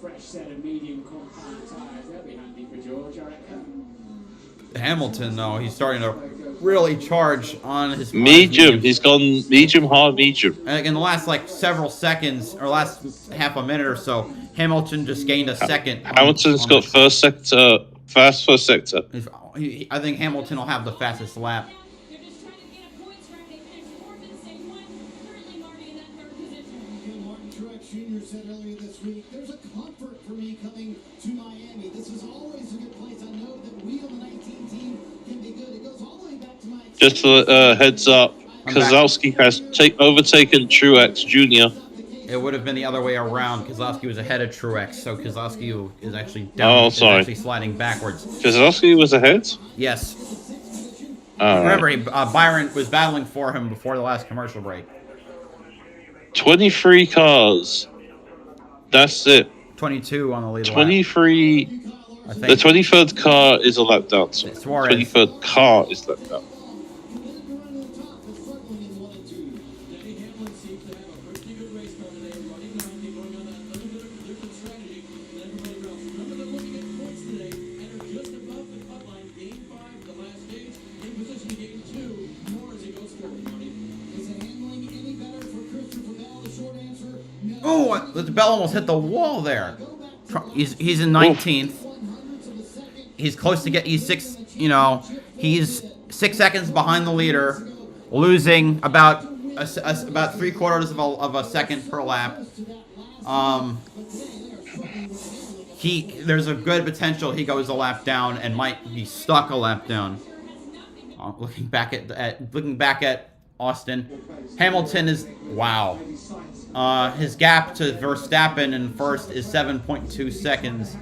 fresh set of medium compound tyres. That'll be handy for George, I reckon. Hamilton, though, he's starting to really charge on his Medium. He's gone medium, hard, medium. And in the last several seconds or last half a minute or so, Hamilton just gained a second. Hamilton's got first sector, fast first sector. I think Hamilton will have the fastest lap. They're just trying to get a points race. They finished fourth in stage one. Currently, Marty in that third position. Martin Truex Jr. said earlier this week, there's a comfort for me coming to Miami. This is always a good place. I know that we on the 19 team can be good. It goes all the way back to my Just a heads up, Kozlowski has overtaken Truex Jr. It would have been the other way around. Kozlowski was ahead of Truex, so Kozlowski is actually down. Oh, sorry. Is actually sliding backwards. Kozlowski was ahead? Yes. Alright. Remember, Byron was battling for him before the last commercial break. 23 cars. That's it. 22 on the lead lap. 23. I The think. 23rd car is a lap down. So Suarez. 23rd car is lap down. Danny Hamlin seems to have a pretty good race car today, running 90, going on that little bit of a different strategy than everybody else. Remember, they're looking at points today and are just above the cut line. Game 5, the last stage, in position to game 2. More as he goes forward, Marty. Is it handling any better for Christopher Bell? The short Oh, the Bell almost hit the wall there. He's in 19th. He's close to get. He's six. You know, he's 6 seconds behind the leader, losing about about 3/4 of a second per lap. There's a good potential he goes a lap down and might be stuck a lap down. Looking back at Austin, Hamilton is wow. His gap to Verstappen in first is 7.2 seconds.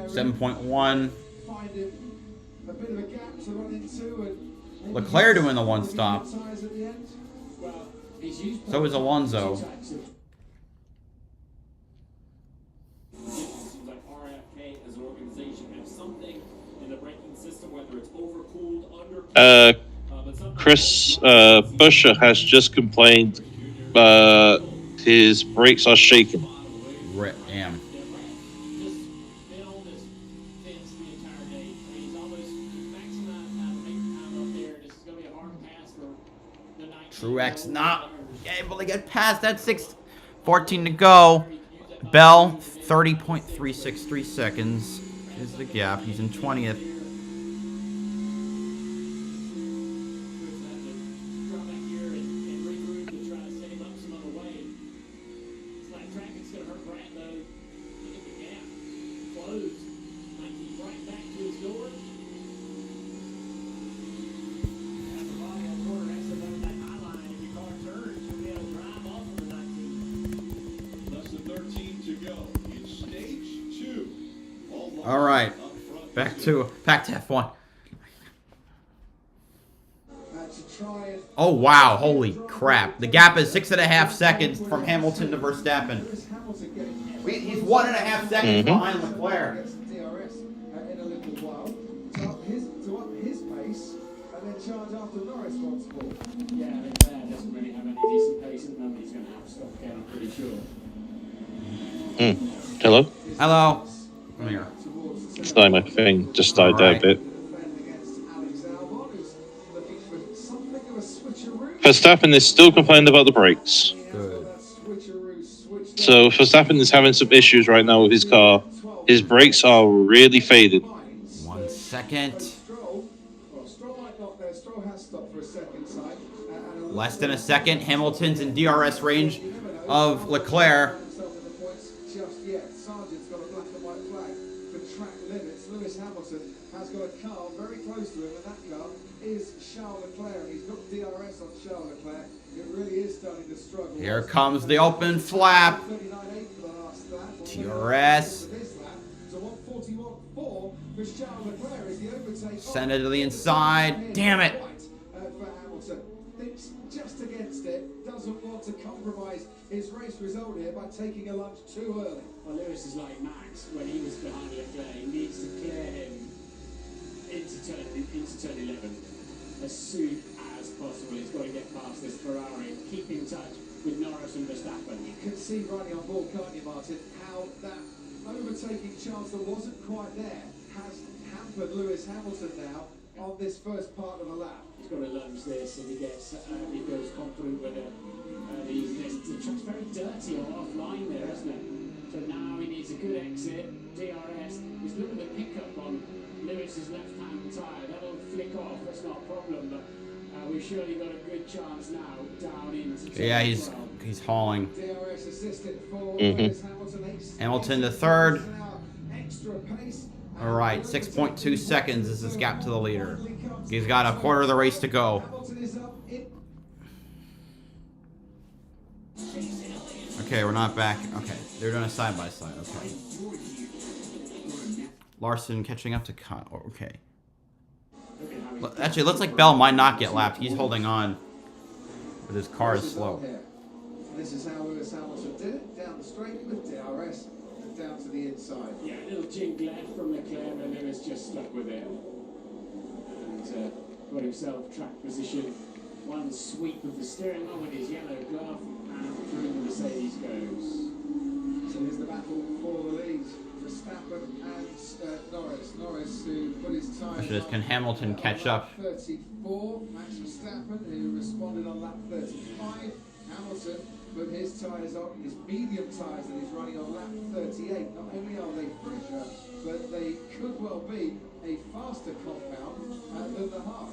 7.1. Leclerc doing the one stop. So is Alonso. Like RFK as an organization have something in the braking system, whether it's overcooled, undercooled. Chris Buescher has just complained his brakes are shaking. Damn. Truex not able to get past that 6:14 to go. Bell 30.363 seconds is the gap. He's in 20th. All right, back to F1. Oh wow! Holy crap! The gap is 6.5 seconds from Hamilton to Verstappen. He's 1.5 seconds behind Leclerc. Hello? Hello. Come here. Sorry, my thing just died there a bit. Verstappen is still complaining about the brakes. Good. So Verstappen is having some issues right now with his car. His brakes are really faded. 1 second. Less than a second. Hamilton's in DRS range of Leclerc. Here comes the open flap. DRS. Send it to the inside. Damn it. Just against it, doesn't want to compromise his race result here by taking a lunch too early. Well, Lewis is like Max when he was behind Leclerc. He needs to clear him into turn 11 as soon as possible. He's got to get past this Ferrari, keep in touch with Norris and Verstappen. You can see running on board, can't you, Martin, how that overtaking chance that wasn't quite there has hampered Lewis Hamilton now on this first part of the lap. He's got to lunge this and he feels confident with it. The track's very dirty or offline there, isn't it? So now he needs a good exit, DRS. He's looking at the pickup on Lewis's left-hand tyre. That'll flick off, that's not a problem, but we've surely got a good chance now down into... Yeah, he's hauling. DRS assisted for Lewis Hamilton. Hamilton to third. All right, 6.2 seconds is his gap to the leader. He's got a quarter of the race to go. Okay, we're not back. Okay, they're doing a side-by-side. Okay. Larson catching up to Cut. Okay. Actually, it looks like Bell might not get lapped. He's holding on, but his car is slow. This is how Lewis Hamilton did it. Down the straight with DRS and down to the inside. Yeah, a little jig left from Leclerc and Lewis just stuck with it. And got himself track position. One sweep of the steering wheel with his yellow glove and through the Mercedes goes. So here's the battle for the lead. Verstappen and Norris. Norris, who put his time Question is, can on, Hamilton catch up? 34. Max Verstappen, who responded on lap 35. Hamilton put his tyres on, his medium tyres that he's running on lap 38. Not only are they fresher, but they could well be a faster compound than the hard.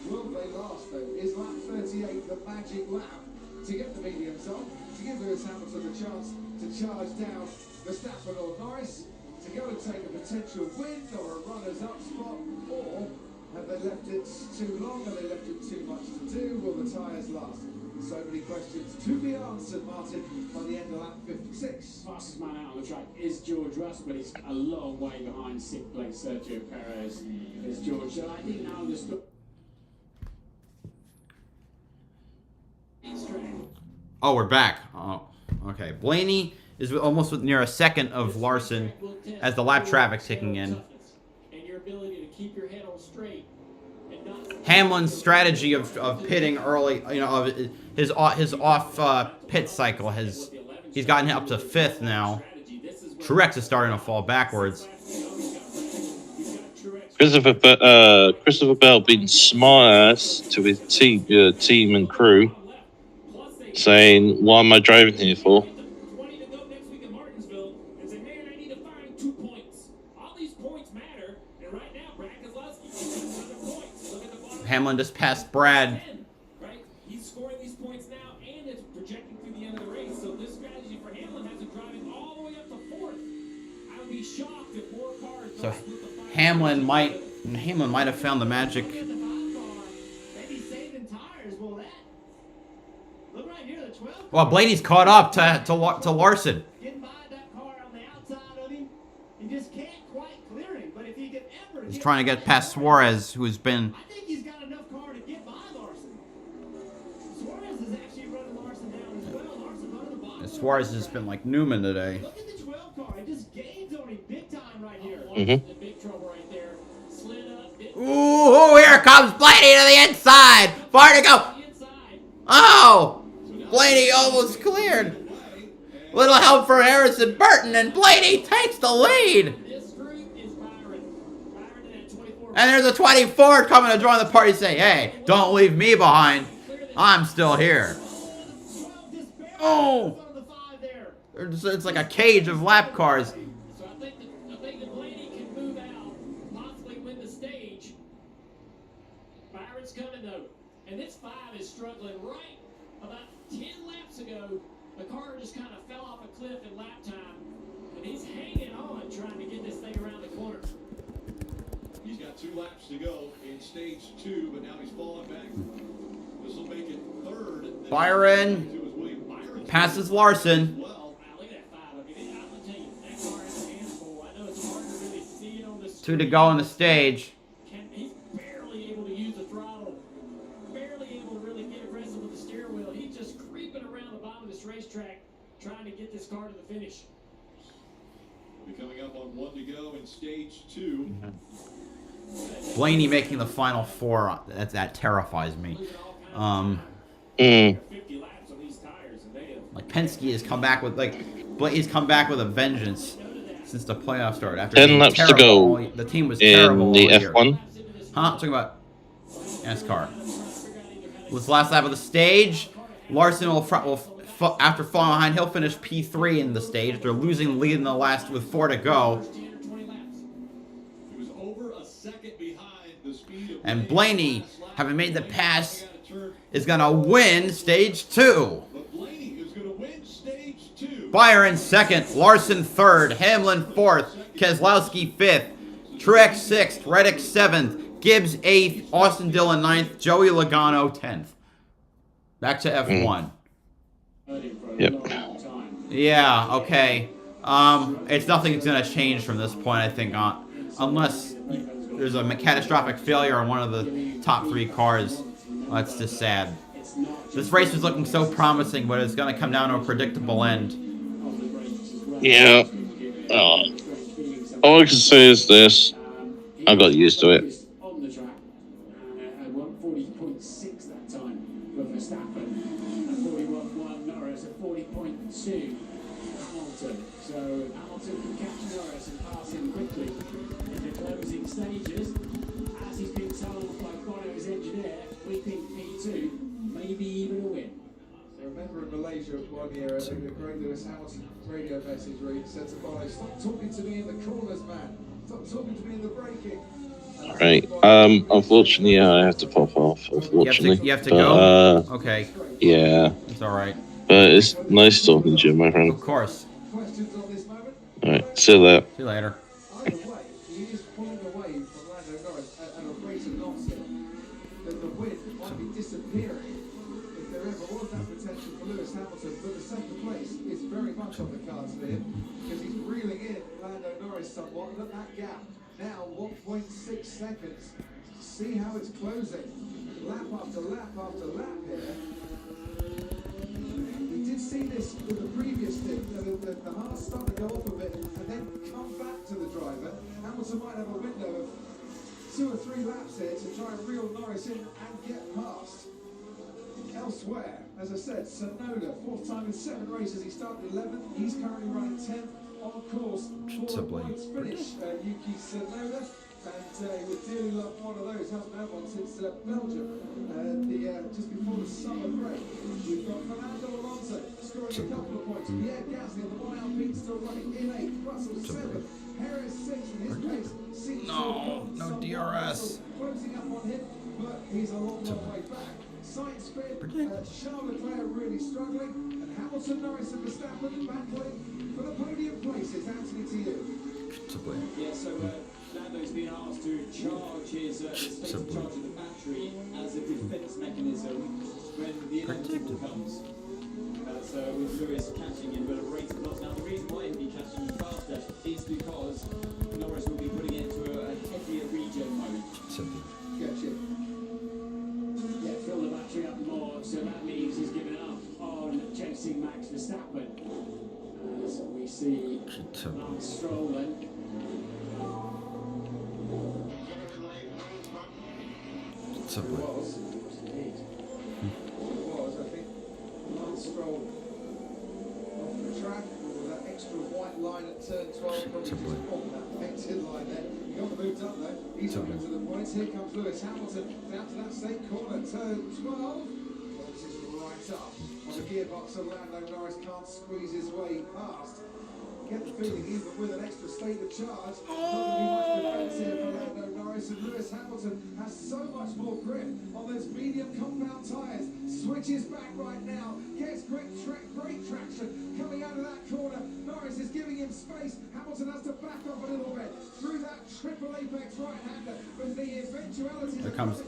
Will they last though? Is lap 38 the magic lap to get the mediums on, to give Lewis Hamilton the chance to charge down Verstappen or Norris, to go and take a potential win or a runners-up spot, or have they left it too long? Have they left it too much to do? Will the tyres last? So many questions to be answered, Martin, by the end of lap 56. Fastest man out on the track is George Russell, but he's a long way behind sixth place Sergio Perez. Is George. So I think now the story. Oh, we're back. Oh, okay. Blaney is almost near a second of Larson as the lap traffic's kicking in. And your ability to keep your head on straight. Hamlin's strategy of pitting early, you know, of his off pit cycle he's gotten up to 5th now. Truex is starting to fall backwards. Christopher Bell being smart ass to his team and crew, saying, "What am I driving here for?" Hamlin just passed Brad. Right? He's scoring these points now, and it's projecting through the end of the race. So this strategy for Hamlin has him driving all the way up to 4th. I would be shocked if more cars. So Hamlin might have found the magic. Maybe saving tires. Well, that. Look right here, the 12. Well, Blaney's caught up to Larson. Getting by that car on the outside of him. You just can't quite clear him. But if he could ever. He's trying to get past Suarez, who's been. I think he's got enough car to get by Larson. Suarez is actually running Larson down as well. Larson under the bottom. Suarez has been like Newman today. Look at the 12 car. It just gains on him big time right here. Mm-hmm. Big trouble right there. Slid up. Ooh, here comes Blaney to the inside. Far to go. Inside. Oh, Blaney almost cleared. Little help for Harrison Burton, and Blaney takes the lead. This group is Byron. Byron in that 24. And there's a 24 coming to join the party, saying, "Hey, don't leave me behind. I'm still here." Oh, it's like a cage of lap cars. So I think that Blaney can move out, possibly win the stage. Byron's coming though, and this 5 is struggling right about 10 laps ago. The car just kind of fell off a cliff in lap time, and he's hanging on, trying to get this thing around the corner. He's got 2 laps to go in stage 2, but now he's falling back. This will make it 3rd. Byron passes Larson. Wow, look at that 5. I mean, I'm gonna tell you, that car has a handful. I know it's hard to really see it on the 2 to go on the stage. He's barely able to use the throttle, barely able to really get aggressive with the steering wheel. He's just creeping around the bottom of this racetrack, trying to get this car to the finish. We're coming up on 1 to go in stage 2. Blaney making the final 4. That terrifies me. 50 laps on these tires, and they have Like Penske has come back with he's come back with a vengeance since the playoff started. After 10 being laps to terrible go the team was terrible in the all year. F1. Huh? Talking about NASCAR. This last lap of the stage, Larson will after falling behind, he'll finish P3 in the stage. They're losing the lead in the last with 4 to go. He was over a second behind the speed of And Blaney, having made the pass, is gonna win stage 2. But Blaney is going to win stage 2. Byron 2nd, Larson 3rd, Hamlin 4th, Keselowski 5th, Truex 6th, Reddick 7th, Gibbs 8th, Austin Dillon 9th, Joey Logano 10th. Back to F1. Yep. Yeah, okay. It's nothing's gonna change from this point, I think, unless there's a catastrophic failure on one of the top 3 cars. That's just sad. This race is looking so promising, but it's gonna come down to a predictable end. Yeah. All I can say is this. I got used to it. on the track. And 140.6 that time for Verstappen. And 41.1 Norris at 40.2 Hamilton. So Hamilton can catch Norris and pass him quickly in the closing stages. As he's been told by Bono's engineer, we think P2, maybe even a win. So remember in Malaysia one year, the great Lewis Hamilton radio message where he said to Bono, "Stop talking to me in the corners, man. Stop talking to me in the braking." Right. Unfortunately, I have to pop off. Unfortunately, You have to but, go? Okay. Yeah, It's alright. but it's nice talking to you, my friend. Of course. Questions on this moment? All right. See you later. See you later. Either way, he is pulling away from Lando Norris at a rate of knots here. That the win might be disappearing if there ever was that potential for Lewis Hamilton. But the second place is very much on the cards for him because he's reeling in Lando Norris somewhat. Look at that gap. Now 1.6 seconds. See how it's closing. Lap after lap after lap here. We did see this with the previous thing. The hearts start to go off a bit and then come back to the driver. Hamilton might have a window of 2 or 3 laps here to try and reel Norris in and get past. Elsewhere, as I said, Tsunoda, 4th time in 7 races. He started 11th. He's currently running 10th. On course for a points finish, Yuki Tsunoda, and he would dearly love one of those. Hasn't had one since Belgium, just before the summer break. We've got Fernando Alonso scoring a couple of points. Pierre Gasly on the 1 Alpine still running in 8th. Russell 7th. Harris 6th, and his pace seems No DRS. closing up on him, but he's a long way back. Science spin, Charles Leclerc really struggling, and Hamilton, Norris and Verstappen battling for the podium places. Anthony, to you. Yeah, so Lando's been asked to charge his state of charge of the battery as a defense mechanism when the inevitable comes. So with Lewis catching him at a rate of knots. Now the reason why he'll be catching him faster is because Norris will be putting it into a heavier regen mode. Gotcha. Yeah, fill the battery up more, so that means he's given up on chasing Max Verstappen. So we see Lance Stroll then. It was, I think, Lance Stroll off the track with that extra white line at turn 12, probably just on that painted line there. He got moved up though, he's coming to the points. Here comes Lewis Hamilton down to that same corner, turn 12. This is right up on the gearbox, so Lando Norris can't squeeze his way past. Get the feeling even with an extra state of charge, not going to be much defense here for Lando Norris, and Lewis Hamilton has so much more grip on those medium compound tyres. Switches back right now, gets great traction coming out of that corner. Norris is giving him space. Hamilton has to back off a little bit through that triple apex right-hander, but the eventualities There comes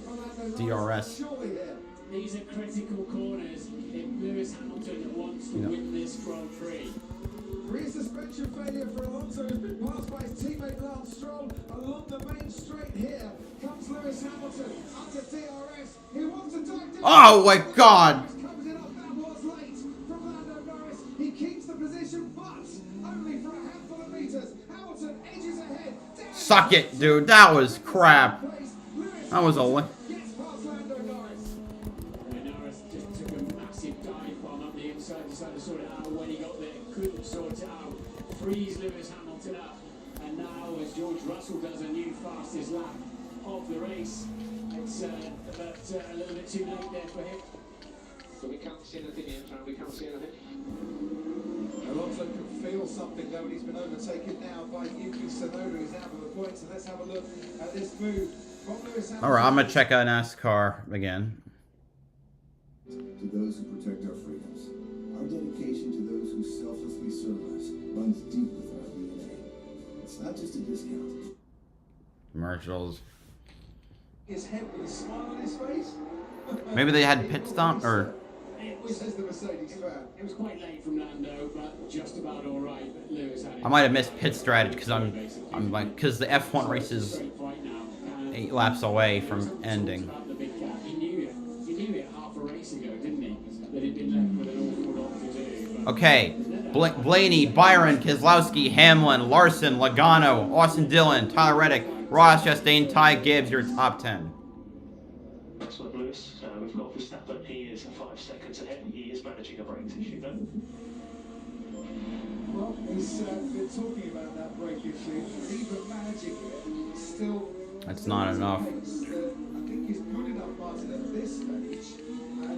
DRS. surely here. These are critical corners if Lewis Hamilton wants to win this Grand Prix. Rear suspension failure for Alonso has been passed by his teammate Lance Stroll along the main straight here. Comes Lewis Hamilton under DRS. He wants to dive down. Oh my God! Comes it up. That was late from Lando Norris. He keeps the position, but only for a handful of meters. Hamilton edges ahead. Suck it, dude. That was crap. That was a... Gets past Lando Norris. Norris just took a massive dive bomb up the inside, decided to sort it out when he got there. Couldn't sort it out. Frees Lewis Hamilton up. And now, as George Russell does a new fastest lap of the race, it's a little bit too late there for him. So we can't see anything here, we can't see anything. Alonso can feel something though, and he's been overtaken now by Yuki Tsunoda, who's out of the points. And let's have a look at this move from Lewis Hamilton. Alright, I'm gonna check out NASCAR again. To those who protect our freedoms, our dedication to those who selflessly serve us runs deep with our DNA. It's not just a discount. Commercials. His head with a smile on his face. Maybe they had pit stop or... Says the Mercedes fan. It was quite late from Lando, but just about all right. But Lewis had it. I might have missed pit strategy because I'm like, because the F1 race is 8 laps away from ending. He knew it half a race ago, didn't he? That he'd been left with an awful lot to do. Okay, Blaney, Byron, Keselowski, Hamlin, Larson, Logano, Austin Dillon, Tyler Reddick, Ross Chastain, Ty Gibbs, your top 10. Excellent, Lewis. We've got Verstappen. He is 5 seconds ahead. He is managing a brakes issue, though. Well, he's been talking about that brake issue, even managing it, still. That's not enough. I think he's good enough, Martin, at this stage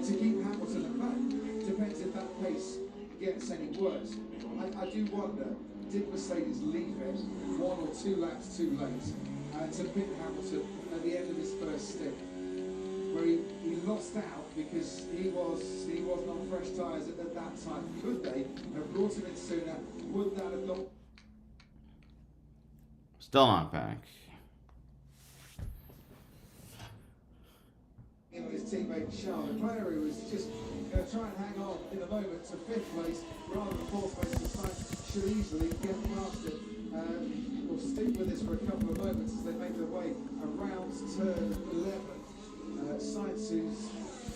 to keep Hamilton at back. Depends if that pace gets any worse. I do wonder, did Mercedes leave it 1 or 2 laps too late to pit Hamilton at the end of his first stint, where he lost out because he wasn't on fresh tyres at that time? Could they have brought him in sooner? Would that have not? Still not back. His teammate Charles Leclerc, who was just going to try and hang on in the moment to 5th place rather than 4th place, this time should easily get past it. We'll stick with this for a couple of moments as they make their way around turn 11. Sainz, who's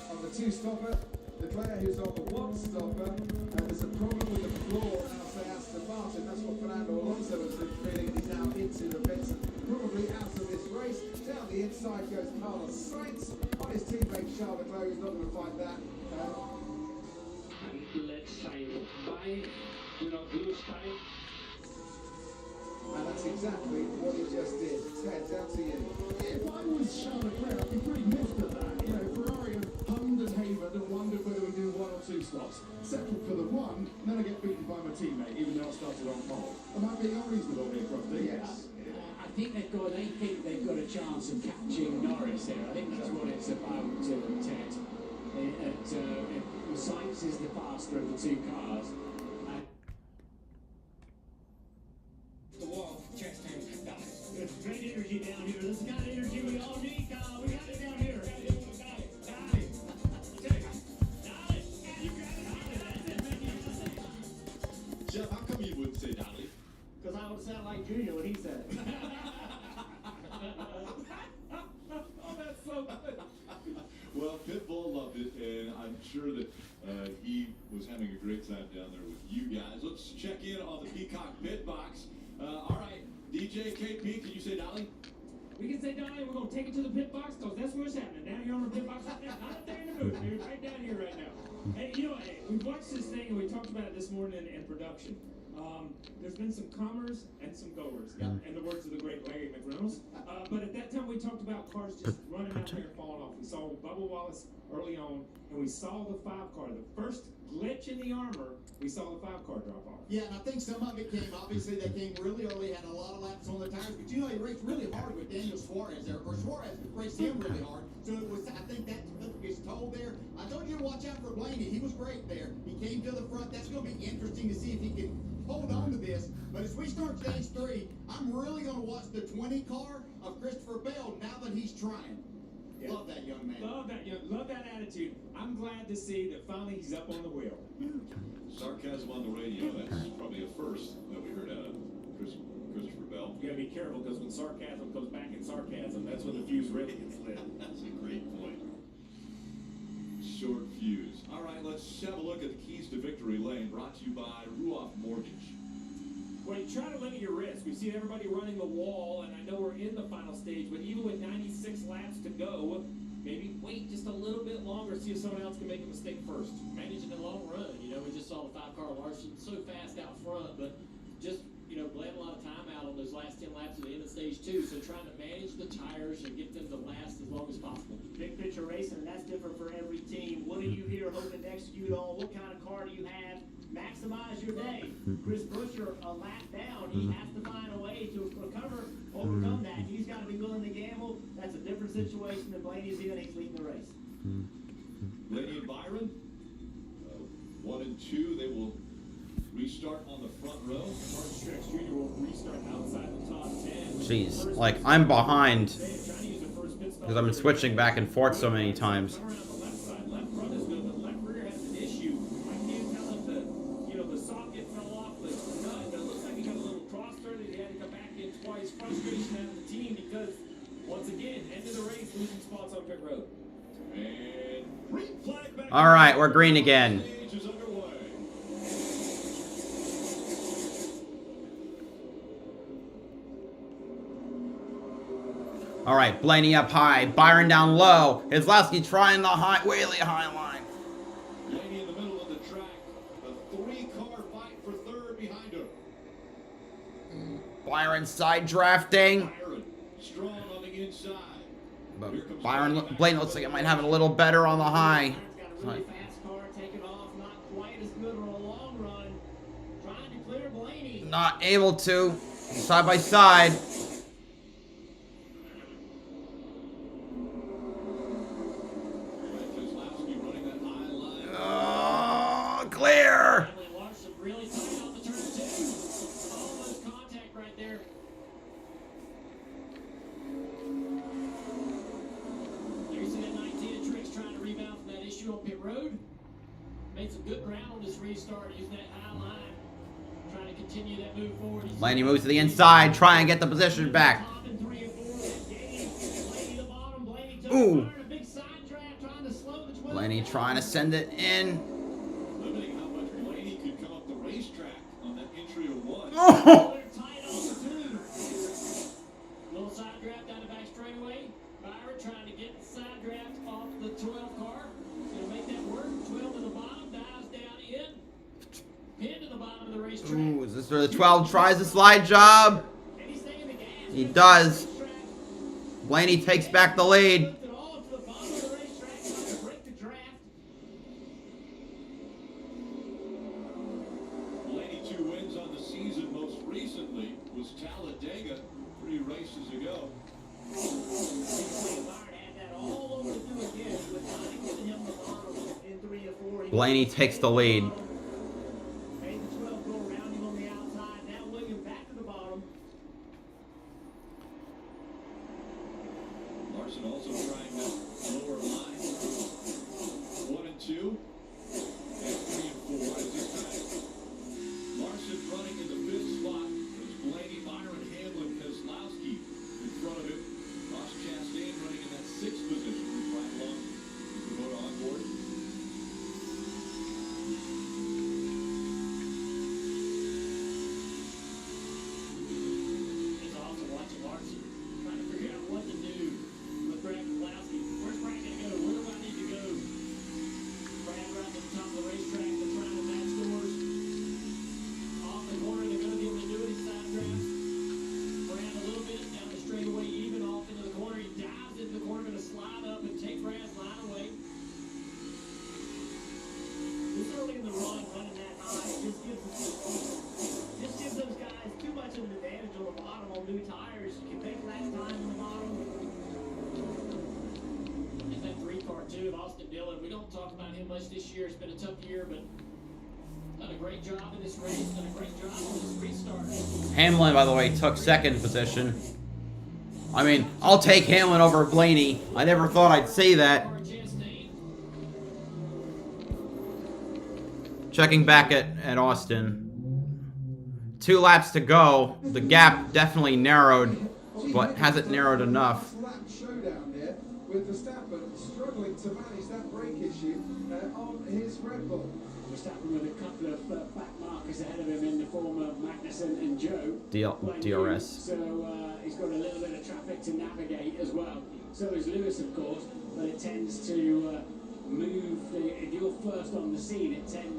on the 2-stopper, Leclerc, who's on the 1-stopper, and there's a problem with the floor now for Aston Martin. That's what Fernando Alonso has been feeling, and he's now into the pits and probably out of this race. Down the inside goes Carlos Sainz on his teammate Charles Leclerc, who's not going to fight that. And let time by, do not lose time. And that's exactly what he just did. Ted, down to you. If I was Charles Leclerc, I'd be pretty miffed at that. You know, Ferrari have hummed and havered and wondered whether we do 1 or 2 stops. Settled for the 1, and then I get beaten by my teammate, even though I started on pole. Am I being unreasonable here, Crofty? Yes. I think they've got a chance of catching Norris here. I think that's what it's about, Ted. Sainz is the faster of the 2 cars. The wall, chest hand, there's great energy down here. This is the kind of energy we all need, Kyle. We got it down here. We got it. Dolly. You got it. That's it, man. Jeff, how come you wouldn't say Dolly? Because I would sound like Junior when he said it. Oh, that's so good. Well, Pitbull loved it, and I'm sure that he was having a great time down there with you guys. Let's check in on the Peacock pit box. All right, DJ KP, can you say Dolly? We can say, Donnie, we're going to take it to the pit box because that's what's happening. Now you're on the pit box. Not up there in the booth. You're right down here right now. Hey, we watched this thing and we talked about it this morning in production. There's been some comers and some goers, in the words of the great Larry McReynolds. But at that time, we talked about cars just running out there and falling off. We saw Bubba Wallace early on, and we saw the 5-car. The first glitch in the armor, we saw the 5-car drop off. Yeah, and I think some of it came, obviously, they came really early, had a lot of laps on the tires, but he raced really hard with Daniel Suarez there. Or Suarez raced him really hard, so it was, I think that gets told there. I told you to watch out for Blaney. He was great there. He came to the front. That's going to be interesting to see if he can hold on to this. But as we start stage 3, I'm really going to watch the 20 car of Christopher Bell now that he's trying. Yeah. Love that young man. Love that attitude. I'm glad to see that finally he's up on the wheel. Sarcasm on the radio, that's probably a first that we heard out of Christopher Bell. You gotta be careful because when sarcasm goes back in sarcasm, that's when the fuse really gets lit. That's a great point. Short fuse. All right, let's have a look at the keys to victory lane, brought to you by Ruoff Mortgage. Well, you try to limit your risk. We've seen everybody running the wall, and I know we're in the final stage, but even with 96 laps to go, maybe wait just a little bit longer, see if someone else can make a mistake first. Manage in the long run. We just saw the 5-car Larson so fast out front, but just, bled a lot of time out on those last 10 laps at the end of stage 2, so trying to manage the tires and get them to last as long as possible. Big picture racing, and that's different for every team. What are you here hoping to execute on? What kind of car do you have? Maximize your day. Chris Buescher, a lap down, he has to find a way to overcome that. He's got to be willing to gamble. That's a different situation than Blaney's in. He's leading the race. Blaney and Byron, 1 and 2, they will restart on the front row. BowserJrXD Jr. will restart outside the top 10. Jeez, like I'm behind because I've been switching back and forth so many times. Frustration out of the team because, once again, end of the race, losing spots on pit road. And green flag back. All right, we're green again. Stage is underway. All right, Blaney up high, Byron down low. Keselowski trying the really high line. Blaney in the middle of the track. A 3-car fight for third behind Byron side drafting. Byron, strong on the inside. But Blaney looks like it might have it a little better on the high. Byron's got a really fast car taking off, not quite as good on a long run. Trying to clear Blaney. Not able to. Side by side. Oh, clear. Larson really tight off the turn two. Almost contact right there. There's that 19 of Tricks trying to rebound from that issue on pit road. Made some good ground on this restart using that high line. Trying to continue that move forward. Blaney moves to the inside, try and get the position back. Ooh. Blaney trying to send it in. Limiting how much Blaney could come up the racetrack on that entry of one. Oh! Little side draft down the back straightaway. Byron trying to get the side draft off the 12 car. Gonna make that work. 12 to the bottom, dives down in. Pin to the bottom of the racetrack. Ooh, is this where the 12 tries the slide job? And he's taking the gas. He does. Blaney takes back the lead. Blaney 2 wins on the season. Most recently was Talladega 3 races ago. Blaney takes the lead. Larson also trying that lower line. 1 and 2. And 3 and 4 at this time. Larson running in the 5th spot. There's Blaney, Byron, Hamlin, Keselowski in front of him. Ross Chastain running in that 6th position. Right along with the motor on board. It's awesome watching Larson trying to figure out what to do with Brad Keselowski. Where's Brad going to go? Where do I need to go? Brad right to the top of the racetrack. They're trying to match doors. Off the corner, they're going to be able to do it. He side drafts. Brad a little bit down the straightaway, even off into the corner. He dives into the corner, going to slide up and take Brad's line away. This early in the run, running that high, just gives those guys too much of an advantage on the bottom on new tires. You can make last time on the bottom. And that 3-car too of Austin Dillon. We don't talk about him much this year. It's been a tough year, but done a great job in this race. Done a great job on this restart. Hamlin, by the way, took 2nd position. I mean, I'll take Hamlin over Blaney. I never thought I'd say that. Checking back at Austin. 2 laps to go. The gap definitely narrowed, but hasn't narrowed enough. Lap showdown here with Verstappen struggling to manage that brake issue on his Red Bull. Verstappen with a couple of back markers ahead of him in the form of Magnussen and Joe. DRS. So he's got a little bit of traffic to navigate as well. So is Lewis, of course, but it tends to move. If you're first on the scene,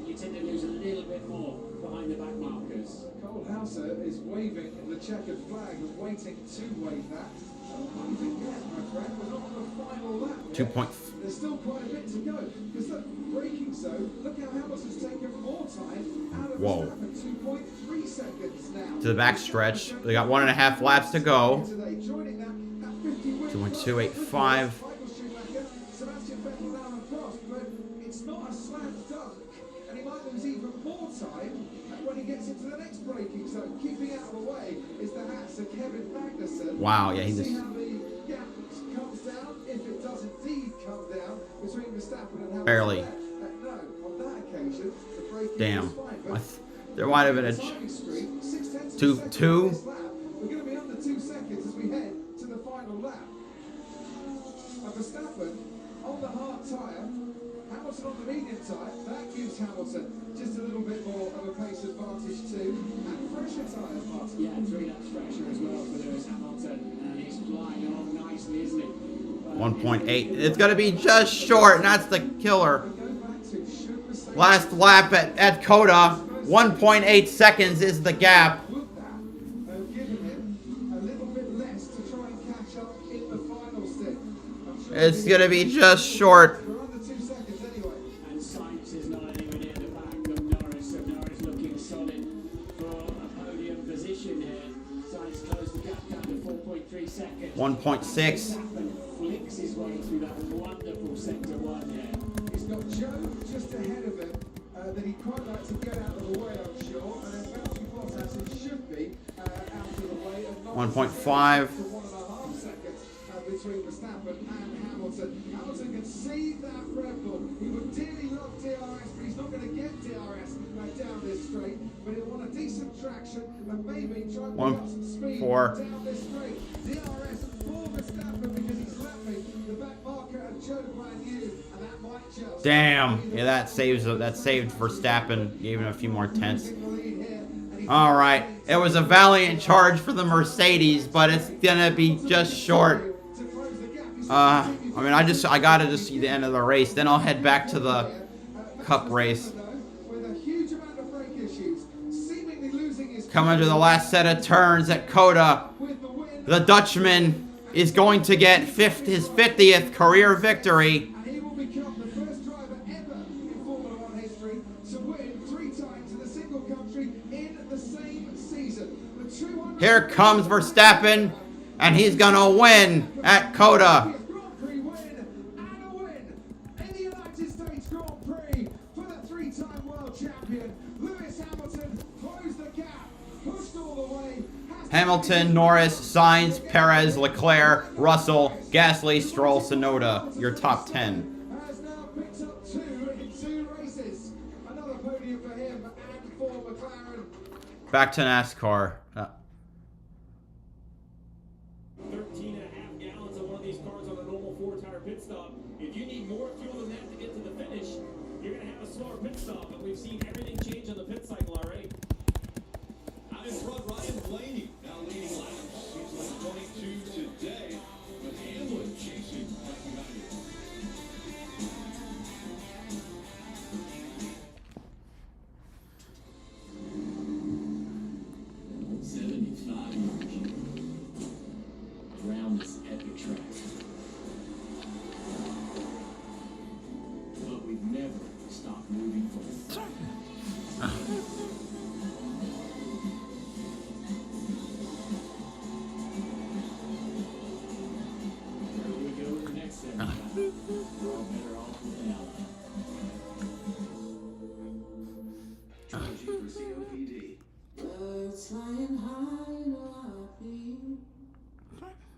you tend to lose a little bit more behind the back markers. Cole Hauser is waving the checkered flag and waiting to wave that. Not even yet, my friend. We're not on the final lap yet. 2 points. There's still quite a bit to go. Because the braking zone, look how Hamilton's taken more time out of Verstappen. 2.3 seconds now. To the back stretch. They got 1.5 laps to go. Today, joining that at 50 2.285. Sebastian Vettel down on Prost, but it's not a slam dunk, and he might lose even more time when he gets into the next braking zone. Keeping out of the way is the hats of Kevin Magnussen. Wow, yeah, he just... See how the gap comes down, if it does indeed come down, between Verstappen and Hamilton. Barely. No, on that occasion, the braking Damn. was fine, but There might have been a... driving streak, 0.6 Two. seconds on this lap. We're going to be under 2 seconds as we head to the final lap. And Verstappen on the hard tyre, Hamilton on the medium tyre, that gives Hamilton just a little bit more of a pace advantage too, and fresher tyres, Martin. Yeah, 3 laps fresher as well for Lewis Hamilton, and he's flying along nicely, isn't he? 1.8. It's going to be just short, and that's the killer. Last lap at Coda. 1.8 seconds is the gap. It's gonna be just short. We're under 2 seconds anyway. And Sainz is not anywhere near the back of Norris, so Norris looking solid for a podium position here. Sainz closed the gap down to 4.3 seconds. 1.6. Verstappen flicks his way through that wonderful sector one there. He's got Joe just ahead of him that he'd quite like to get out of the way, I'm sure. And then Valtteri Bottas, it should be out of the way. And 1.5. to 1.5 seconds between Verstappen and Hamilton. Hamilton can see that Red Bull. He would dearly love DRS, but he's not going to get DRS down this straight. But he'll want a decent traction and maybe try and pick up some speed 1.4. down this straight. DRS for Verstappen because he's lapping the back marker of Joe brand new, and that might just. Damn. Yeah, that saved Verstappen. Gave him a few more tenths. All right. It was a valiant charge for the Mercedes, but it's gonna be just short. I mean, I gotta just see the end of the race. Then I'll head back to the Cup race. Coming to the last set of turns at Coda, the Dutchman is going to get his 50th career victory. And he will become the first driver ever in Formula One history to win 3 times in a single country in the same season. The 200 Here comes Verstappen, and he's gonna win at Coda. Grand Prix win and a win in the United States Grand Prix for the 3-time world champion. Lewis Hamilton closed the gap, pushed all the way. Hamilton, Norris, Sainz, Perez, Leclerc, Russell, Gasly, Stroll, Tsunoda. Your top 10. Has now picked up 2 in 2 races. Another podium for him and for McLaren. Back to NASCAR. 13.5 gallons of one of these cars on a normal 4-tire pit stop. If you need more fuel than that to get to the finish, you're going to have a slower pit stop. But we've seen everything change on the pit cycle already. Out in front, Ryan Blaney now leading laps. He's like 22 today, but Hamlin chasing right behind him. Around this epic track. But we've never stopped moving forward. Where we go with the next set? We're all better off without. Trilogy for COPD. Birds flying high, you know how I feel.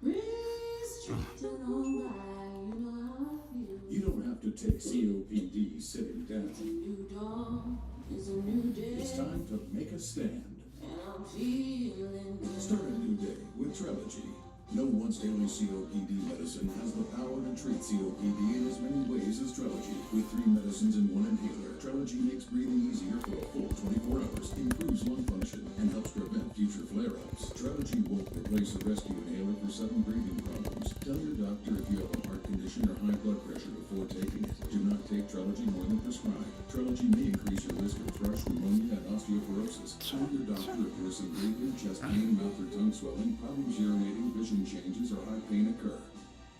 Breeze drifting on by, you know how I feel. You don't have to take COPD sitting down. It's a new dawn, it's a new day. It's time to make a stand. And I'm feeling good. Start a new day with Trilogy. No once daily COPD medicine has the power to treat COPD in as many ways as Trilogy. With 3 medicines in 1 inhaler, Trilogy makes breathing easier for a full 24 hours, improves lung function, and helps prevent future flare-ups. Trilogy won't replace a rescue inhaler for sudden breathing problems. Tell your doctor if you have a heart condition or high blood pressure before taking it. Do not take Trilogy more than prescribed. Trilogy may increase your risk of thrush, pneumonia, and osteoporosis. Tell your doctor if there is some breathing, chest pain, mouth or tongue swelling, problems urinating, vision changes, or high pain occur.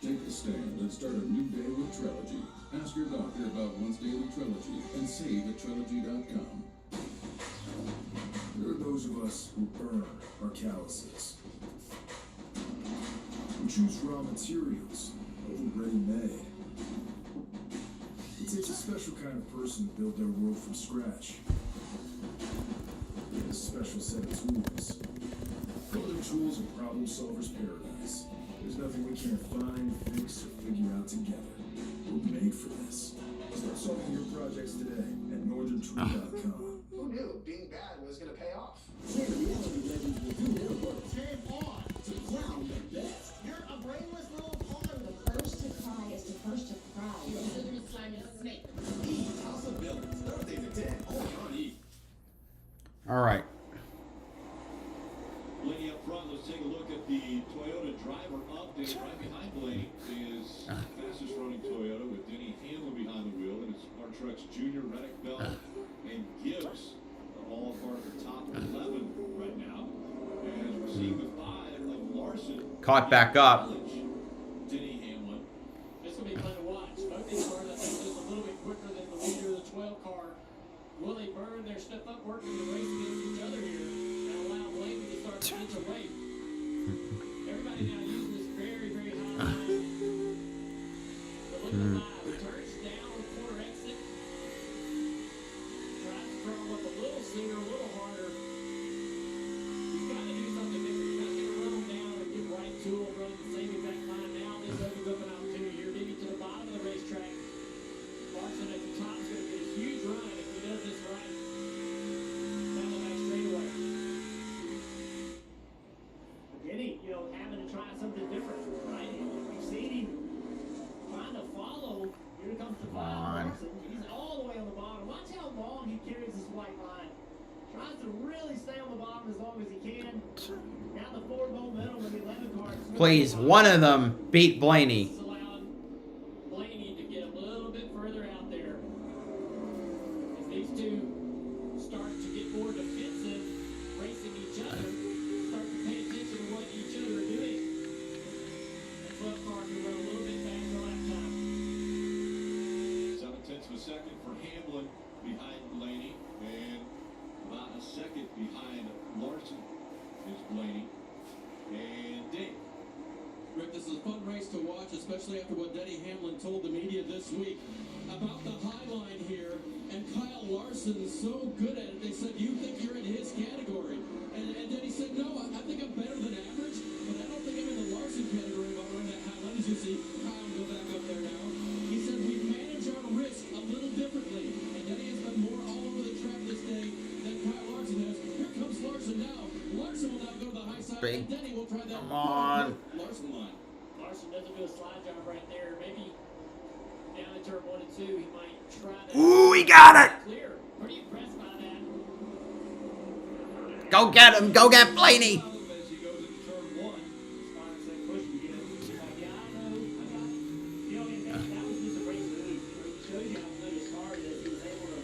Take a stand and start a new day with Trilogy. Ask your doctor about once daily Trilogy and save at Trilogy.com. There are those of us who burn our calluses. Who choose raw materials over ready-made. It takes a special kind of person to build their world from scratch. With a special set of tools. Golden tools and problem solvers paradise. There's nothing we can't find, fix, or figure out together. We're made for this. Start solving your projects today at northerntool.com. Who knew being bad was going to pay off? Reality legends will do their work. Turn on to crown the best. You're a brainless little pawn. The first to cry is the first to cry. You're a slippery, slimy snake. House of Villains, Thursdays at 10, only on E! All right. Blaney up front, let's take a look at the Toyota driver update. Right behind Blaney is fastest running Toyota with Denny Hamlin behind the wheel. And it's our trucks Junior, Reddick, Bell, and Gibbs. All part of the top 11 right now. And we're seeing the 5 of Larson. Caught back up. Denny Hamlin. stuff up, working the race against each other here, and allow Blaney to start to inch away. Everybody now using this very, very high line. But look at the line. Turns down the corner exit. Tries to throttle up a little sooner, a little harder. You've got to do something different. You're not going to run them down and get right to them, run the same exact line. Now this opens up an opportunity here. Maybe to the bottom of the racetrack. Larson at the top is going to get a huge run if he does this right. Down the back straightaway. Again, you know, having to try something different, right? We've seen him trying to follow. Here comes the Larson. He's all the way on the bottom. Watch how long he carries this white line. Tries to really stay on the bottom as long as he can. Now the forward momentum of the 11 cars. Please, one of them beat Blaney. Blaney to get a little bit further out there. As these two start to get more defensive, racing each other, start to pay attention to what each other are doing. That 12 car can run a little bit faster lap time. 0.7 of a second for Hamlin behind Blaney, and about a second behind Larson is Blaney. And Dave. Rick, this is a fun race to watch, especially after what Denny Hamlin told the media this week about the high line here. And Kyle Larson is so good at it. They said, "You think you're in his category?" And Denny said, "No, I think I'm better than average, but I don't think I'm in the Larson category if I run that high line." As you see, Kyle go back up there now. He said, "We manage our risk a little differently." And Denny has been more all over the track this day than Kyle Larson has. Here comes Larson now. Larson will now go to the high side, and Denny will try that. Come on. Larson line. Larson doesn't do a slide job right there. Maybe down in turn 1 and 2, he might try that. Ooh, he got it. Clear. Pretty impressed by that. Go get him. Go get Blaney. As he goes into turn 1. Sponsor said push him again. Yeah, I know. You know, and that was just a great move. It shows you how good his car is. He was able to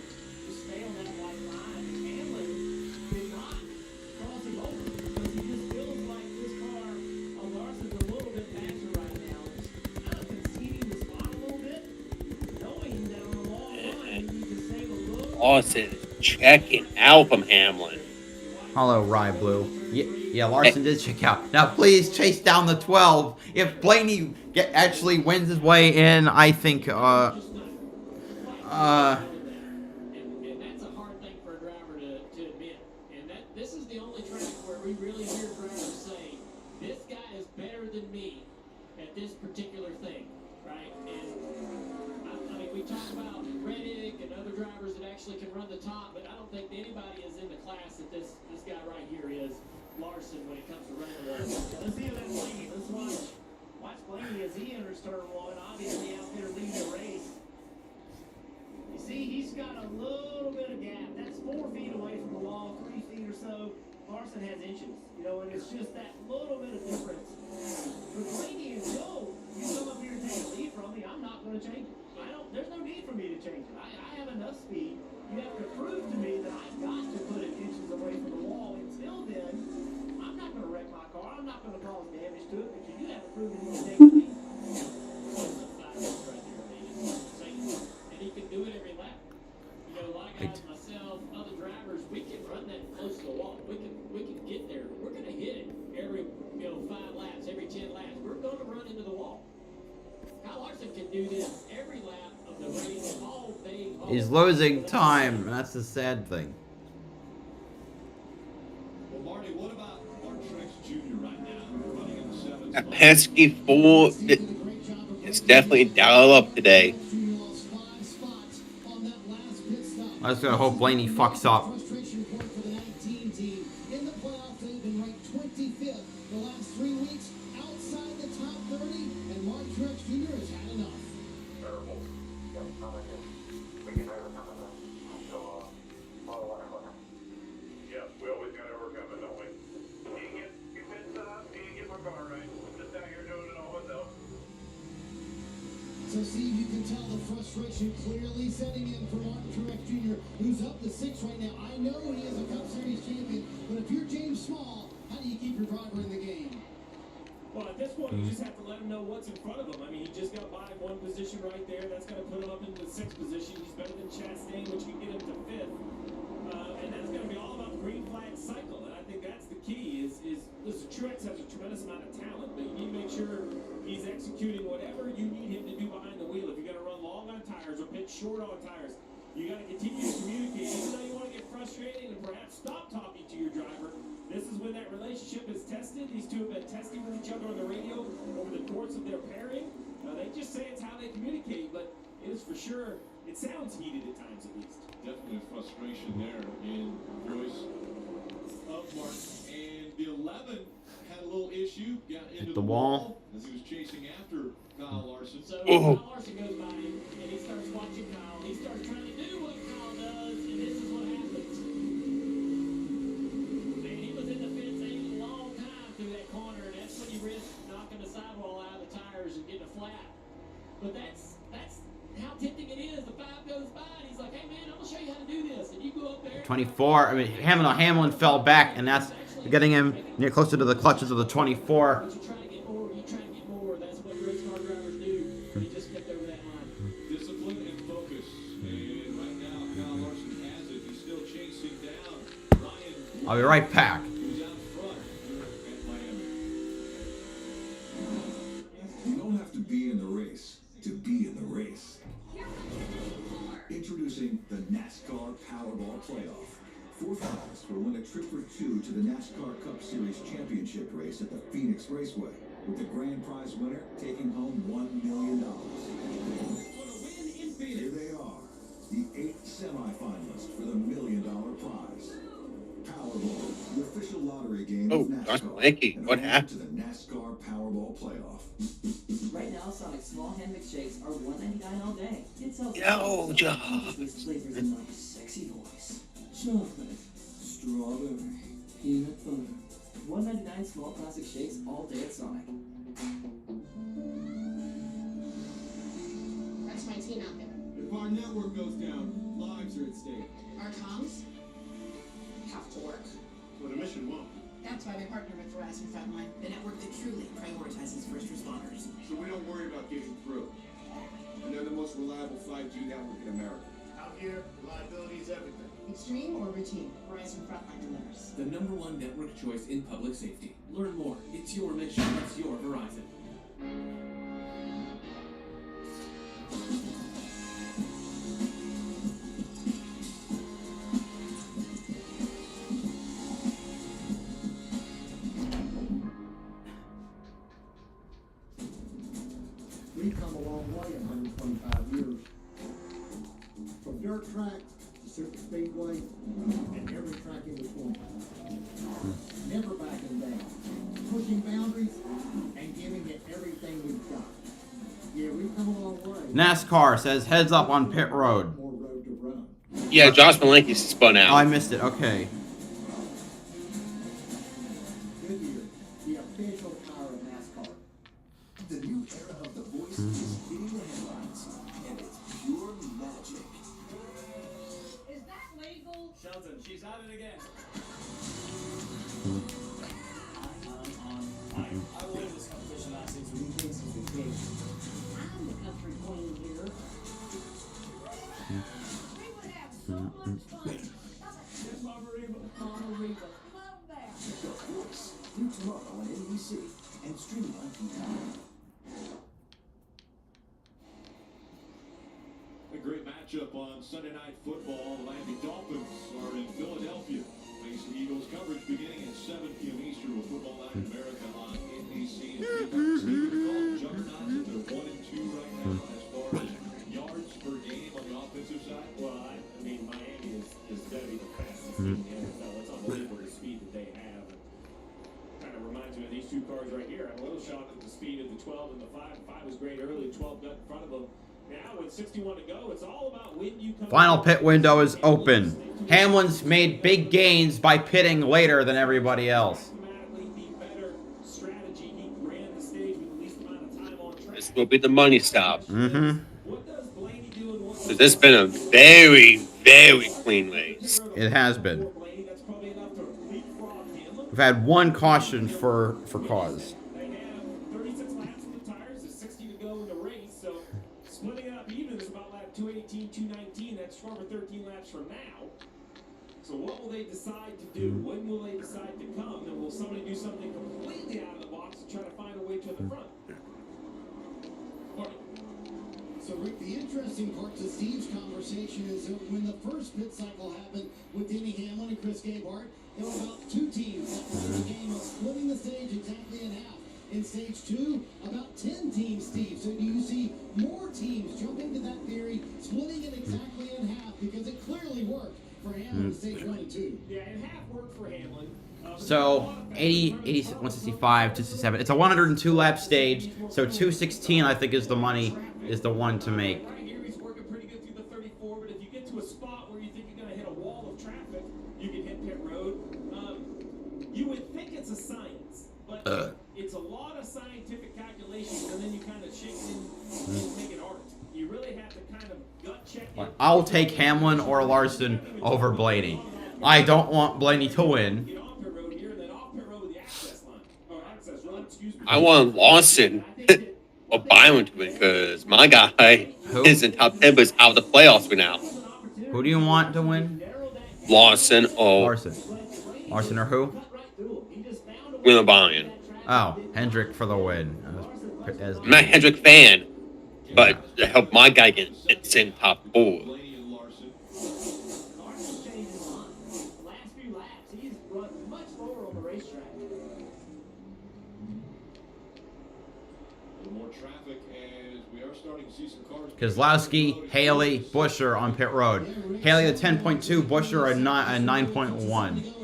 just stay on that white line. And Hamlin did not cross him over because he just feels like this car on Larson's a little bit faster right now. Kind of conceding the spot a little bit, knowing that on the long line, he needs to save a little. Larson checking out from Hamlin. Hello, Rye Blue. Yeah, Larson did check out. Now, please chase down the 12. If Blaney actually wins his way in, I think, And that's a hard thing for a driver to admit. And this is the only track where we really hear drivers say, "This guy is better than me at this particular thing," right? And I mean, we talk about Reddick and other drivers that actually can run the top, but I don't think anybody is in the class that this guy right here is, Larson, when it comes to running the wall. Let's see who that's Blaney. Let's watch Blaney as he enters turn 1. Obviously out there leading the race. You see, he's got a little bit of gap. That's 4 feet away from the wall, 3 feet or so. Larson has inches, you know, and it's just that little bit of difference. But Blaney, until you come up here and take a lead from me, I'm not going to change it. There's no need for me to change it. I have enough speed. You have to prove to me that I've got to put it inches away from the wall. Until then, I'm not going to wreck my car. I'm not going to cause damage to it, but you do have to prove that you can take the lead. And he can do it every lap. You know, a lot of guys, myself, other drivers, we can run that close to the wall. We can get there. We're going to hit it every 5 laps, every 10 laps. We're going to run into the wall. Kyle Larson can do this every lap of the race all day long. he's losing time. That's the sad thing. Well, Marty, what about Truex Jr. right now? Running in the 7th. That pesky Ford is definitely dialed up today. I just gotta hope Blaney fucks up. Frustration point for the 19 team. In the playoffs, they've been ranked 25th the last 3 weeks, outside the top 30, and Mark Truex Jr. has had enough. Terrible. Yeah, we always got to overcome it, don't we? You can get pit up, you can get my car right. Just out here doing it all myself. So, Steve, you can tell the frustration clearly setting in for Martin Truex Jr., who's up to 6 right now. I know he is a Cup Series champion, but if you're James Small, how do you keep your driver in the game? Well, at this point, you just have to let him know what's in front of him. I mean, he just got by 1 position right there. That's going to put him up into the 6th position. He's better than Chastain, which can get him to 5th. green flag cycle, and I think that's the key. Listen, Truex has a tremendous amount of talent, but you need to make sure he's executing whatever you need him to do behind the wheel. If you're going to run long on tires or pitch short on tires, you got to continue to communicate. Even though you want to get frustrated and perhaps stop talking to your driver, this is when that relationship is tested. These two have been testing with each other on the radio over the course of their pairing. They just say it's how they communicate, but it is for sure, it sounds heated at times at least. Definitely frustration there in voice of Martin. And the 11 had a little issue, got into the wall as he was chasing after Kyle Larson. So Kyle Larson goes by him, and he starts watching Kyle. He starts trying to do what Kyle does, and this is what happens. Man, he was in the fence a long time through that corner, and that's when you risk knocking the sidewall out of the tires and getting a flat. But that's how tempting it is. The 5 goes by, and he's like, hey, man, I'm going to show you how to do this. And you go up there. 24. I mean, Hamlin fell back, and that's getting him near closer to the clutches of the 24. But you try to get more, you try to get more. That's what race car drivers do. He just kept over that line. Discipline and focus. And right now, Kyle Larson has it. He's still chasing down Ryan. I'll be right back. Who's out front here at Miami. You don't have to be in the race to be in the race. Introducing the NASCAR Powerball Playoff. 4 finalists will win a trip or 2 to the NASCAR Cup Series Championship race at the Phoenix Raceway, with the grand prize winner taking home $1 million. Here they are, the 8 semifinalists for the $1 million prize. Powerball, the official lottery game of NASCAR. Josh Malecki, what happened? To the NASCAR Powerball Playoff. Right now, Sonic small hand mix shakes are $1.99 all day. It sells Yo, Josh. with flavors in my sexy voice. Chocolate, strawberry, peanut butter. $1.99 small classic shakes all day at Sonic. That's my team out there. If our network goes down, lives are at stake. Our comms have to work. Well, the mission won't. That's why we partner with Verizon Frontline, the network that truly prioritizes first responders. So we don't worry about getting through. And they're the most reliable 5G network in America. Out here, reliability is everything. Extreme or routine, Verizon Frontline delivers. The #1 network choice in public safety. Learn more. It's your mission. It's your Verizon. We've come a long way in 125 years. From dirt track to super speedway and every track in between. Never backing down. Pushing boundaries and giving it everything we've got. Yeah, we've come a long way. NASCAR says heads up on pit road. More road to run. Yeah, Josh Malecki spun out. Oh, I missed it. Okay. Goodyear, the official car of NASCAR. The new era of the voice is hitting the headlines, and it's pure magic. Is that legal? Shelton, she's at it again. I won this competition last season. We did since we came. I'm the country queen here. We would have so much fun. Yes, Mama Reba. Mama Reba. Love that. The Voice, new tomorrow on NBC, and streaming on Peacock. A great matchup on Sunday Night Football. The Miami Dolphins are in Philadelphia. Face the Eagles coverage beginning at 7 p.m. Eastern with Football Night in America on NBC and Peacock. Steve would call them juggernauts, and they're 1-2 right now as far as yards per game on the offensive side. Well, I mean, Miami is going to be the fastest team in the NFL. It's unbelievable the speed that they have. Kind of reminds me of these two cars right here. I'm a little shocked at the speed of the 12 and the 5. 5 was great early, 12 got in front of them. Now with 61 to go, it's all about when you come. Final pit window is open. Hamlin's made big gains by pitting later than everybody else. This will be the money stop. Mm-hmm. Because this has been a very, very clean race. It has been. We've had one caution for cause. They have 36 laps of the tires, there's 60 to go in the race, so splitting it up even is about lap 218, 219. That's 12 or 13 laps from now. So what will they decide to do? When will they decide to come? And will somebody do something completely out of the box and try to find a way to the front? So, Rick, the interesting part to Steve's conversation is that when the first pit cycle happened with Denny Hamlin and Chris Gabehart, there were about 2 teams that played the game of splitting the stage exactly in half. In stage 2, about 10 teams, Steve. So do you see more teams jumping to that theory, splitting it exactly in half, because it clearly worked for Hamlin in stage 1 and 2? Yeah, and half worked for Hamlin. So 80, 165, 267. It's a 102 lap stage. So 216, I think, is the one to make. Right here, he's working pretty good through the 34. But if you get to a spot where you think you're going to hit a wall of traffic, you can hit pit road. You would think it's a science, but it's a lot of scientific calculations, and then you kind of shake it and make it art. You really have to kind of gut check it. I'll take Hamlin or Larson over Blaney. I don't want Blaney to win. I want Lawson or Byron to win because my guy is in top 10 but is out of the playoffs for now. Who do you want to win? Larson or Larson or who? William Byron. Oh, Hendrick for the win. I'm not a Hendrick fan, but to help my guy get in top 4. Kozlowski, Haley, Busher on pit road. Haley at 10.2, Busher at 9.1.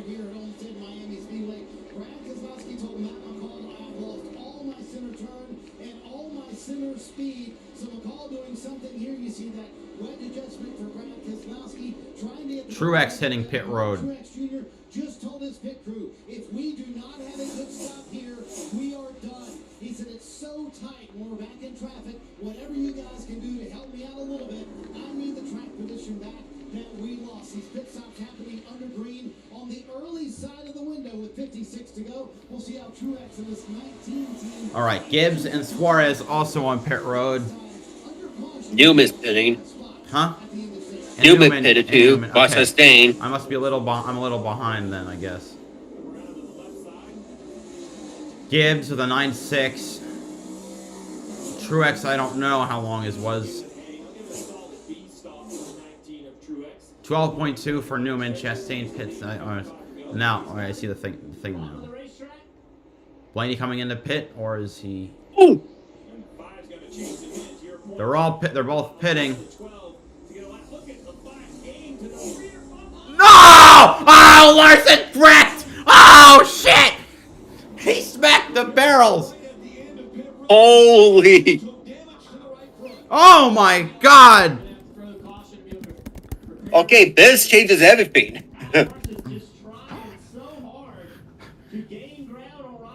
Speed. So McCall doing something here. You see that wet adjustment for Brad Keselowski trying to get Truex hitting pit road. Truex Jr. just told his pit crew, if we do not have a good stop here, we are done. He said it's so tight when we're back in traffic. Whatever you guys can do to help me out a little bit, I need the track position back that we lost. These pit stops happening under green on the early side of the window with 56 to go. We'll see how Truex and this 19 team. All right, Gibbs and Suarez also on pit road. Newman's pitting. Huh? Newman pitted too. Okay. Stain. I must be a little. I'm a little behind then, I guess. Gibbs with a 9.6. Truex, I don't know how long his was. 12.2 for Newman. Chastain pits. Now, all right, I see the thing now. Blaney coming into pit, or is he? Ooh. They're both pitting. No! Oh, Larson wrecked! Oh shit! He smacked the barrels. Holy! Oh my god! Okay, this changes everything.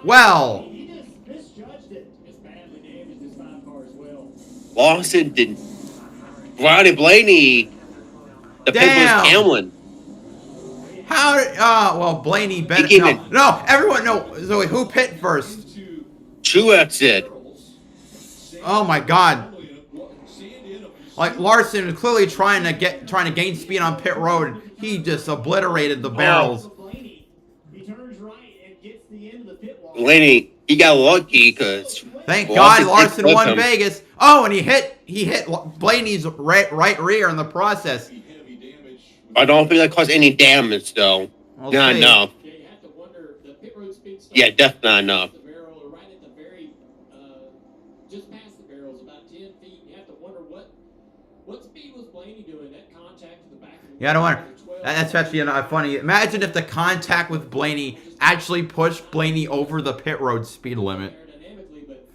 Well, Lawson didn't. Ronnie Blaney. The pit was Hamlin. How did? Well, Blaney better. No, everyone. No. So wait, who pit first? Truex did. Oh my god! Like Larson was clearly trying to gain speed on pit road. He just obliterated the barrels. Blaney, he got lucky because. Thank God Larson won Vegas. Oh, and he hit Blaney's right rear in the process. I don't think that caused any damage though. Not enough. Yeah, definitely not enough. Just past the barrels, about 10 feet. You have to wonder what speed was Blaney doing? That contact to the back of the Yeah, I don't wonder. That's actually funny. Imagine if the contact with Blaney actually pushed Blaney over the pit road speed limit. But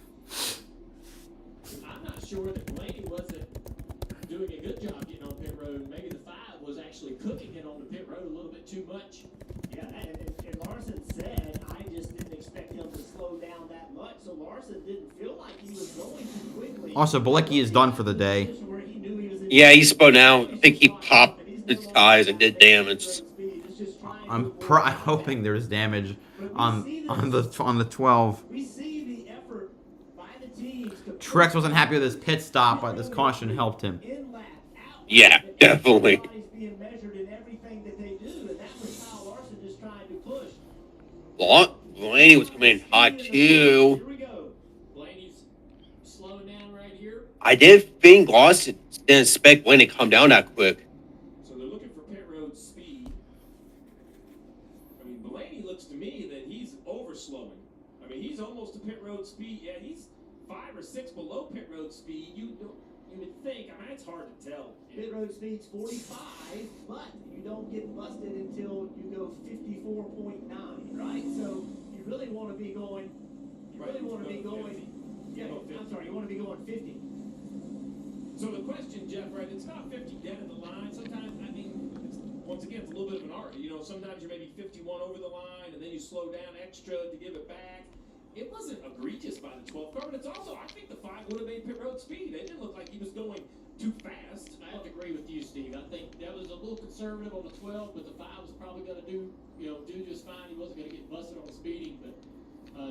I'm not sure that Blaney wasn't doing a good job getting on pit road. Maybe the 5 was actually cooking it on the pit road a little bit too much. Yeah, and Larson said, I just didn't expect him to slow down that much, so Larson didn't feel like he was going too quickly. Also, Bilicki is done for the day. Yeah, he's spun out. I think he popped his tires and did damage. I'm hoping there's damage on the 12. Truex wasn't happy with his pit stop, but this caution helped him. Yeah, definitely. Blaney was coming in hot too. Here we go. Blaney's slowing down right here. I did think Lawson didn't expect Blaney to come down that quick. So they're looking for pit road speed. I mean, Blaney looks to me that he's overslowing. I mean, he's almost to pit road speed. Yeah, he's 5 or 6 below pit road speed. You would think. I mean, it's hard to tell. Pit road speed's 45, but you don't get busted until you go 54.9, right? So you really want to be going. You really want to be going. Yeah, I'm sorry. You want to be going 50. So the question, Jeff, right? It's not 50 dead at the line. Sometimes, I mean, once again, it's a little bit of an art. You know, sometimes you're maybe 51 over the line, and then you slow down extra to give it back. It wasn't egregious by the 12th car, but it's also, I think the 5 would have made pit road speed. It didn't look like he was going too fast. I have to agree with you, Steve. I think that was a little conservative on the 12, but the 5 was probably going to do just fine. He wasn't going to get busted on the speeding, but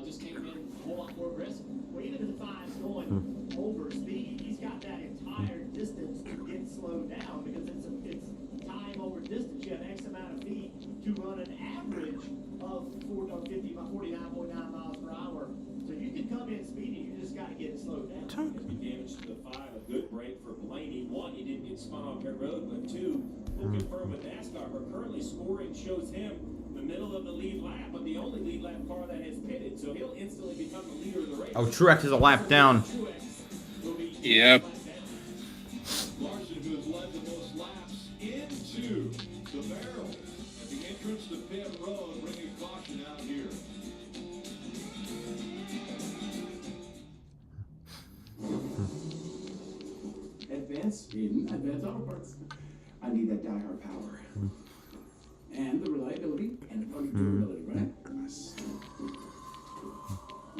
just came in a whole lot more aggressive. Well, even if the 5's going over speed, he's got that entire distance to get slowed down because it's time over distance. You have X amount of feet to run an average of 49.9 miles per hour. So you can come in speeding, you just got to get it slowed down. He damaged to the 5. A good break for Blaney. 1, he didn't get spun on pit road, but 2, we'll confirm with NASCAR. Her currently scoring shows him the middle of the lead lap, but the only lead lap car that has pitted, so he'll instantly become the leader of the race. Oh, Truex is a lap down. Yep. Larson, who has led the most laps into the barrel at the entrance to pit road, bringing caution out here. Advanced Auto Parts. I need that die-hard power. And the reliability and the product durability, right? That's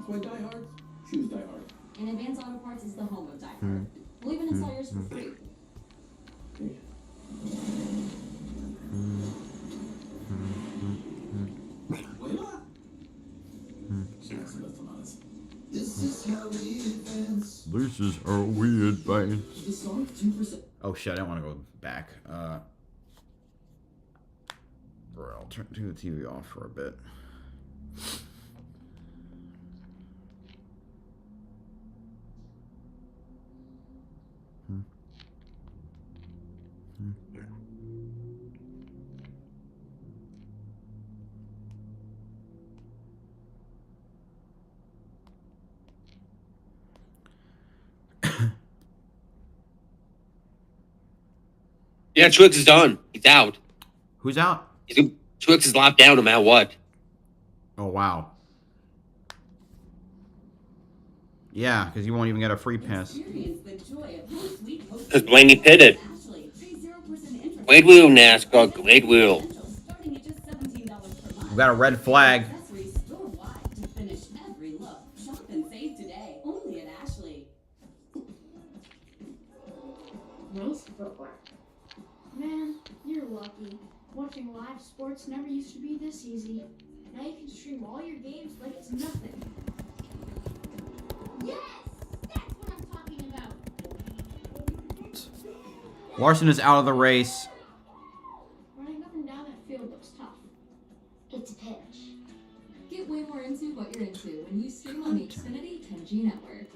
why Die-Hard, choose Die-Hard. And Advanced Auto Parts is the home of Die-Hard. We'll even install yours for free. This is how we advance. This is how we advance. Oh shit, I don't want to go back. Bro, I'll turn the TV off for a bit. Yeah, Truex is done. He's out. Who's out? Truex is locked down no matter what. Oh, wow. Yeah, because you won't even get a free pass. Because Blaney pitted. Great wheel, NASCAR. Great wheel. We got a red flag. Man, you're lucky. Watching live sports never used to be this easy. Now you can stream all your games like it's nothing. Yes! That's what I'm talking about. Larson is out of the race. Running up and down that field looks tough. It's a pitch. Get way more into what you're into when you stream on the Xfinity 10G network.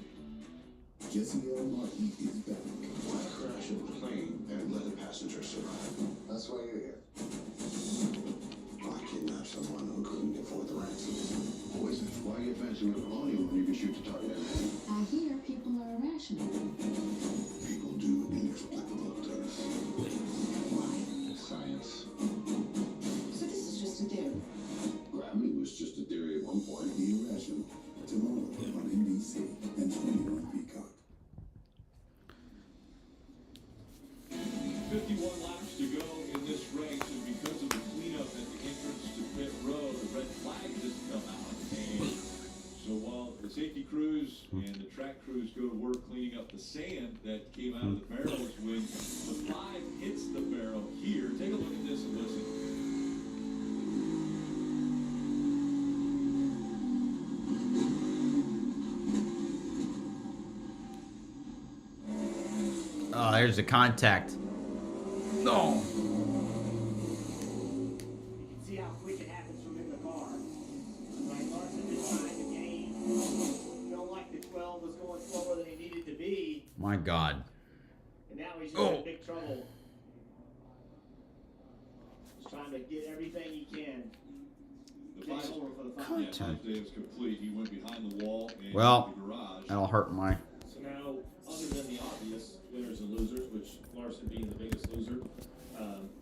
Jesse L. Martin is back. Why crash a plane and let a passenger survive? That's why you're here. I kidnapped someone who couldn't afford the ransom. Poison. Why get fancy with polonium when you can shoot the target at hand? I hear people are irrational. People do inexplicable things. Why? Science. So this is just a theory. Gravity was just a theory at one point. The irrational. Tomorrow on NBC and 21 Peacock. 51 laps to go in this race, and because of the cleanup at the entrance to pit road, the red flag has come out. And so while the safety crews and the track crews go to work cleaning up the sand that came out of the barrels, when the 5 hits the barrel here, take a look at this and listen. Oh, there's the contact. No. You can see how quick it happens from in the car. My God. And now he's just in big trouble. He's trying to get everything he can. The five day is complete. He went behind the wall and Well, the garage. that'll hurt my. So now, other than the obvious winners and losers, which Larson being the biggest loser,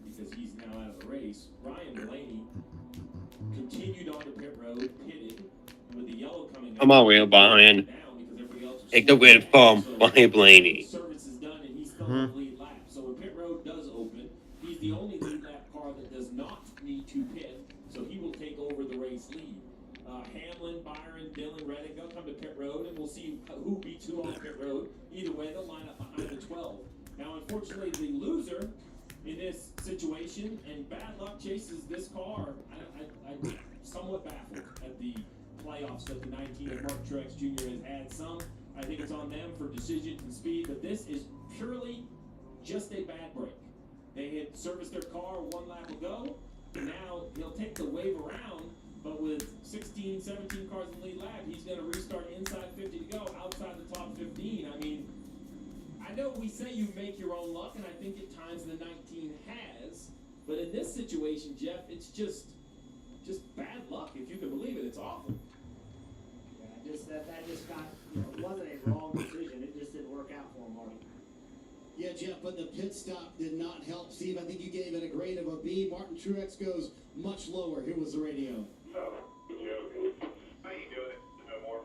because he's now out of the race, Ryan Blaney continued on the pit road, pitted, and with the yellow coming Come on, real Brian. Take the win from Ryan Blaney. Service is done, and he's still on the lead lap. So when pit road does open, he's the only lead lap car that does not need to pit, so he will take over the race lead. Hamlin, Byron, Dylan, Reddick, they'll come to pit road, and we'll see who beats who on pit road. Either way, they'll line up behind the 12. Now, unfortunately, the loser in this situation, and bad luck chases this car. I'm somewhat baffled at the playoffs that the 19 of Mark Truex Jr. has had. Some, I think it's on them for decisions and speed, but this is purely just a bad break. They had serviced their car one lap ago, and now he'll take the wave around, but with 16, 17 cars in the lead lap, he's going to restart inside 50 to go, outside the top 15. I mean, I know we say you make your own luck, and I think at times the 19 has, but in this situation, Jeff, it's just bad luck, if you can believe it. It's awful. Yeah, that just got, it wasn't a wrong decision. It just didn't work out for him, Marty. Yeah, Jeff, but the pit stop did not help. Steve, I think you gave it a grade of a B. Martin Truex goes much lower. Here was the radio. No, good joke. I ain't doing it no more.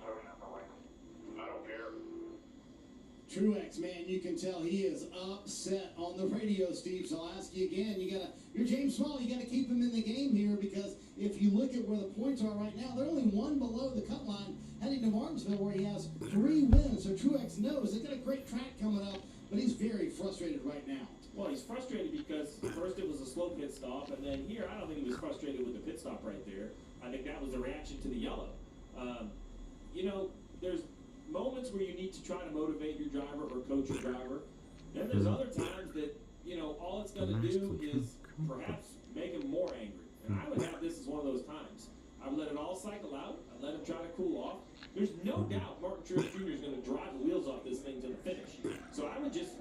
I don't care. Truex, man, you can tell he is upset on the radio, Steve. So I'll ask you again. You're James Small. You got to keep him in the game here, because if you look at where the points are right now, they're only one below the cut line, heading to Martinsville, where he has 3 wins. So Truex knows they've got a great track coming up, but he's very frustrated right now. Well, he's frustrated because first it was a slow pit stop, and then here I don't think he was frustrated with the pit stop right there. I think that was the reaction to the yellow. There's moments where you need to try to motivate your driver or coach your driver. Then there's other times that, all it's going to do is perhaps make him more angry. And I would have this as one of those times. I've let it all cycle out. I let him try to cool off. There's no doubt Martin Truex Jr. is going to drive the wheels off this thing to the finish. So I would just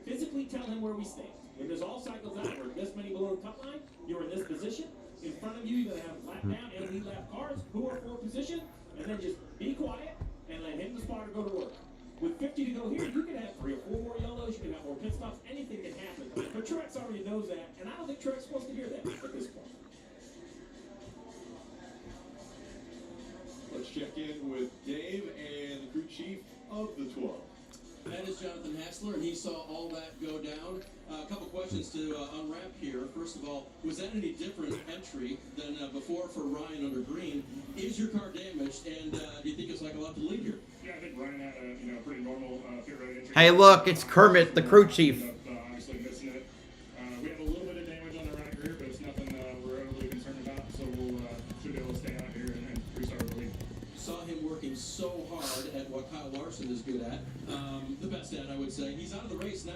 physically tell him where we stand. When this all cycles out, we're this many below the cut line, you're in this position. In front of you, you're going to have lap down and lead lap cars who are for position, and then just be quiet and let him, the spotter, go to work. With 50 to go here, you can have 3 or 4 more yellows, you can have more pit stops, anything can happen. But Truex already knows that, and I don't think Truex is supposed to hear that at this point. Let's check in with Dave and the crew chief of the 12. That is Jonathan Hassler, and he saw all that go down. A couple questions to unwrap here. First of all, was that any different entry than before for Ryan under green? Is your car damaged, and do you think it's like a lot to lead here? Yeah, I think Ryan had a pretty normal pit road entry. Hey, look, it's Kermit, the crew chief. Obviously missing it. We have a little bit of damage on the right rear, but it's nothing we're overly concerned about, so we'll should be able to stay out here and restart the lead. Saw him working so hard at what Kyle Larson is good at, the best at, I would say. He's out of the race now.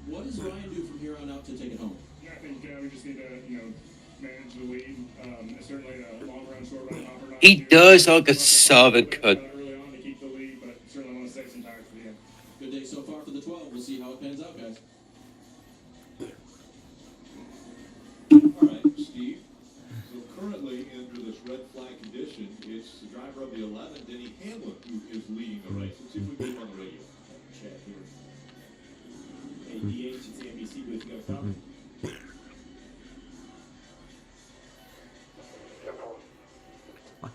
What does Ryan do from here on out to take it home? Yeah, I think we just need to, manage the lead. Certainly a long run, short run, hopper. He does look a Southern cut. Early on to keep the lead, but certainly want to save some tires for the end. Good day so far for the 12. We'll see how it pans out, guys. All right, Steve. So currently, under this red flag condition, it's the driver of the 11, Denny Hamlin, who is leading the race. Let's see if we can get him on the radio. Chat here. Hey, DH, it's the NBC booth. You got a comment?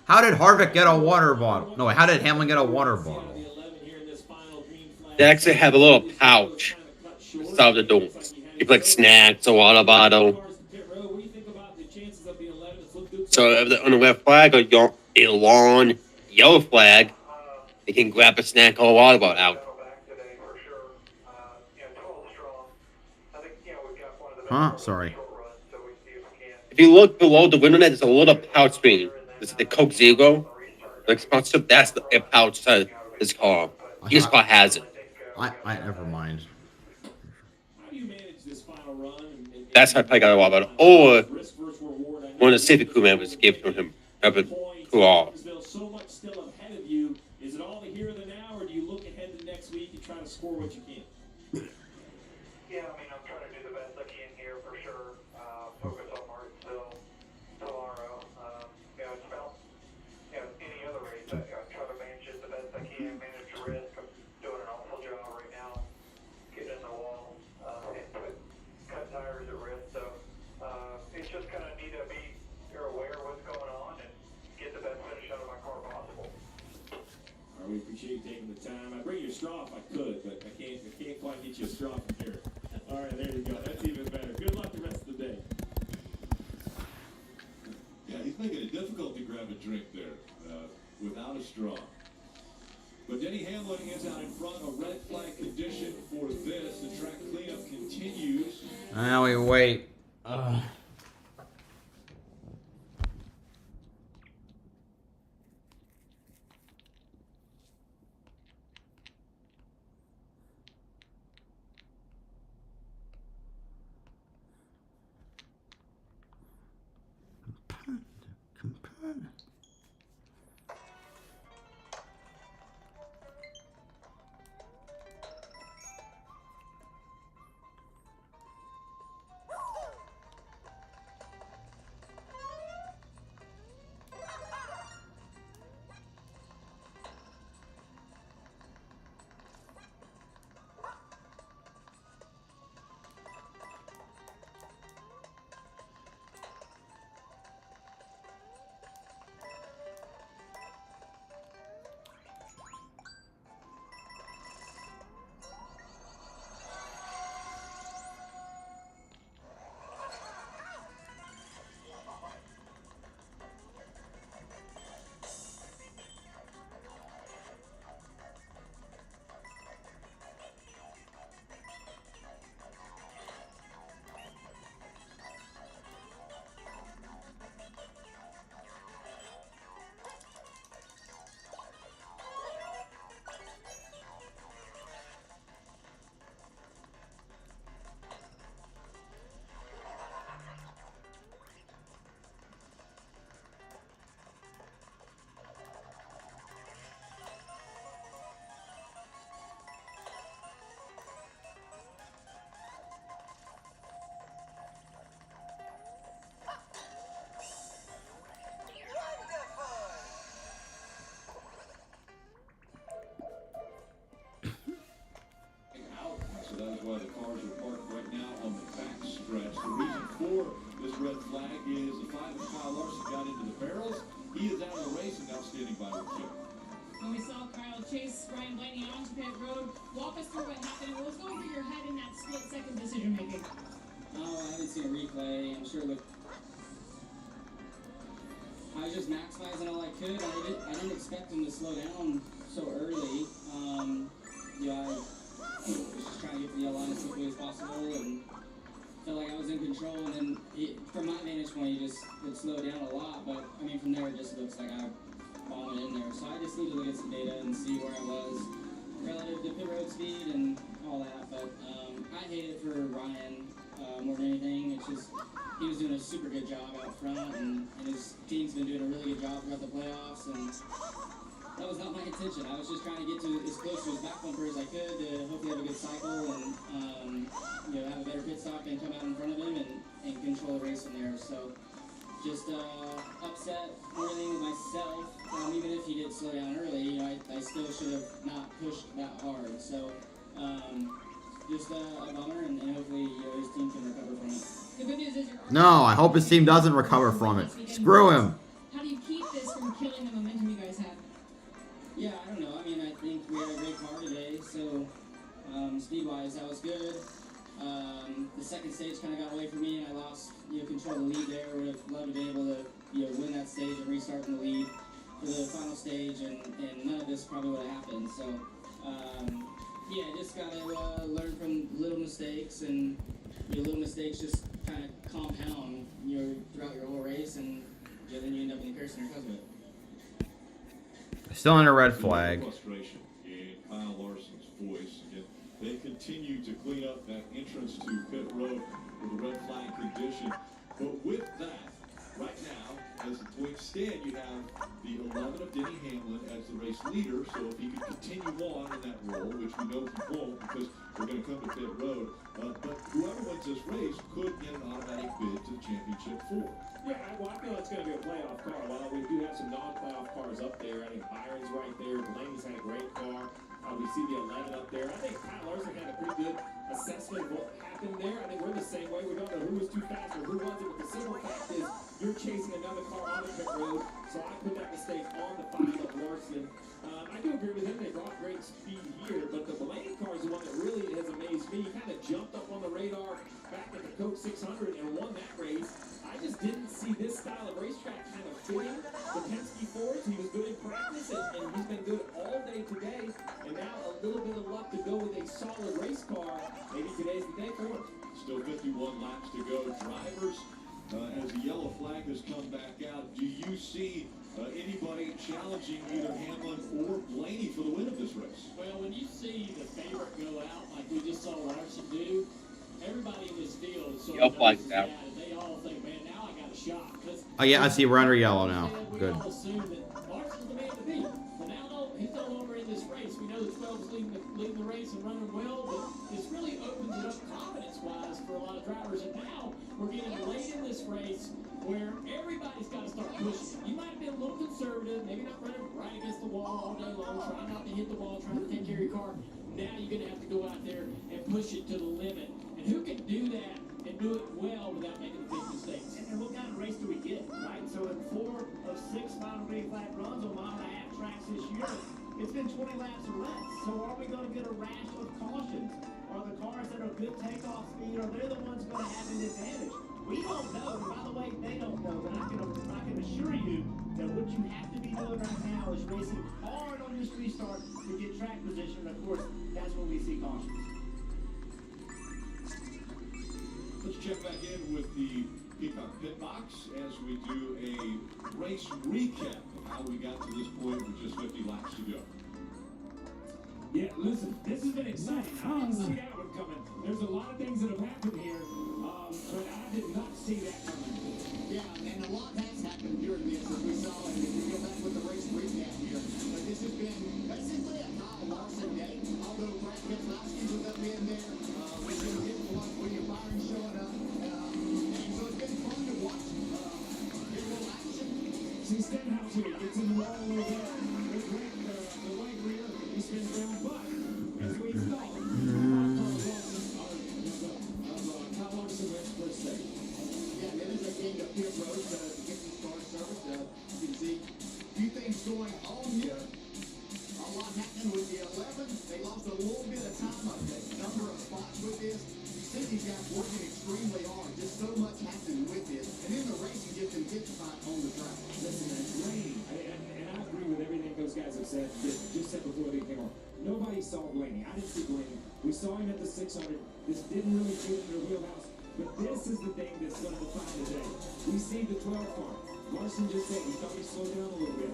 How did Harvick get a water bottle? No, how did Hamlin get a water bottle? They actually have a little pouch beside the doors. You put like snacks, a water bottle. So if they're on a red flag or a long yellow flag, they can grab a snack or a water bottle out. Huh? Sorry. If you look below the window net, there's a little pouch screen. This is the Coke Zero. Like sponsorship, that's the pouch to his car. His car has it. I never mind. That's how I probably got a water bottle. Or one of the safety crew members gave it to him. Have it cool off. So much still ahead of you. Is it all the here and the now, or do you look ahead to next next week and try to score what you can. Yeah, I mean, I'm trying to do the best I can here for sure. Focus on Martinsville tomorrow. It's about any other race. I try to manage it the best I can, manage the risk. I'm doing an awful job right now, getting in the wall and cut tires at risk. So it's just kind of need to be aware of what's going on and get the best finish out of my car possible. All right, we appreciate you taking the time. I'd bring you a straw if I could, but I can't quite get you a straw from here. All right, there you go. That's even better. Good luck the rest of the day. Yeah, he's making it difficult to grab a drink there without a straw. But Denny Hamlin is out in front. A red flag condition for this. The track cleanup continues. Now we wait. So that is why the cars are parked right now on the back stretch. The reason for this red flag is the 5 of Kyle Larson got into the barrels. He is out of the race and now standing by with Chip. When we saw Kyle chase Ryan Blaney onto pit road, walk us through what happened. What was going through your head in that split-second decision making? Oh, I haven't seen a replay. I'm sure I was just maximizing all I could. I didn't expect him to slow down so early. I was just trying to get to the yellow line as quickly as possible and felt like I was in control. And then from my vantage point, it slowed down a lot. But I mean, from there, it just looks like I bombed it in there. So I just need to look at some data and see where I was relative to pit road speed and all that. But I hate it for Ryan more than anything. It's just he was doing a super good job out front, and his team's been doing a really good job throughout the playoffs. And that was not my intention. I was just trying to get to as close to his back bumper as I could to hopefully have a good cycle and have a better pit stop and come out in front of him and control the race from there. So just upset more than anything with myself. Even if he did slow down early, I still should have not pushed that hard. So just a bummer, and hopefully his team can recover from it. The good news is No, I hope his team doesn't recover from it. Screw him. How do you keep this from killing the momentum you guys have? Yeah, I don't know. I mean, I think we had a great car today, so speed-wise, that was good. The second stage kind of got away from me, and I lost control of the lead there. Would have loved to be able to win that stage and restart in the lead for the final stage, and none of this probably would have happened. So, just got to learn from little mistakes, and little mistakes just kind of compound throughout your whole race, and then you end up in the cursor because of it. Still under red flag. Frustration in Kyle Larson's voice. Again, they continue to clean up that entrance to pit road with a red flag condition. But with that, right now, as the points stand, you have the 11 of Denny Hamlin as the race leader. So if he can continue on in that role, which we know he won't because we're going to come to pit road, but whoever wins this race could get an automatic bid to the championship 4. Yeah, well, I feel it's going to be a playoff car. While we do have some non-playoff cars up there, I think Byron's right there. Blaney's had a great car. We see the 11 up there. I think Kyle Larson had a pretty good assessment of what happened there. I think we're the same way. We don't know who was too fast or who wasn't. But the simple fact is you're chasing another car on the pit road. So I put that mistake on the file of Larson. I do agree with him. They brought great speed here. But the Blaney car is the one that really has amazed me. He kind of jumped up on the radar back at the Coke 600 and won that race. I just didn't see this style of racetrack kind of fitting the Penske Fords. He was good in practice, and he's been good all day today. And now a little bit of luck to go with a solid race car. Maybe today's the day for him. Still 51 laps to go. Drivers, as the yellow flag has come back out, do you see anybody challenging either Hamlin or Blaney for the win of this race? Well, when you see the favorite go out, like we just saw Larson do, everybody in this field sort of knows that, and they all think, man, now I got a shot. Oh yeah, I see we're under yellow now. Good. We all assume that Larson's the man to beat. But now, no, he's no longer in this race. We know that 12 is leading the race and running well, but this really opens it up confidence-wise for a lot of drivers. And now we're getting late in this race where everybody's got to start pushing. You might have been a little conservative, maybe not running right against the wall all day long, trying not to hit the wall, trying to take care of your car. Now you're going to have to go out there and push it to the limit. And who can do that and do it well without making big mistakes? And what kind of race do we get, right? So in 4 of 6 final grade flat runs on mile-and-a-half tracks this year, it's been 20 laps or less. So are we going to get a rash of cautions? Are the cars that are good takeoff speed, are they the ones going to have an advantage? We don't know. And by the way, they don't know. But I can assure you that what you have to be doing right now is racing hard on this restart to get track position. And of course, that's when we see cautions. Let's check back in with the Peacock Pit Box as we do a race recap of how we got to this point with just 50 laps to go. Yeah, listen, this has been exciting. I didn't see that one coming. There's a lot of things that have happened here, but I did not see that coming. Yeah, and a lot has happened during this, as we saw, and if we go back with the race recap here. But this has been basically a Kyle Larson day, although Brad Keselowski was up in there. We didn't get one with your Byron showing up. And so it's been fun to watch. Get a little action. See, Stenhouse here gets in the wall over there. The white rear, he spins around, but as we saw, Kyle Larson wins first stage. Yeah, then as they came to pit road to get these cars serviced, you can see a few things going on here. A lot happening with the 11. They lost a little bit of time on a number of spots with this. You see these guys working extremely hard. Just so much happening with this. And then the racing gets them hit spot on the track. Listen, that's Blaney, and I agree with everything those guys have said, just said before they came on. Nobody saw Blaney. I didn't see Blaney. We saw him at the 600. This didn't really fit in their wheelhouse. But this is the thing that's going to define the day. We see the 12 car. Larson just said he thought he slowed down a little bit.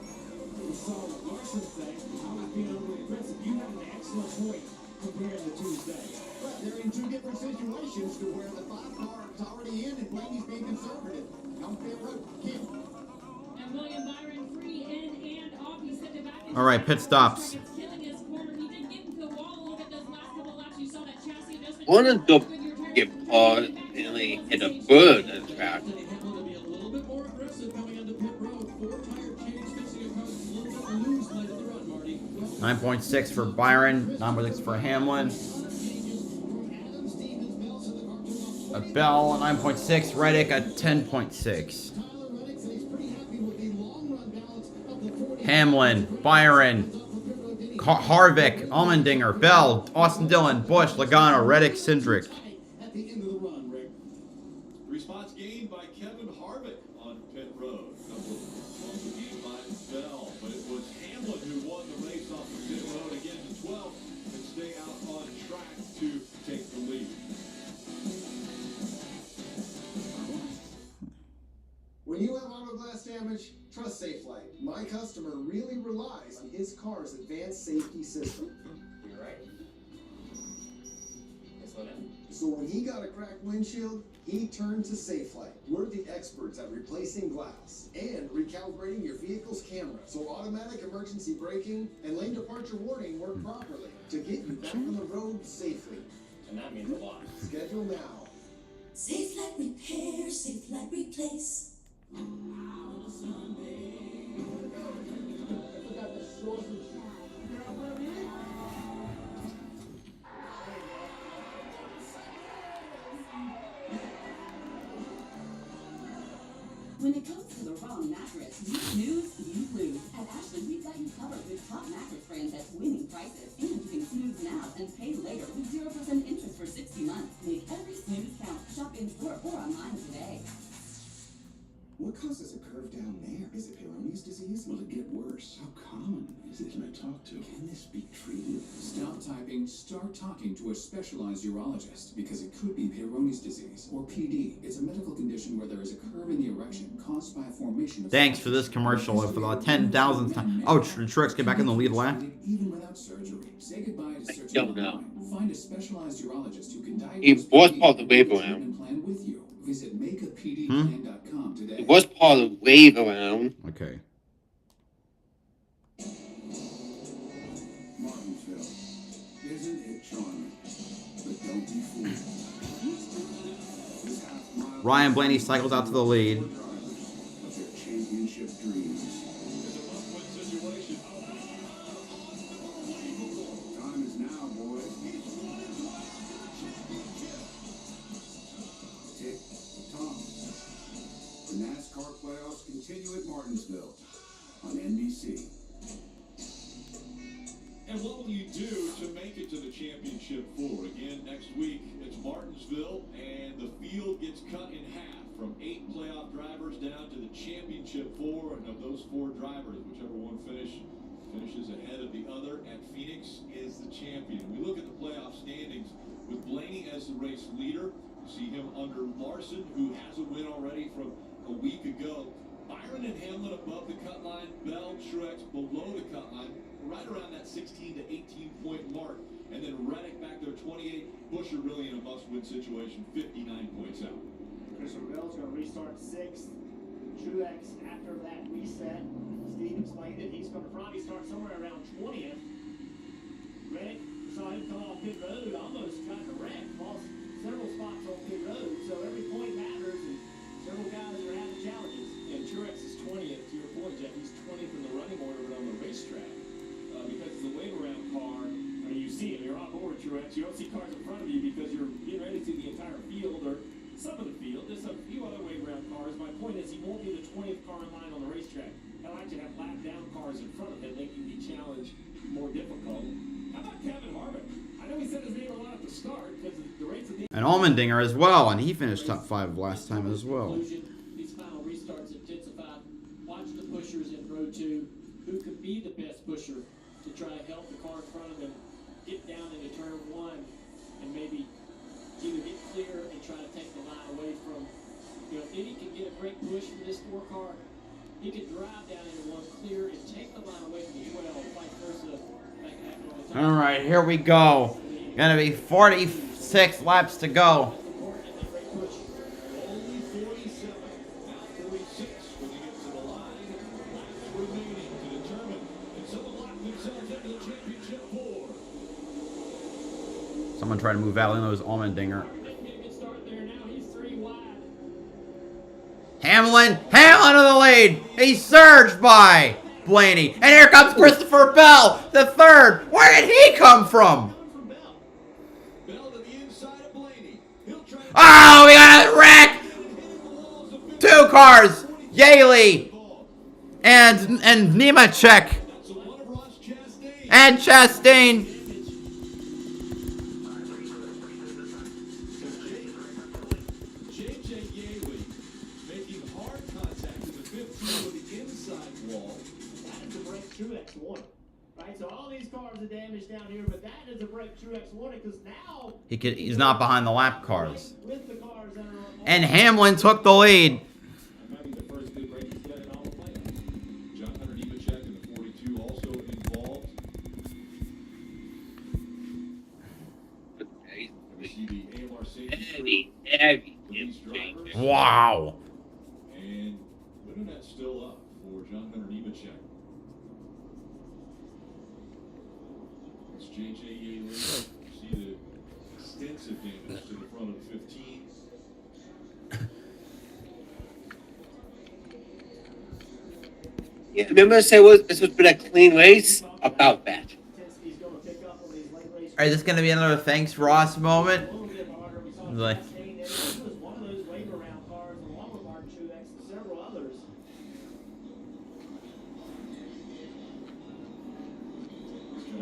We saw what Larson said. I was being overly aggressive. You had an excellent point compared to Tuesday. But they're in two different situations to where the 5 car is already in and Blaney's being conservative. On pit road, Kim. And William Byron free in and off. He sent it back. All right, pit stops. It's killing his corner. He did get into the wall a little bit those last couple of laps. You saw that chassis adjustment. One of the get paused and they hit a bird in the track. Denny Hamlin to be a little bit more aggressive coming into pit road. 4 tire change, fixing a car that's a little bit loose late in the run, Marty. 9.6 for Byron, 9.6 for Hamlin. A Bell, 9.6. Reddick, a 10.6. Hamlin, Byron, Harvick, Allmendinger, Bell, Austin Dillon, Busch, Logano, Reddick, Cindric. At the end of the run, Rick. Response gained by Kevin Harvick on pit road. Also gained by Bell, but it was Hamlin who won the race off the pit road again to 12 and stay out on track to take the lead. When you have auto glass damage, trust SafeLight. My customer really relies on his car's advanced safety system. You're right. Slow down. So when he got a cracked windshield, he turned to SafeLight. We're the experts at replacing glass and recalibrating your vehicle's camera, so automatic emergency braking and lane departure warning work properly to get you back on the road safely. And that means a lot. Schedule now. SafeLight repair, SafeLight replace. When it comes to the wrong mattress, you snooze, you lose. At Ashley, we've got you covered with top mattress brands at winning prices. And you can snooze now and pay later with 0% interest for 60 months. Make every snooze count. Shop in store or online today. What causes a curve down there? Is it Peyronie's disease? Will it get worse? How common is it? Can I talk to? Can this be treated? Stop typing, start talking to a specialized urologist, because it could be Peyronie's disease, or PD. It's a medical condition where there is a curve in the erection caused by a formation of... Thanks for this commercial for the 10,000th time. Oh, Truex get back in the lead lap. Even without surgery. Say goodbye to searching don't know. online. Find a specialized urologist who can diagnose It was PD part of the wave and around. plan with you. Visit makeapdplan.com today. It was part of the wave around. Okay. Martinsville. Isn't it charming? But don't be fooled. This half-mile Ryan Blaney cycles out to the lead. of their championship dreams. It's a must-win situation. Time is now, boys. Tick tock. The NASCAR playoffs continue at Martinsville on NBC. And what will you do to make it to the championship four? Again, next week, it's Martinsville, and the field gets cut in half from 8 playoff drivers down to the championship four. And of those 4 drivers, whichever one finishes ahead of the other at Phoenix is the champion. We look at the playoff standings with Blaney as the race leader. You see him under Larson, who has a win already from a week ago. Byron and Hamlin above the cut line, Bell, Truex below the cut line, right around that 16 to 18 point mark. And then Reddick back there 28, Busher really in a must-win situation, 59 points out. Christopher Bell's going to restart 6th. Truex, after that reset, Steve explained that he's going to probably start somewhere around 20th. Reddick, saw him come off pit road, almost got a wreck, lost several spots on pit road. So every point matters, and several guys are having challenges. And Truex is 20th. To your point, Jeff, he's 20th in the running order, but on the racetrack, because it's a wave-around car. I mean, you see him, you're on board, Truex. You don't see cars in front of you because you're getting ready to see the entire field or some of the field. There's a few other wave-around cars. My point is, he won't be the 20th car in line on the racetrack. He'll actually have lap-down cars in front of him, making the challenge more difficult. How about Kevin Harvick? I know he said his name a lot at the start because the race of the... And Allmendinger as well, and he finished top 5 last time as well. These final restarts intensify. Watch the pushers in row 2. Who could be the best pusher to try to help the car in front of him get down into turn 1 and maybe either get clear and try to take the line away from, if Eddie can get a great push from this 4 car, he could drive down into 1 clear and take the line away from the 12, vice versa. All right, here we go. Gonna be 46 laps to go. Only 47, now 46 when you get to the line. Laps remaining to determine if someone locked themselves into the championship 4. Someone tried to move out. I know it was Allmendinger. Hamlin in the lead. He's surged by Blaney. And here comes Christopher Bell, the 3rd. Where did he come from? Oh, we got a wreck. 2 cars. Yaley and Nemechek and Chastain. Truex won. Right, so all these cars are damaged down here, but that is a break Truex won it because now He's not behind the lap cars. with the cars that are on And Hamlin took the lead. John Hunter Nemechek in the 42 also involved. Receiving the AMR safety Heavy for these drivers. Wow. And winning that still up for John Hunter Nemechek. It's JJ Yeley. See the extensive damage to the front of the 15. Yeah, remember I said this was been a clean race? About that. Alright, this is gonna be another thanks Ross moment. Like,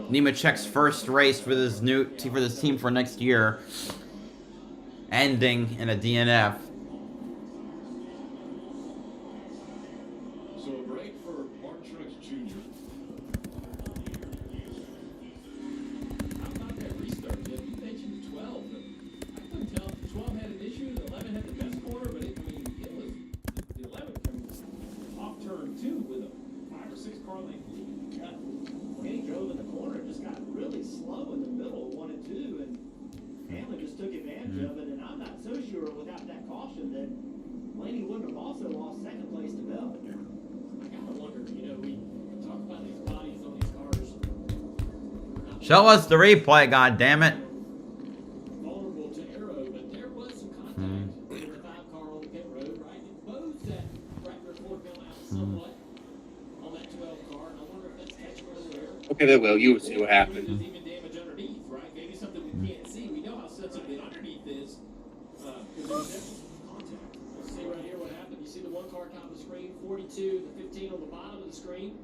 Nemechek's first race for this team for next year, ending in a DNF. So a break for Martin Truex Jr. How about that restart, Jeff? You mentioned 12. I couldn't tell if 12 had an issue, 11 had the best corner, but it was the 11 coming off turn 2 with a 5 or 6 car length lead. When he drove in the corner, it just got really slow in the middle of 1 and 2, and Hamlin just took advantage of it. And I'm not so sure without that caution that Blaney wouldn't have also lost second place to Bell. I gotta wonder, we talk about these bodies on these cars. Show us the replay, god damn it. Vulnerable to arrow, but there was some contact with the 5 car on the pit road, right? It bows that track record bill out somewhat on that 12 car, and I wonder if that's technical error. Okay, they will. You will see what happens. There's even damage underneath, right? Maybe something we can't see. We know how sensitive the underneath is. Because there's definitely contact. Let's see right here what happened. You see the 1 car top of the screen, 42, the 15 on the bottom of the screen.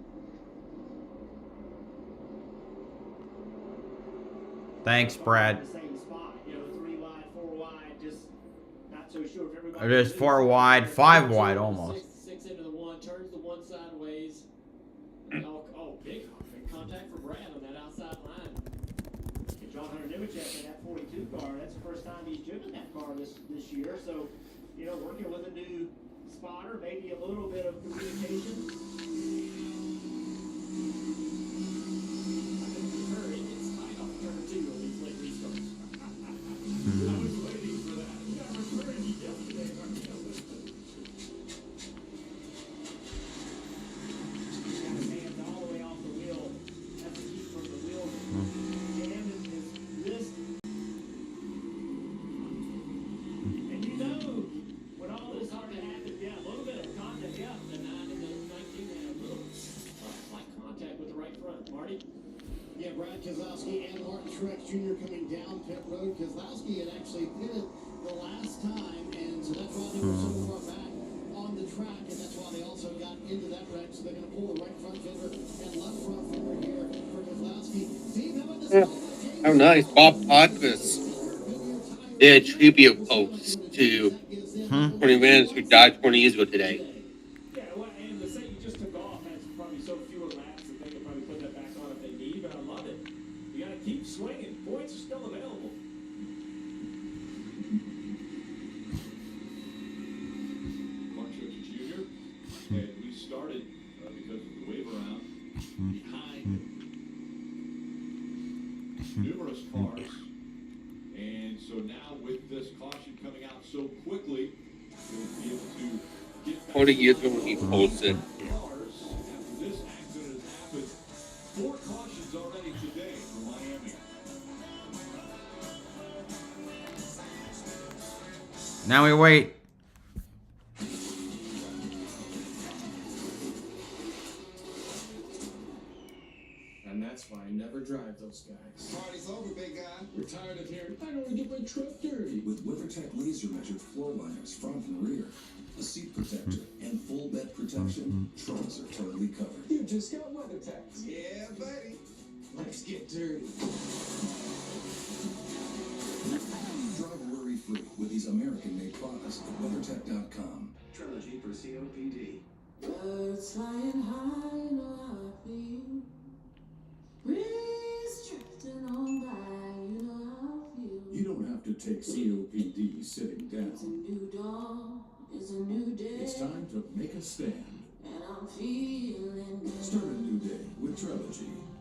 Thanks, Brad. The same spot, 3 wide, 4 wide, just not so sure if everybody. It is 4 wide, 5 wide almost. 6 into the 1, turns the 1 sideways. Oh, big contact for Brad on that outside line. And John Hunter Nemechek in that 42 car, that's the first time he's driven that car this year. So, working with a new spotter, maybe a little bit of communication. I think with her, it gets tight off turn 2 on these late restarts. I was waiting for that. We got returning yesterday. Got his hands all the way off the wheel. That's to keep from the wheel jamming his wrist. And when all this started to happen, a little bit of contact, The 9 and the 19 had a little slight contact with the right front. Marty? Yeah, Brad Keselowski and Martin Truex Jr. coming down pit road. Keselowski had actually pitted the last time, and so that's why they were so far back on the track, and that's why they also got into that wreck. So they're going to pull the right front fender and left front fender here for Keselowski. Steve, how about this? How nice. Bob Podmas did a tribute post to 20 minutes who died 20 years ago today. Yeah, and the say you just took off has probably so fewer laps that they could probably put that back on if they need, but I love it. You got to keep swinging. Points are still available. Martin Truex Jr. had restarted because of the wave around behind numerous cars. And so now with this caution coming out so quickly, he'll be able to get back 20 years ago when he posted. cars after this accident has happened. 4 cautions already today for Miami. Now we wait. And that's why I never drive those guys. Party's over, big guy. We're tired of hearing, I don't want to get my truck dirty. With WeatherTech laser measured floor liners front and rear, a seat protector, and full bed protection, trolls are totally covered. You just got WeatherTech. Yeah, buddy. Let's get dirty. Drive worry-free with these American-made products at WeatherTech.com. Trilogy for COPD. Birds flying high, you know how I feel. Breeze drifting on by, you know how I feel. You don't have to take COPD sitting It's a down. new dawn, it's a new day. It's time to make a stand. And I'm feeling good. Start a new day with Trilogy.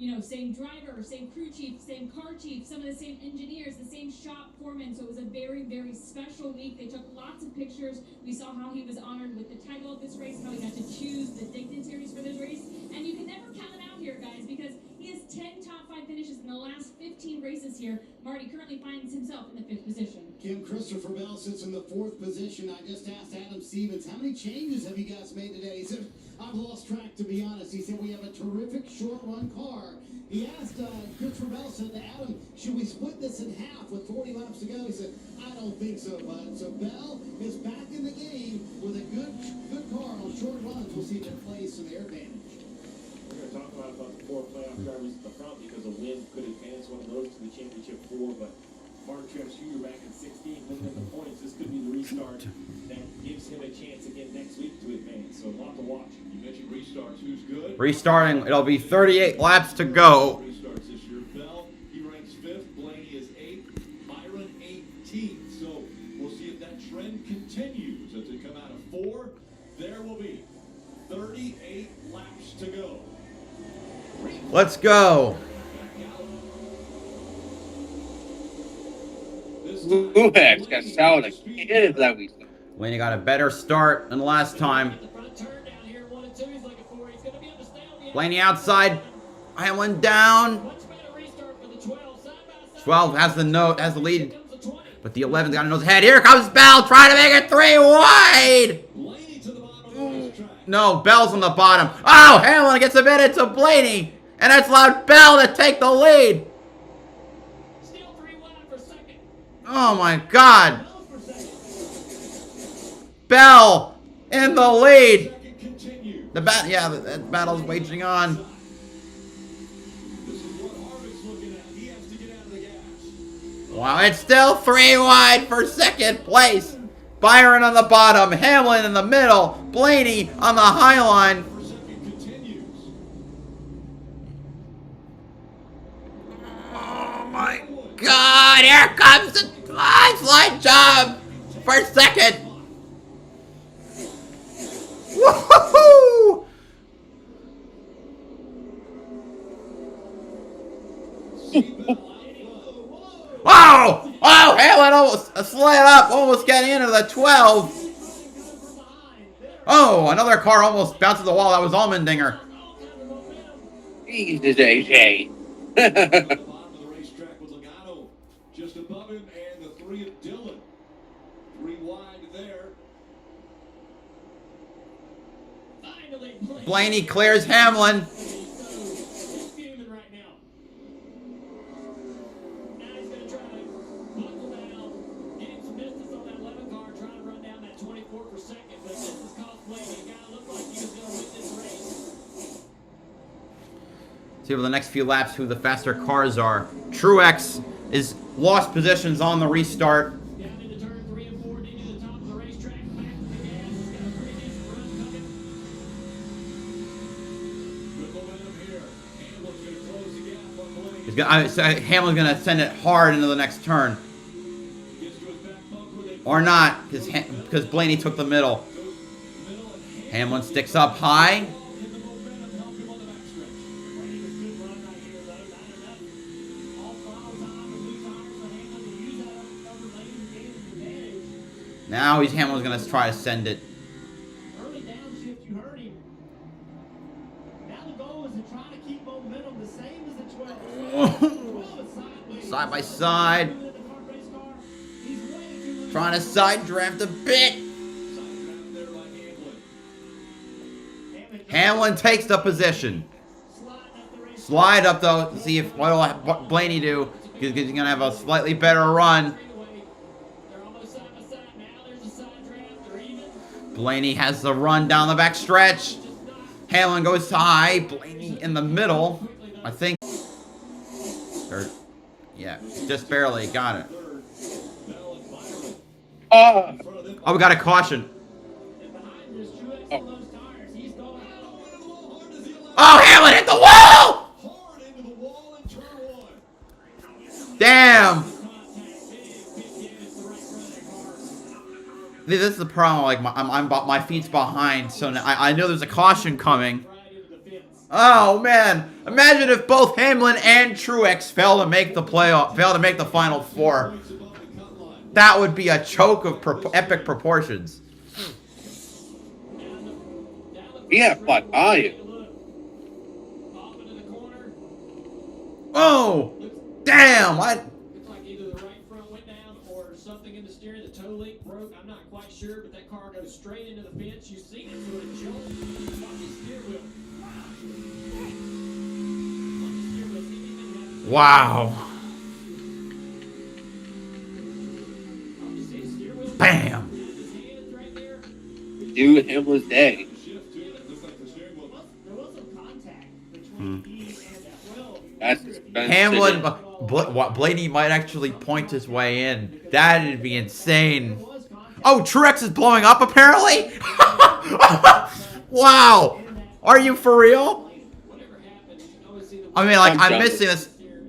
you know, same driver, same crew chief, same car chief, some of the same engineers, the same shop foreman. So it was a very, very special week. They took lots of pictures. We saw how he was honored with the title of this race, how he got to choose the dignitaries for this race. And you can never count him out here, guys, because he has 10 top 5 finishes in the last 15 races here. Marty currently finds himself in the 5th position. Kim, Christopher Bell sits in the 4th position. I just asked Adam Stevens, how many changes have you guys made today? He said, I've lost track, to be honest. He said, we have a terrific short-run car. He asked, Christopher Bell said to Adam, should we split this in half with 40 laps to go? He said, I don't think so, bud. So Bell is back in the game with a good car on short runs. We'll see if it plays to their advantage. We're going to talk about the 4 playoff drivers at the front because a win could advance one of those to the championship 4, but Mark Truex Jr. back in 16, looking at the points, this could be the restart that gives him a chance again next week to advance. So a lot to watch. You mentioned restarts. Who's good? Restarting. It'll be 38 laps to go. Restarts this year. Bell, he ranks 5th. Blaney is 8th. Byron 18th. So we'll see if that trend continues. As they come out of 4, there will be 38 laps to go. Let's go. Luhex got solid again that week. Blaney got a better start than last time. Blaney outside. Hamlin down. 12 has the lead. But the 11's got a nose ahead. Here comes Bell trying to make it 3 wide. No, Bell's on the bottom. Oh, Hamlin gets a minute to Blaney. And that's allowed Bell to take the lead. Oh my God. Bell in the lead. The battle's waging on. Wow, it's still 3 wide for 2nd place. Byron on the bottom, Hamlin in the middle, Blaney on the high line. Oh my God, here comes the slide job for 2nd. Woohoo! Oh! Oh, Hamlin almost slid up, almost getting into the 12. Oh, another car almost bounced to the wall. That was Allmendinger. Jesus, AJ. Just above him, and the 3 of Dillon. 3 wide there. Blaney clears Hamlin. See over the next few laps who the faster cars are. Truex is lost positions on the restart. Hamlin's gonna send it hard into the next turn, or not, because Blaney took the middle. Hamlin sticks up high. Now Hamlin's gonna try to send it. Early downshift, you heard him. Now the goal is to try to keep momentum the same as the 12. 12 is sideways. Side by side. Trying to side draft a bit. Hamlin takes the position. Slide up though to see if what Blaney do, because he's gonna have a slightly better run. Blaney has the run down the back stretch. Hamlin goes to high. Blaney in the middle. I think. Or, yeah, just barely got it. Oh, we got a caution. Oh, Hamlin hit the wall! Damn! This is the problem. Like my feet's behind, so I know there's a caution coming. Oh man, imagine if both Hamlin and Truex fail to make the Final Four. That would be a choke of epic proportions. Yeah, but I. Oh, damn! Looks like either the right front went down or something in the steering. The toe link broke. I'm not quite sure, but that car goes straight into the fence. You've seen it, so it jumps. Watch his steer wheel. Wow. Bam. Dude, him was day. That's expensive. Hamlin, Blaney might actually point his way in. That'd be insane. Oh, Truex is blowing up apparently? Wow. Are you for real? I mean, like, I'm missing this.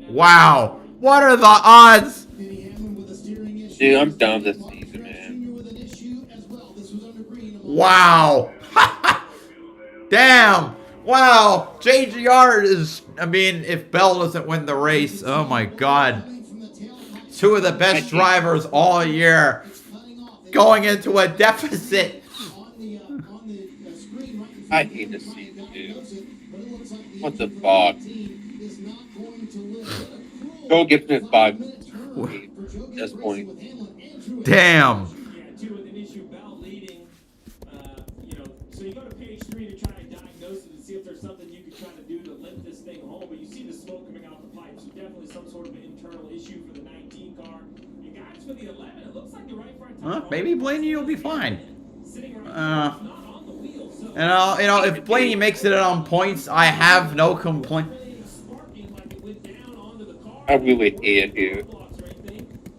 Wow. What are the odds? Dude, I'm done this season, man. Wow. Damn. Wow. JGR is, I mean, if Bell doesn't win the race, oh my God. Two of the best drivers all year going into a deficit. I hate this season, dude. What the fuck? Go get me 5 at this point. Damn. So you go to page 3 to try to diagnose it and see if there's something you could try to do to lift this thing home. But you see the smoke coming out the pipes. So definitely some sort of an internal issue for the 19 car. And guys, for the 11, it looks like the right front tire. Maybe Blaney will be fine. You know, if Blaney makes it on points, I have no complaint. I really hate it here.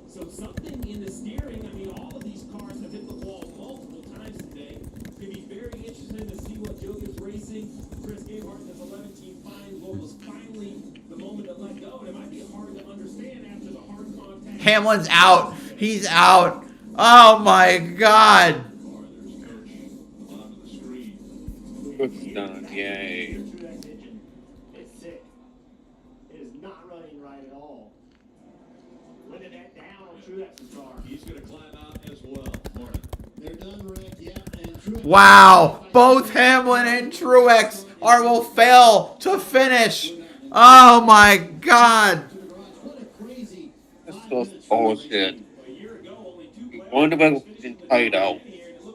So something in the steering, I mean, all of these cars have hit the wall multiple times today. It's going to be very interesting to see what Joe gives racing. Chris Gabehart and his 11 team finds what was finally the moment that let go. And it might be hard to understand after the hard contact. Hamlin's out. He's out. Oh my God. It's done. Yay. It's sick. It is not running right at all. Letting that down on Truex's car. He's going to climb out as well. Morning. They're done, Rick. Yeah, and Truex. Wow. Both Hamlin and Truex will fail to finish. Oh my God. That's so bullshit. One of us been tied out,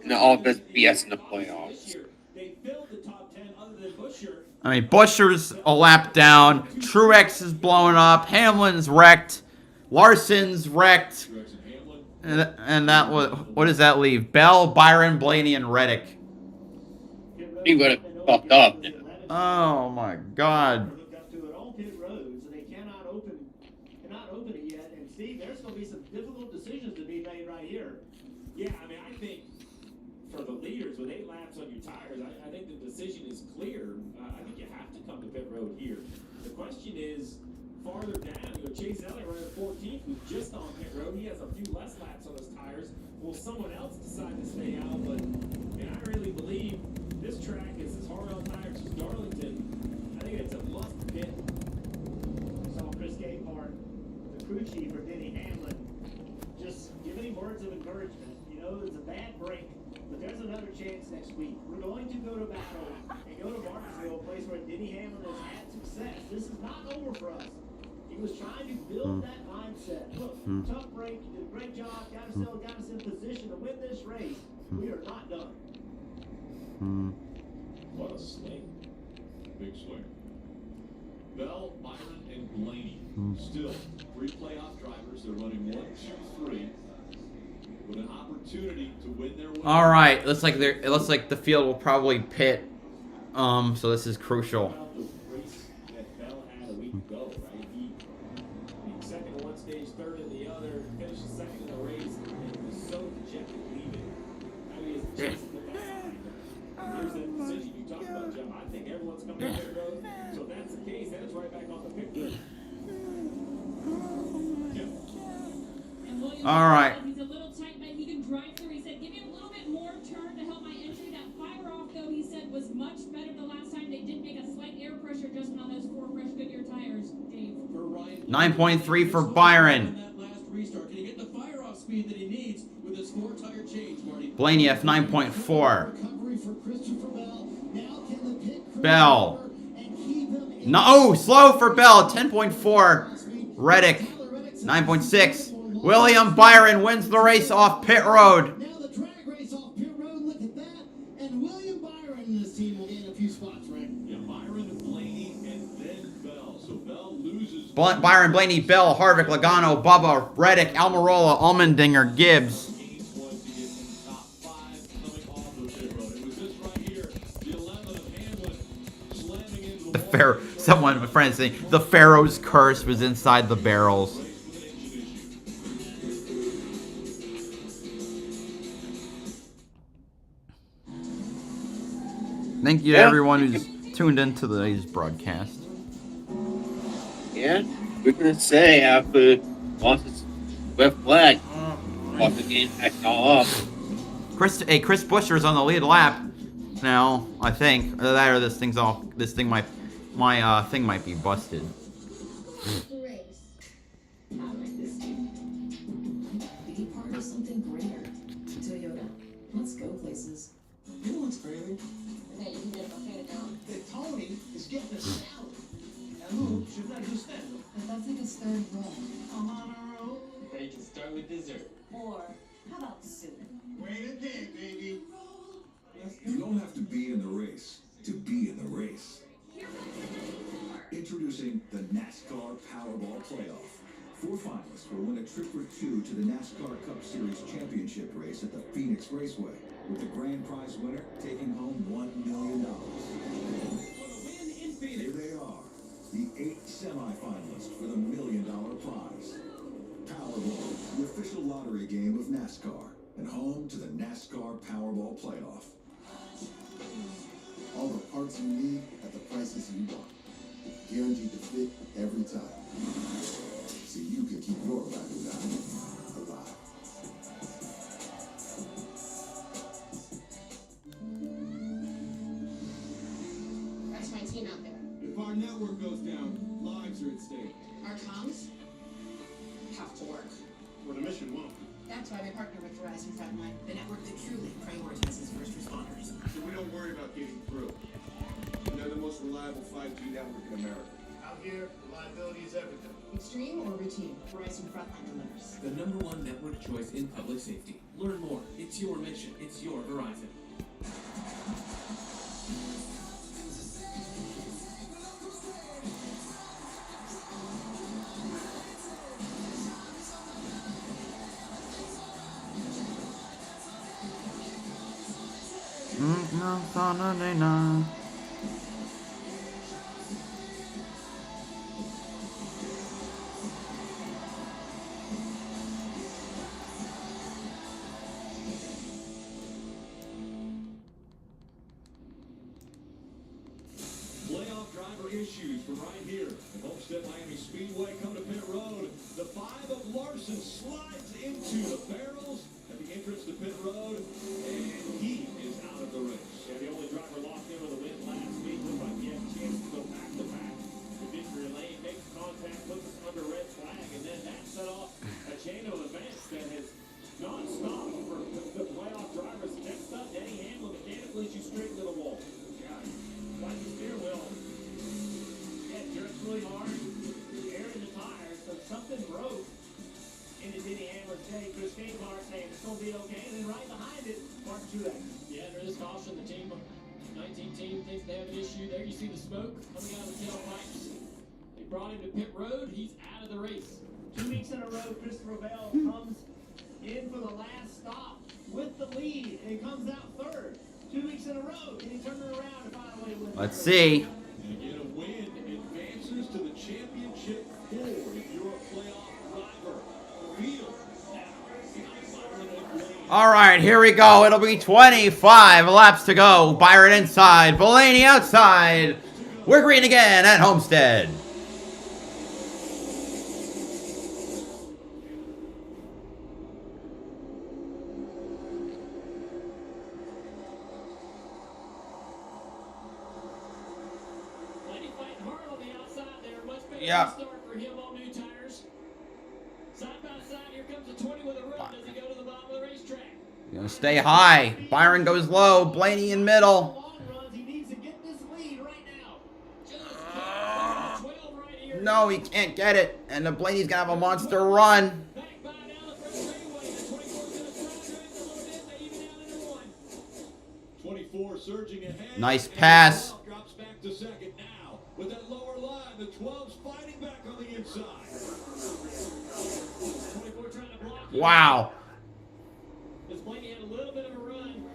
and all of this BS in the playoffs. I mean, Buscher's a lap down. Truex is blowing up. Hamlin's wrecked. Larson's wrecked. And that was, what does that leave? Bell, Byron, Blaney, and Reddick. He would have fucked up. Oh my God. Open it yet, and see, there's going to be some difficult decisions to be made right here. Yeah, I mean, I think for the leaders with 8 laps on your tires, I think the decision is clear. I think you have to come to pit road here. The question is, farther down, you know, Chase Elliott right at 14th, who's just on pit road. He has a few less laps on his tires. Will someone else decide to stay out? But man, I really believe this track is as hard on tires as Darlington. I think it's a must pit. Saw Chris Gabehart, the crew chief for Denny Hamlin, just giving him words of encouragement. You know, it's a bad break, but there's another chance next week. We're going to go to battle and go to Martinsville, a place where Denny Hamlin has had success. This is not over for us. He was trying to build that mindset. Look, tough break, you did a great job, got us in position to win this race. We are not done. What a swing. Big swing. Bell, Byron, and Blaney. Still, 3 playoff drivers. They're running 1, 2, 3. With an opportunity to win their way. All right, it looks like the field will probably pit. So this is crucial. That Bell had a week ago, right? He second in one stage, third in the other, finished second in the race, and was so dejected leaving. I mean, it's just the back. Here's that decision you talked about, Jeff. I think everyone's coming to pit road. So if that's the case, then it's right back on the pit road. All right. He's a little tight, but he can drive through. He said, give me a little bit more turn to help my entry. That fire off, though, he said, was much better the last time. They did make a slight air 9.3 for Byron. That last restart. Can he get the fire off speed that he needs with his 4-tire change, Marty? Blaney F 9.4. Recovery for Christopher Bell. Now can the pit crew Bell. and keep him in No, slow for Bell. 10.4. Reddick 9.6. William Byron wins the race off pit road. now the drag race off pit road. Look at that. And William Byron and his team will gain a few spots, Rick. Yeah, Byron, Blaney, and then Bell. So Bell loses. Byron, Blaney, Bell, Harvick, Logano, Bubba, Reddick, Almirola, Allmendinger, Gibbs. Someone, my friend, saying the Pharaoh's curse was inside the barrels. Thank you to everyone who's tuned into today's broadcast. Yeah, we're gonna say after losses red flag, off the game back off. Chris Buescher's on the lead lap now. I think either that or this thing might. My thing might be busted. Race. I like this game. Be part of something greater. Toyota. Let's go places. You know what's crazy? Hey, you can get a buffet down. That Tony is getting a salad. And who should not understand? But that's like his third roll. I'm on a roll. They can start with dessert. Or, how about soup? Wait a day, baby. You don't have to be in the race to be in the race. Introducing the NASCAR Powerball Playoff. 4 finalists will win a trip or 2 to the NASCAR Cup Series Championship race at the Phoenix Raceway, with the grand prize winner taking home $1 million. Here they are, the 8 semifinalists for the $1 million prize. Powerball, the official lottery game of NASCAR, and home to the NASCAR Powerball Playoff. All the parts you need at the prices you want. Guaranteed to fit every time. So you can keep your ride or die alive. That's my team out there. If our network goes down, lives are at stake. Our comms have to work. Or the mission won't. That's why we partner with Verizon Frontline, the network that truly prioritizes first responders. So we don't worry about getting through. And they're the most reliable 5G network in America. Out here, reliability is everything. Extreme or routine, Verizon Frontline delivers. The #1 network choice in public safety. Learn more. It's your mission. It's your Verizon. Playoff driver issues from right here at Homestead-Miami Speedway. Come to pit road. The 5 of Larson slides into the barrels at the entrance to pit road, and he is out of the race. Yeah, the only driver locked in with a win last week looked like he had a chance to go back to back. The victory lane makes contact, puts us under red flag, and then that set off a chain of events that has non-stop for the playoff drivers. Next up, Denny Hamlin mechanically you straight to the wall. God, like the steering wheel. Yeah, jerks really hard, air in the tires, so something broke into Denny Hamlin's day. Chris Kane saying it's going to be okay, and then right behind it, Mark Truex. Yeah, there is caution. The team, 19 team, thinks they have an issue. There you see the smoke coming out of the tailpipes. They brought him to pit road. He's out of the race. 2 weeks in a row, Christopher Bell comes in for the last stop with the lead, and he comes out third. 2 weeks in a row, and he turned it around and finally win. Let's see. And again, a win advances to the championship 4 if you're a playoff driver. Field. All right, here we go. It'll be 25 laps to go. Byron inside, Blaney outside. We're green again at Homestead. Fighting hard on the outside there. Much better Yeah. start for him on New Gonna stay high. Byron goes low. Blaney in middle. No, he can't get it. And the Blaney's gonna have a monster run. 24 surging ahead. Nice pass. Drops back to second now. With that lower line, the 12's fighting back on the inside. 24 trying to block. Wow. This Blaney had a little bit of a run.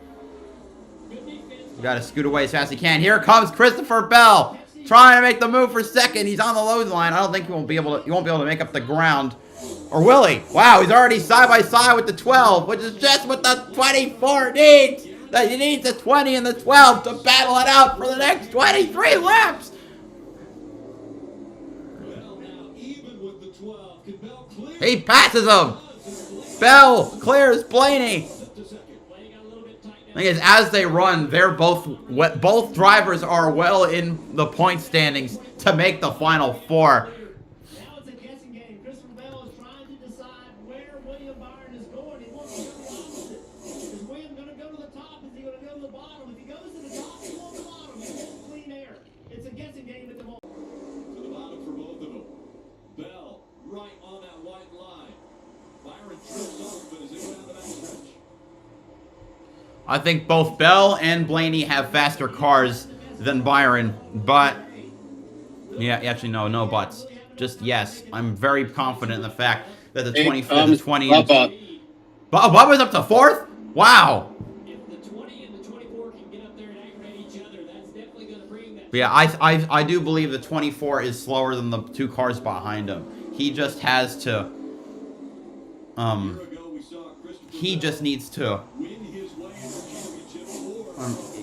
Good defense. We gotta scoot away as fast as he can. Here comes Christopher Bell, trying to make the move for second. He's on the load line. I don't think he won't be able to make up the ground. Or will he? Wow, he's already side by side with the 12, which is just what the 24 needs. That he needs the 20 and the 12 to battle it out for the next 23 laps. Well, now even with the 12, can Bell clear? He passes him. Bell clears Blaney. The thing is, as they run, they're both drivers are well in the point standings to make the final four. Now it's a guessing game. Christopher Bell is trying to decide where William Byron is going. He wants to go the opposite. Is William going to go to the top? Is he going to go to the bottom? If he goes to the top, he wants the bottom. He wants clean air. It's a guessing game at the moment. To the bottom for both of them. Bell right on that white line. Byron trips off, but as they go down the backstretch. I think both Bell and Blaney have faster cars than Byron, but yeah, actually no buts. Just yes, I'm very confident in the fact that the 20 Bubba's up to fourth. Wow. If the 20 and the 24 can get up there and aggravate each other, that's definitely going to bring that. But yeah, I do believe the 24 is slower than the two cars behind him. He just has to he just needs to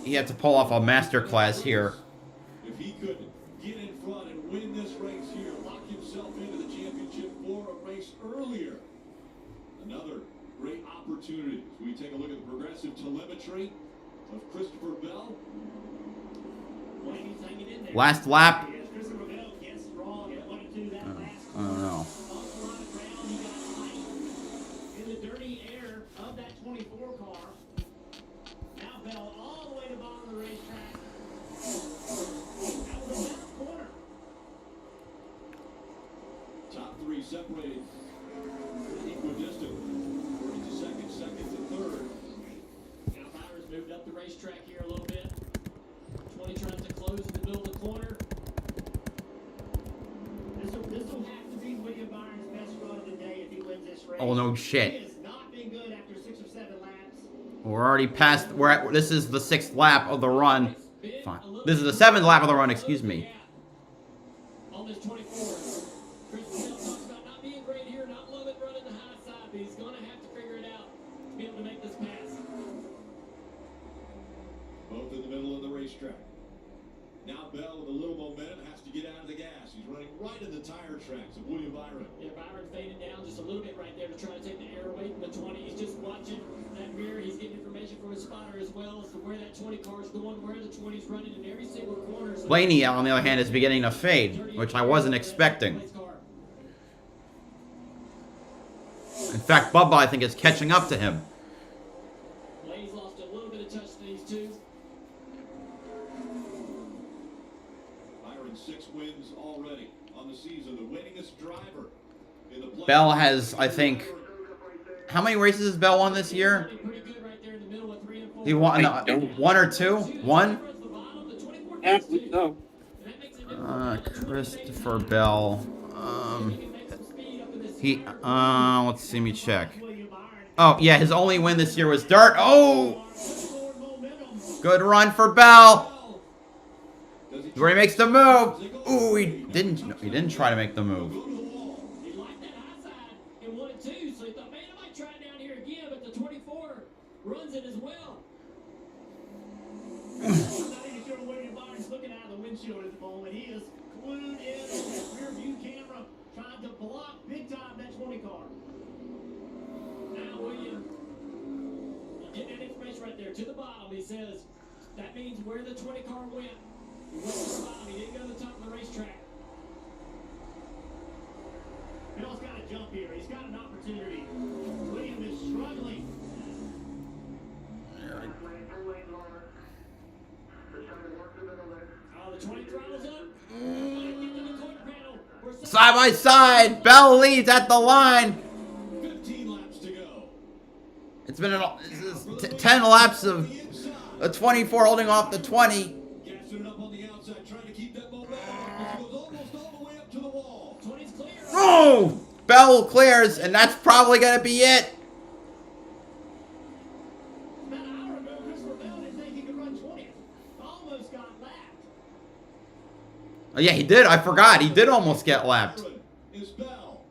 he had to pull off a masterclass here. If he could get in front and win this race here, lock himself into the championship for a race earlier. Another great opportunity. We take a look at the progressive telemetry of Christopher Bell. Last lap. Christopher Bell gets wrong at 1 and 2 that last I don't know. in the dirty air of that 24 car. Now Bell all the way to the bottom of the racetrack. That was a left corner. Top three separated equidistant. 40 to second, second to third. Now Byron's moved up the racetrack here a little bit. 20 trying to close in the middle of the corner. This will have to be William Byron's best run of the day if he wins this race. Oh no He shit. has not been good after 6 or 7 laps. We're already past this is the 6th lap of the run. Fine. This is the 7th lap of the run, excuse me. On this 24, Christopher Bell talks about not being great here, not loving running the high side, but he's going to have to figure it out to be able to make this pass. Both in the middle of the racetrack. Now Bell with a little momentum has to get out of the gas. He's running right in the tire tracks of William Byron. Yeah, Byron faded down just a little bit right there to try to take the air away from the 20. He's just watching that mirror. He's getting information from his spotter as well as to where that 20 car is going, where the 20's running in every single corner. So Blaney, on the other hand, is beginning to fade, which I wasn't expecting. In fact, Bubba, I think, is catching up to him. Blaney's lost a little bit of touch to these two. Byron 6 wins already on the season. The winningest driver in the playoffs. Bell has, I think, how many races has Bell won this year? He won 1 or 2? 1? Yeah, I believe so. Christopher Bell. Let's see me check. Oh, yeah, his only win this year was dirt. Oh! Good run for Bell. Where he makes the move. Ooh, he didn't try to make the move. He liked that high side in 1 and 2, so he thought, man, I might try it down here again, but the 24 runs it as well. I'm not even sure William Byron's looking out of the windshield at the moment. He is glued in on that rear view camera, trying to block big time that 20 car. Now William, you get that information right there to the bottom. He says that means where the 20 car went. He went to the bottom. He didn't go to the top of the racetrack. Bell's got to jump here. He's got an opportunity. William is struggling. Side by side, Bell leads at the line. 15 laps to go. It's been 10 laps of a 24 holding off the 20. Gassing it up on the outside, trying to keep that momentum. He goes almost all the way up to the wall. 20's clear. Oh! Bell clears, and that's probably going to be it. About an hour ago, Christopher Bell didn't think he could run 20th. Almost got lapped. Oh, yeah, he did. I forgot. He did almost get lapped. Is Bell.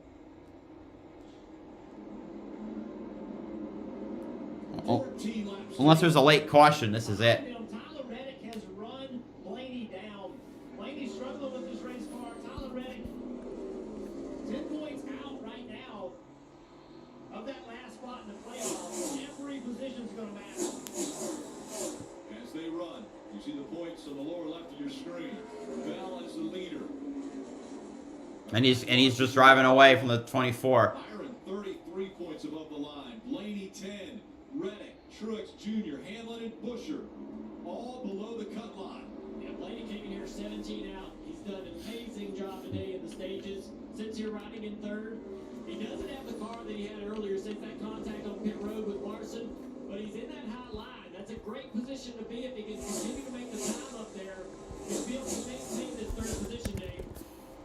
Oh. 14 laps. Unless there's a late caution, this is it. Tyler Reddick has run Blaney down. Blaney's struggling with this race car. Tyler Reddick, 10 points out right now of that last spot in the playoffs. Every position's going to matter. As they run, you see the points on the lower left of your screen. Bell is the leader. And he's just driving away from the 24. Byron, 33 points above the line. Blaney, 10. Reddick, Truex Jr., Hamlin, and Busher, all below the cut line. Yeah, Blaney came in here 17 out. He's done an amazing job today in the stages. Sits here riding in third. He doesn't have the car that he had earlier since that contact on pit road with Larson, but he's in that high line. That's a great position to be if he can continue to make the time up there. He'll be able to maintain this third position, Dave.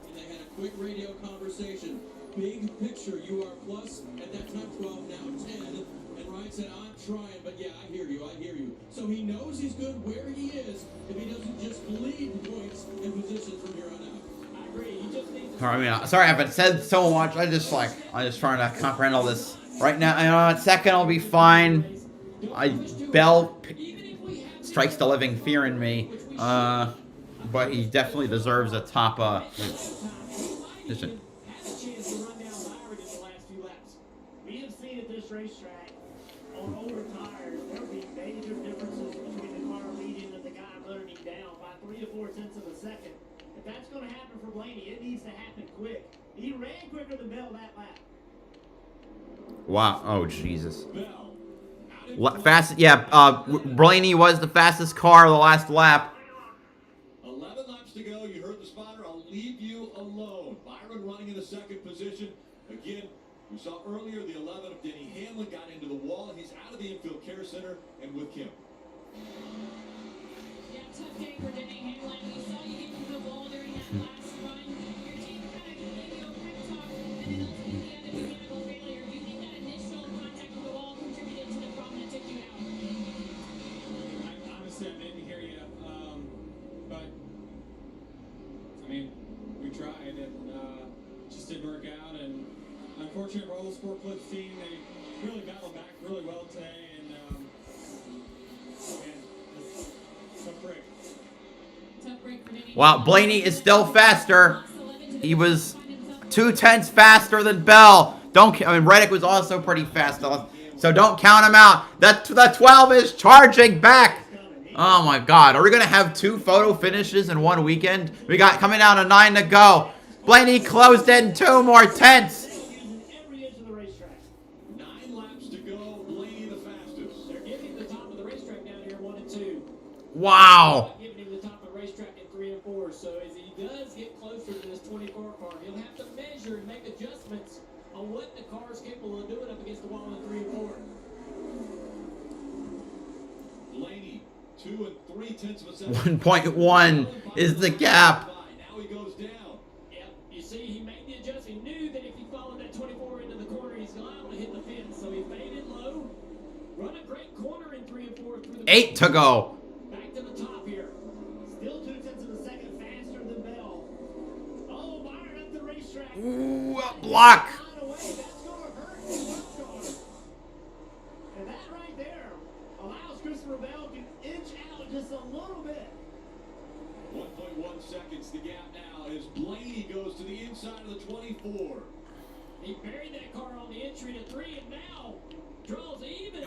And they had a quick radio conversation. Big picture, you are plus at that time 12, now 10. And Ryan said, I'm trying, but yeah, I hear you, I hear you. So he knows he's good where he is if he doesn't just bleed points and positions from here on out. I agree. He just needs to... I mean, sorry, I've said so much. I'm just trying to comprehend all this. Right now, you know, second I'll be fine. Bell strikes the living fear in me. But he definitely deserves a top position. We have seen at this racetrack on older tires, there will be major differences between the car leading and the guy running him down by 3 to 4 tenths of a second. If that's going to happen for Blaney, it needs to happen quick. He ran quicker than Bell that lap. Wow. Oh, Jesus. Fast. Yeah, Blaney was the fastest car the last lap. 11 laps to go. You heard the spotter. I'll leave you alone. Byron running in the second position. Again, we saw earlier the 11 of Denny Hamlin got into the wall, and he's out of the infield care center and with Kim. Yeah, tough day for Denny Hamlin. We saw you get into the wall during that last run. Your team kind of gave you a pep talk, and then ultimately ended with mechanical failure. Do you think that initial contact with the wall contributed to the problem that took you out? Honestly, I didn't hear you, but I mean, we tried and just didn't work out. And unfortunately for all the sport clips team, they really battled back really well today. And man, tough break. Tough break for Denny. Wow, Blaney is still faster. He was 2 tenths faster than Bell. Reddick was also pretty fast, so don't count him out. The 12 is charging back. Oh my God, are we gonna have 2 photo finishes in one weekend? We got coming down to 9 to go. Blaney closed in 2 more tenths. Every inch of the racetrack. 9 laps to go. Blaney the fastest. They're giving the top of the racetrack down here 1 and 2. Wow. Giving him the top of the racetrack in 3 and 4. So as he does get closer to this 24 car, he'll have to measure and make adjustments on what the car is capable of doing up against the wall in 3 and 4. Blaney, 2 3 tenths of a second. 1.1 is the gap. Now he goes down. Yep. You see, he made the adjustment. He knew that if he followed that 24 into the corner, he's liable to hit the fence. So he made it low. Run a great corner in 3 and 4 through the 8 to go. Back to the top here. Still 2 tenths of a second faster than Bell. Oh, Byron up the racetrack. Ooh, a block. That's going to hurt the left car. And that right there allows Christopher Bell to inch out just a little bit. 1.1 seconds. The gap now as Blaney goes to the inside of the 24. He buried that car on the entry to 3 and now draws even.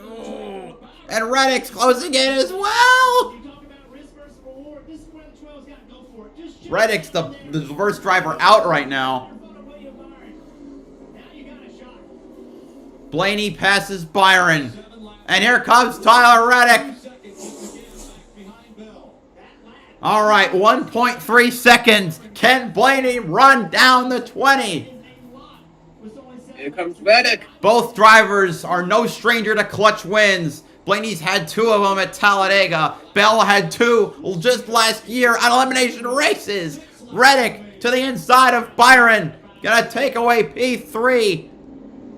And Reddick's closing in as well. You talk about risk versus reward. This is where the 12's got to go for it. Just Reddick's the reverse driver out right now. now you got a shot. Blaney passes Byron. And here comes Tyler Reddick. All right, 1.3 seconds. Can Blaney run down the 20? Here comes Reddick. Both drivers are no stranger to clutch wins. Blaney's had 2 of them at Talladega. Bell had 2 just last year on elimination races. Reddick to the inside of Byron. Gonna take away P3.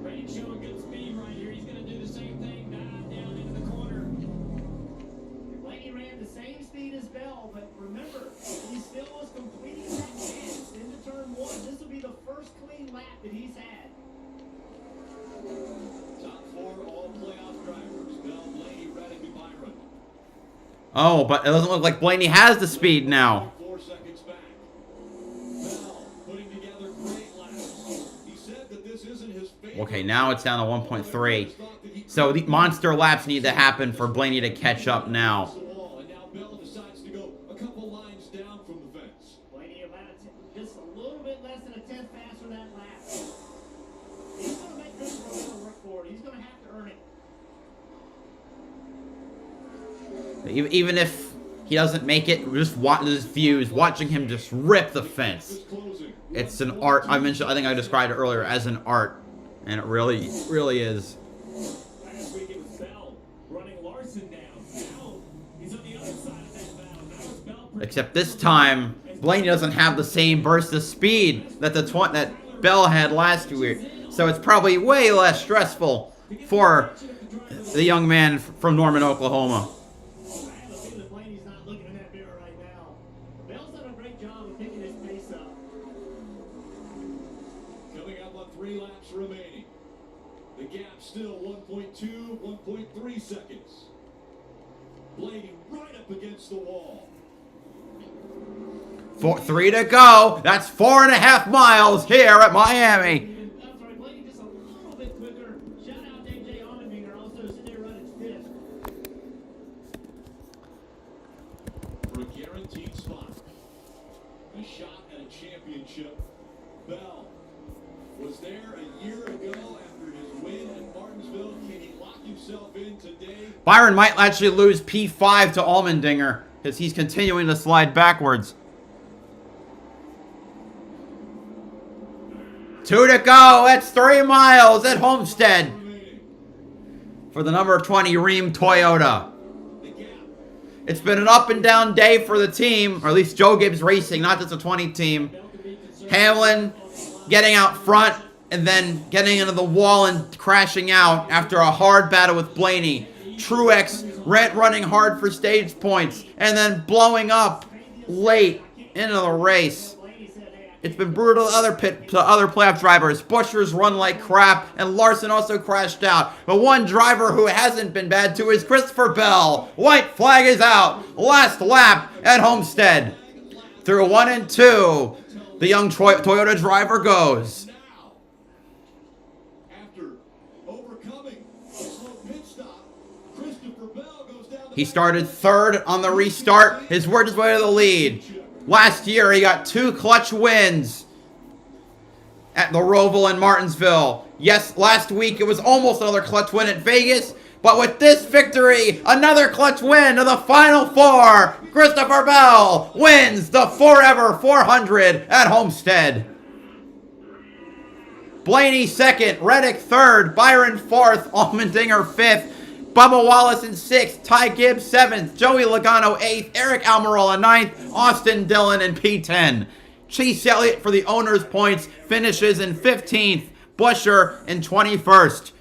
Reddick showing good speed right here. He's gonna do the same thing, dive down into the corner. Blaney ran the same speed as Bell, but remember, he still was completing that dance into turn 1. This will be the first clean lap that he's had. Top 4 all playoff drivers. Bell, Blaney, Reddick, and Byron. Oh, but it doesn't look like Blaney has the speed now. 4 seconds back. Bell putting together great laps. He said that this isn't his favorite. Okay, now it's down to 1.3. So the monster laps need to happen for Blaney to catch up now. And now Bell decides to go a couple lines down from the fence. Blaney about just a little bit less than a tenth faster that lap. He's going to make this work for it. He's going to have to earn it. Even if he doesn't make it, just watch his views, watching him just rip the fence. It's an art. I think I described it earlier as an art, and it really is. Last week it was Bell running Larson down. Now he's on the other side of that Bell. Now it's Bell. Except this time, Blaney doesn't have the same burst of speed that that Bell had last year, so it's probably way less stressful for the young man from Norman, Oklahoma. Blaney's not looking in that mirror right now. Bell's done a great job of picking his pace up. Coming up on 3 laps remaining. The gap still 1.2, 1.3 seconds. Blaney right up against the wall. 3 to go. That's 4.5 miles here at Miami. I'm sorry, Blaney just a little bit quicker. Shout out to AJ Allmendinger, also sitting there running 5th. For a guaranteed spot. A shot at a championship. Bell was there a year ago after his win at Martinsville. Can he lock himself in today? Byron might actually lose P5 to Allmendinger because he's continuing to slide backwards. 2 to go. That's 3 miles at Homestead for the number 20 Ream Toyota. It's been an up and down day for the team, or at least Joe Gibbs Racing, not just the 20 team. Hamlin getting out front and then getting into the wall and crashing out after a hard battle with Blaney. Truex running hard for stage points and then blowing up late into the race. It's been brutal to other playoff drivers. Buescher's run like crap, and Larson also crashed out. But one driver who hasn't been bad too is Christopher Bell. White flag is out. Last lap at Homestead. Through 1 and 2, the young Toyota driver goes. He started 3rd on the restart. He's worked his way to the lead. Last year, he got 2 clutch wins at the Roval and Martinsville. Yes, last week it was almost another clutch win at Vegas. But with this victory, another clutch win to the Final 4. Christopher Bell wins the Forever 400 at Homestead. Blaney 2nd, Reddick 3rd, Byron 4th, Allmendinger 5th. Bubba Wallace in 6th, Ty Gibbs 7th, Joey Logano 8th, Eric Almirola 9th, Austin Dillon in P10. Chase Elliott for the owner's points finishes in 15th, Buescher in 21st.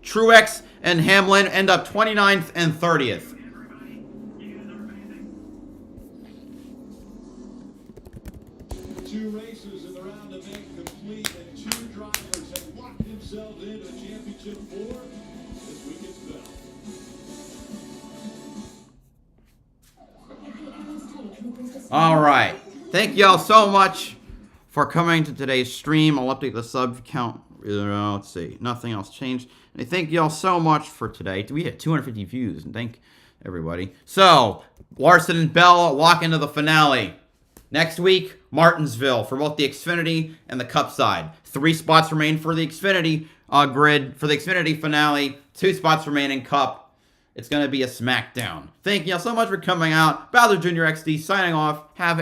Truex and Hamlin end up 29th and 30th. Two races in the round of 8 complete, and 2 drivers have locked themselves into the championship 4. This week it's Bell. All right. Thank y'all so much for coming to today's stream. I'll update the sub count. Let's see. Nothing else changed. And thank y'all so much for today. We had 250 views, and thank everybody. So, Larson and Bell walk into the finale. Next week, Martinsville for both the Xfinity and the Cup side. 3 spots remain for the Xfinity grid for the Xfinity finale. 2 spots remain in Cup. it's going to be a smackdown. Thank you all so much for coming out. BowserJrXD signing off. Have